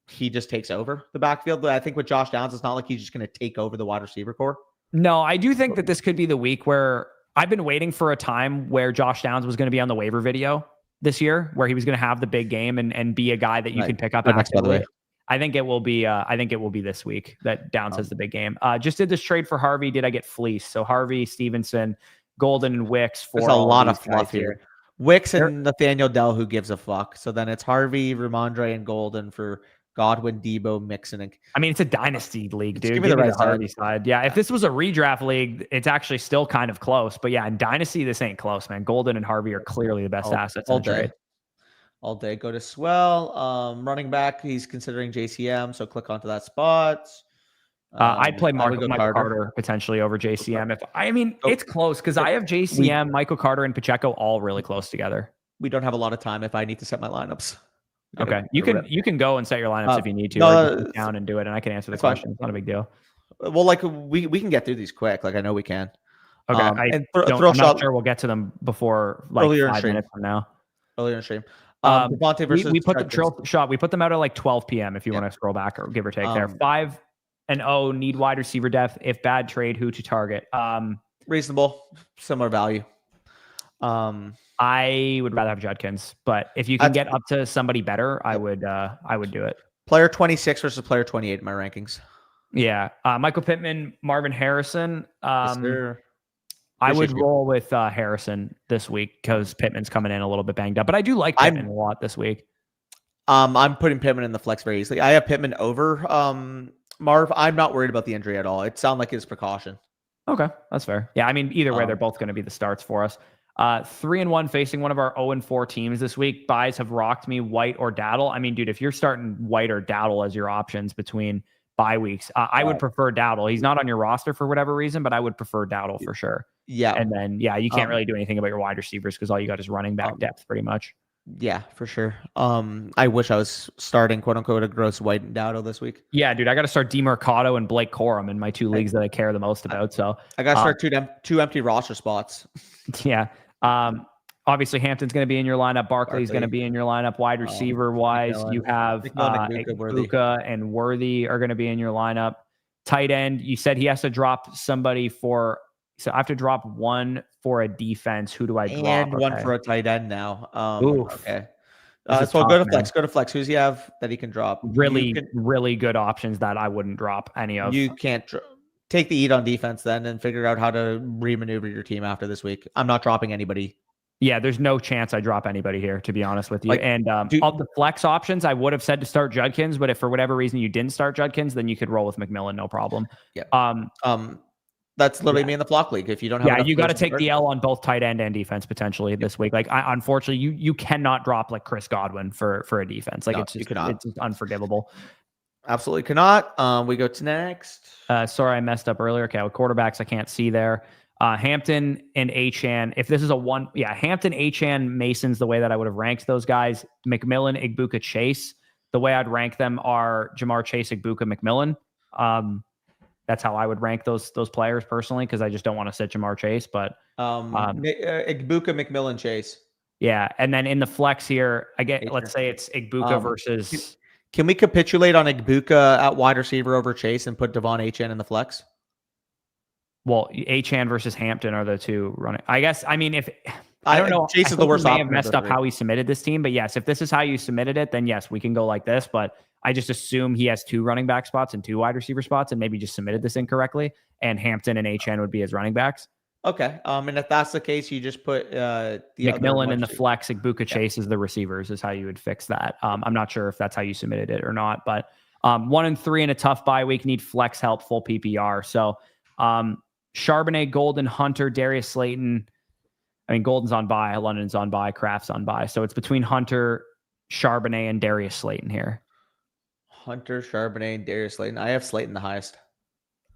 he just takes over the backfield. But I think with Josh Downs, it's not like he's just going to take over the wide receiver core. No, I do think that this could be the week where I've been waiting for a time where Josh Downs was going to be on the waiver video this year, where he was going to have the big game and be a guy that you could pick up. I think it will be this week that Downs has the big game. Just did this trade for Harvey. Did I get fleeced? So Harvey, Stevenson, Golden, and Wicks. There's a lot of fluff here. Wicks and Nathaniel Dell, who gives a fuck. So then it's Harvey, Ramondre, and Golden for Godwin, Debo, Mixon. I mean, it's a dynasty league, dude. Give me the Harvey side. Yeah, if this was a redraft league, it's actually still kind of close. But yeah, in dynasty, this ain't close, man. Golden and Harvey are clearly the best assets in the trade. All day. Go to Swell. Running back, he's considering JCM, so click onto that spot. I'd play Michael Carter potentially over JCM. It's close because I have JCM, Michael Carter, and Pacheco all really close together. We don't have a lot of time if I need to set my lineups. Okay, you can go and set your lineups if you need to, or just down and do it, and I can answer the question. It's not a big deal. Well, like we can get through these quick. Like I know we can. Okay, I'm not sure we'll get to them before like 5 minutes from now. Earlier in stream. We put the drill shot. We put them out at like 12 p.m. if you want to scroll back or give or take there. 5-0 need wide receiver depth. If bad trade, who to target? Reasonable, similar value. I would rather have Judkins, but if you can get up to somebody better, I would do it. Player 26 versus player 28 in my rankings. Yeah. Michael Pittman, Marvin Harrison. I would roll with Harrison this week because Pittman's coming in a little bit banged up, but I do like Pittman a lot this week. I'm putting Pittman in the flex very easily. I have Pittman over Marv. I'm not worried about the injury at all. It sounds like it's precaution. Okay, that's fair. Yeah, I mean, either way, they're both going to be the starts for us. 3-1 facing one of our 0-4 teams this week. Buys have rocked me, White or Daddle. I mean, dude, if you're starting White or Daddle as your options between bye weeks, I would prefer Daddle. He's not on your roster for whatever reason, but I would prefer Daddle for sure. Yeah. And then, you can't really do anything about your wide receivers because all you got is running back depth pretty much. Yeah, for sure. I wish I was starting quote unquote a gross White and Dowdle this week. Yeah, dude, I got to start DeMercado and Blake Corum in my two leagues that I care the most about. So I got to start two empty roster spots. Yeah. Obviously Hampton's going to be in your lineup. Barkley's going to be in your lineup. Wide receiver wise, you have Igbuka and Worthy are going to be in your lineup. Tight end, you said he has to drop somebody for. So I have to drop one for a defense. Who do I drop? And one for a tight end now. Okay. So go to flex. Go to flex. Who's he have that he can drop? Really good options that I wouldn't drop any of. You can't take the eat on defense then and figure out how to remaneuver your team after this week. I'm not dropping anybody. Yeah, there's no chance I drop anybody here, to be honest with you. Of the flex options, I would have said to start Judkins, but if for whatever reason you didn't start Judkins, then you could roll with McMillan, no problem. Yeah. That's literally me in the flock league. If you don't have, you got to take the L on both tight end and defense potentially this week. Like, unfortunately, you cannot drop like Chris Godwin for a defense. Like, it's just unforgivable. Absolutely cannot. We go to next. Sorry, I messed up earlier. Okay, with quarterbacks, I can't see there. Hampton and Achane. If this is Hampton, Achane, Mason's the way that I would have ranked those guys. McMillan, Igbuka, Chase. The way I'd rank them are Jamar Chase, Igbuka, McMillan. That's how I would rank those players personally, because I just don't want to sit Jamar Chase. But Igbuka, McMillan, Chase. Yeah, and then in the flex here, let's say it's Igbuka versus. Can we capitulate on Igbuka at wide receiver over Chase and put Devon Achane in the flex? Well, Achane versus Hampton are the two running. I guess. I mean, if I don't know. Chase is the worst He may option. have messed up how he submitted this team, but yes, if this is how you submitted it, then yes, we can go like this. But I just assume he has 2 running back spots and 2 wide receiver spots, and maybe just submitted this incorrectly. And Hampton and HN would be his running backs. Okay. And if that's the case, you just put the McMillan in the flex, Igbuka Chase is the receivers, is how you would fix that. I'm not sure if that's how you submitted it or not, but 1 and 3 in a tough bye week, need flex help, full PPR. So Charbonnet, Golden, Hunter, Darius Slayton. I mean, Golden's on bye, London's on bye, Kraft's on bye. So it's between Hunter, Charbonnet, and Darius Slayton here. Hunter, Charbonnet, and Darius Slayton. I have Slayton the highest.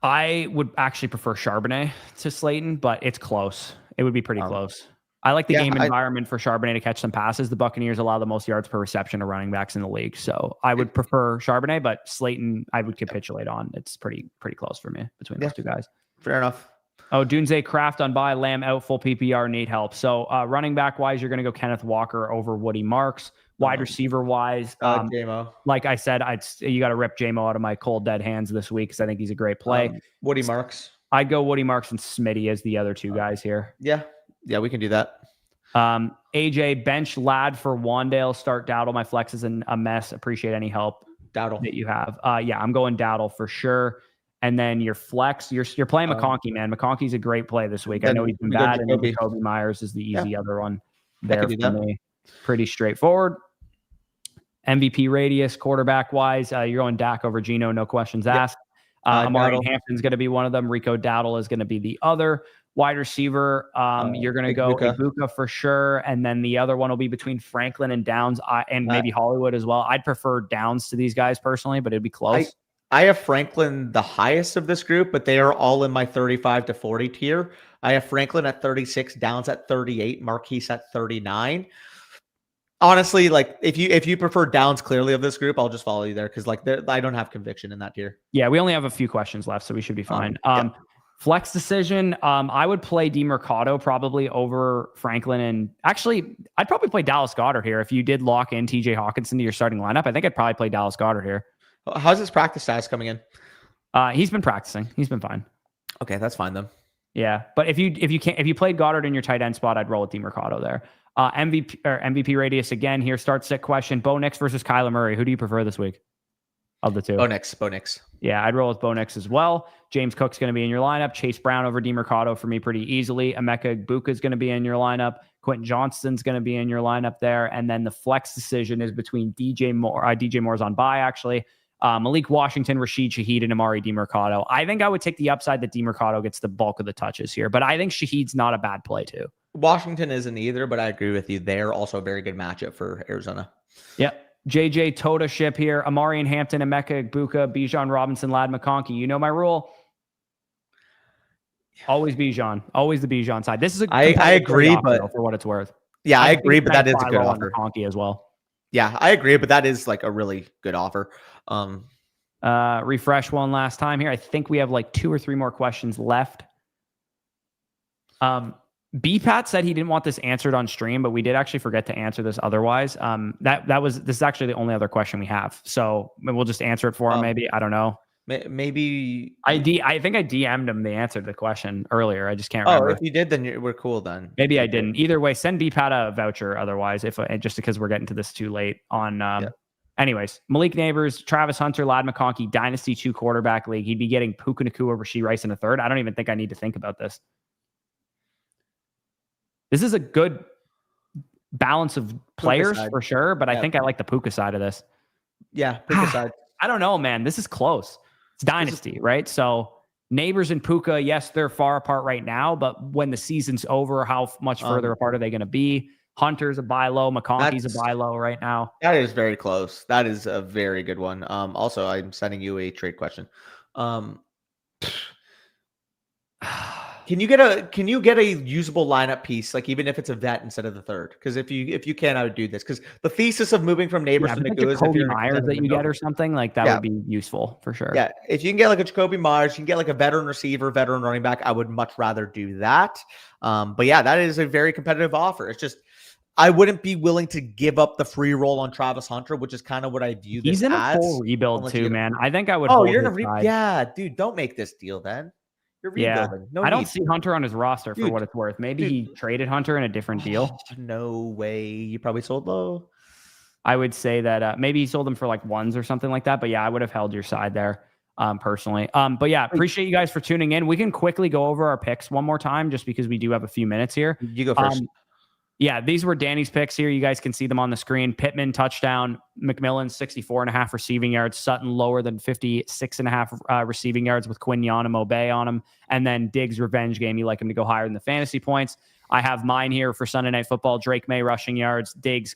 I would actually prefer Charbonnet to Slayton, but it's close. It would be pretty close. I like the game environment for Charbonnet to catch some passes. The Buccaneers allow the most yards per reception to running backs in the league. So I would prefer Charbonnet, but Slayton I would capitulate on. It's pretty close for me between those 2 guys. Fair enough. Oh, Dunze, Kraft on bye, Lamb out, full PPR, need help. So running back wise, you're going to go Kenneth Walker over Woody Marks. Wide receiver wise, JMO. Like I said, you got to rip JMO out of my cold dead hands this week because I think he's a great play. Woody Marks. I'd go Woody Marks and Smitty as the other 2 guys here. Yeah, we can do that. AJ, bench Lad for Wandale, start Dowdle. My flex is a mess. Appreciate any help Dowdle that you have. I'm going Dowdle for sure. And then your flex, you're playing McConkey, man. McConkey's a great play this week. I know he's been bad, and Jacoby Myers is the easy other one there for me. Pretty straightforward. MVP radius, quarterback wise, you're going Dak over Geno, no questions asked. Amari Hampton's going to be one of them. Rico Dowdle is going to be the other. Wide receiver, you're going to go Igbuka for sure, and then the other one will be between Franklin and Downs, and maybe Hollywood as well. I'd prefer Downs to these guys personally, but it'd be close. I have Franklin the highest of this group, but they are all in my 35 to 40 tier. I have Franklin at 36, Downs at 38, Marquise at 39. Honestly, like if you prefer Downs clearly of this group, I'll just follow you there because I don't have conviction in that tier. Yeah, we only have a few questions left, so we should be fine. Flex decision, I would play DeMercado probably over Franklin, and actually, I'd probably play Dallas Goedert here if you did lock in TJ Hawkinson to your starting lineup. I think I'd probably play Dallas Goedert here. How's his practice status coming in? He's been practicing. He's been fine. Okay, that's fine then. Yeah, but if you played Goddard in your tight end spot, I'd roll with DeMercado there. MVP radius again here. Start sit question. Bo Nix versus Kyler Murray. Who do you prefer this week? Of the 2, Bo Nix. Yeah, I'd roll with Bo Nix as well. James Cook's going to be in your lineup. Chase Brown over DeMercado for me pretty easily. Emeka Egbuka is going to be in your lineup. Quentin Johnston's going to be in your lineup there, and then the flex decision is between DJ Moore. DJ Moore's on bye actually. Malik Washington, Rashid Shaheed, and Amari DeMercado. I think I would take the upside that DeMercado gets the bulk of the touches here, but I think Shaheed's not a bad play too. Washington isn't either, but I agree with you. They're also a very good matchup for Arizona. Yep. JJ Tota ship here. Amari and Hampton, Emeka Egbuka, Bijan Robinson, Lad McConkey. You know my rule. Always Bijan. Always the Bijan side. This is a I agree, but for what it's worth. Yeah, I agree, but that is a good offer. McConkey as well. Yeah, I agree, but that is like a really good offer. Refresh one last time here. I think we have like 2 or 3 more questions left. BPAT said he didn't want this answered on stream, but we did actually forget to answer this otherwise. This is actually the only other question we have. So we'll just answer it for him maybe. I don't know. Maybe I think I DM'd him the answer to the question earlier. I just can't remember. Oh, if you did, then we're cool then. Maybe I didn't. Either way, send BPAT a voucher otherwise, just because we're getting to this too late on Anyways, Malik Neighbors, Travis Hunter, Lad McConkey, Dynasty 2 quarterback league. He'd be getting Puka Nacua over Rashee Rice in a third. I don't even think I need to think about this. This is a good balance of players for sure, but I think I like the Puka side of this. Yeah, Puka side. I don't know, man. This is close. It's Dynasty, right? So Neighbors and Puka, yes, they're far apart right now, but when the season's over, how much further apart are they going to be? Hunter's a buy low. McConkey's a buy low right now. That is very close. That is a very good one. Also, I'm sending you a trade question. Can you get a usable lineup piece, like even if it's a vet instead of the third? Because if you can, I would do this. Because the thesis of moving from Neighbors to Nacua is Jacoby Myers that you get or something like that would be useful for sure. Yeah, if you can get like a Jacoby Myers, you can get like a veteran receiver, veteran running back. I would much rather do that. But yeah, that is a very competitive offer. It's just I wouldn't be willing to give up the free roll on Travis Hunter, which is kind of what I view this as. He's in a full rebuild too, man. I think I would. Oh, you're in a yeah, dude. Don't make this deal then. You're rebuilding. No I need. don't see Hunter on his roster for what it's worth. Maybe he traded Hunter in a different deal. No way. You probably sold low. I would say that maybe he sold them for like ones or something like that. But yeah, I would have held your side there personally. But yeah, appreciate you guys for tuning in. We can quickly go over our picks one more time just because we do have a few minutes here. You go first. Yeah, these were Danny's picks here. You guys can see them on the screen. Pittman, touchdown. McMillan, 64.5 receiving yards. Sutton, lower than 56.5 receiving yards with Quignon and Mobay on him. And then Diggs, revenge game. You like him to go higher than the fantasy points. I have mine here for Sunday Night Football. Drake May, rushing yards. Diggs,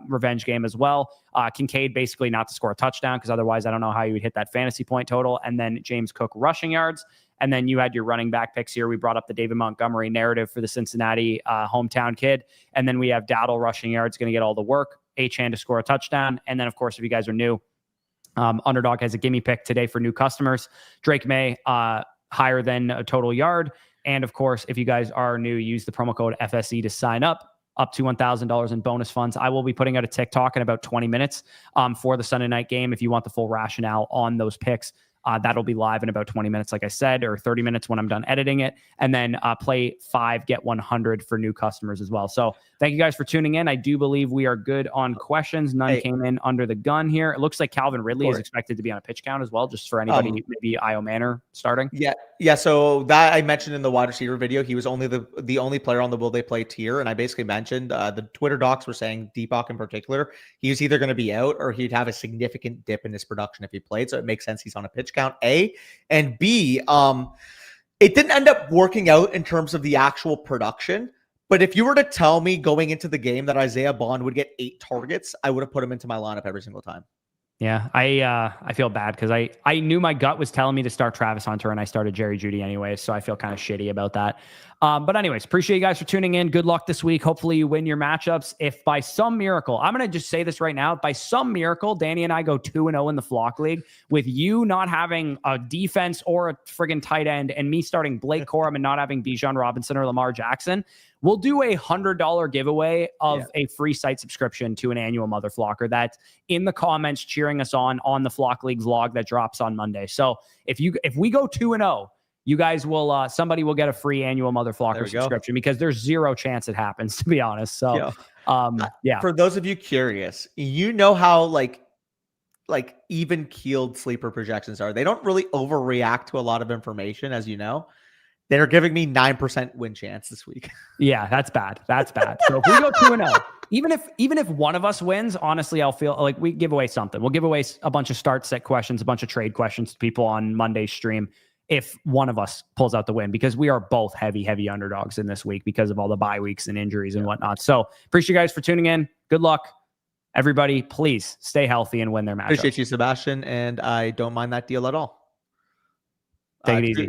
revenge game as well. Kincaid, basically not to score a touchdown because otherwise I don't know how you would hit that fantasy point total. And then James Cook, rushing yards. And then you had your running back picks here. We brought up the David Montgomery narrative for the Cincinnati hometown kid. And then we have Dowdle, rushing yards, going to get all the work. Achane to score a touchdown. And then, of course, if you guys are new, Underdog has a gimme pick today for new customers. Drake May, higher than a total yard. And, of course, if you guys are new, use the promo code FSE to sign up to $1,000 in bonus funds. I will be putting out a TikTok in about 20 minutes for the Sunday night game if you want the full rationale on those picks. That'll be live in about 20 minutes, like I said, or 30 minutes when I'm done editing it. And then play 5, get 100 for new customers as well. So thank you guys for tuning in. I do believe we are good on questions. None came in under the gun here. It looks like Calvin Ridley is expected to be on a pitch count as well, just for anybody, maybe Io Manor starting. Yeah. So that I mentioned in the wide receiver video, he was only the only player on the will they play tier. And I basically mentioned the Twitter docs were saying Deepak in particular, he was either going to be out or he'd have a significant dip in his production if he played. So it makes sense he's on a pitch count, A. And B, it didn't end up working out in terms of the actual production. But if you were to tell me going into the game that Isaiah Bond would get 8 targets, I would have put him into my lineup every single time. Yeah, I feel bad because I knew my gut was telling me to start Travis Hunter and I started Jerry Jeudy anyways, so I feel kind of shitty about that. But anyways, appreciate you guys for tuning in. Good luck this week. Hopefully you win your matchups. If by some miracle, I'm going to just say this right now, by some miracle, Danny and I go 2-0 in the Flock League with you not having a defense or a friggin' tight end and me starting Blake Corum and not having Bijan Robinson or Lamar Jackson, we'll do a $100 giveaway of a free site subscription to an annual Mother Flocker that's in the comments cheering us on the Flock League vlog that drops on Monday. So if we go 2-0, you guys will, somebody will get a free annual Mother Flocker subscription because there's zero chance it happens, to be honest. So, For those of you curious, you know how like even keeled sleeper projections are. They don't really overreact to a lot of information, as you know. They're giving me 9% win chance this week. Yeah, that's bad. That's bad. So if we go 2-0, even if one of us wins, honestly, I'll feel like we give away something. We'll give away a bunch of start set questions, a bunch of trade questions to people on Monday's stream if one of us pulls out the win, because we are both heavy underdogs in this week because of all the bye weeks and injuries and whatnot. So appreciate you guys for tuning in. Good luck. Everybody, please stay healthy and win their matchups. Appreciate you, Sebastian, and I don't mind that deal at all. Take it easy.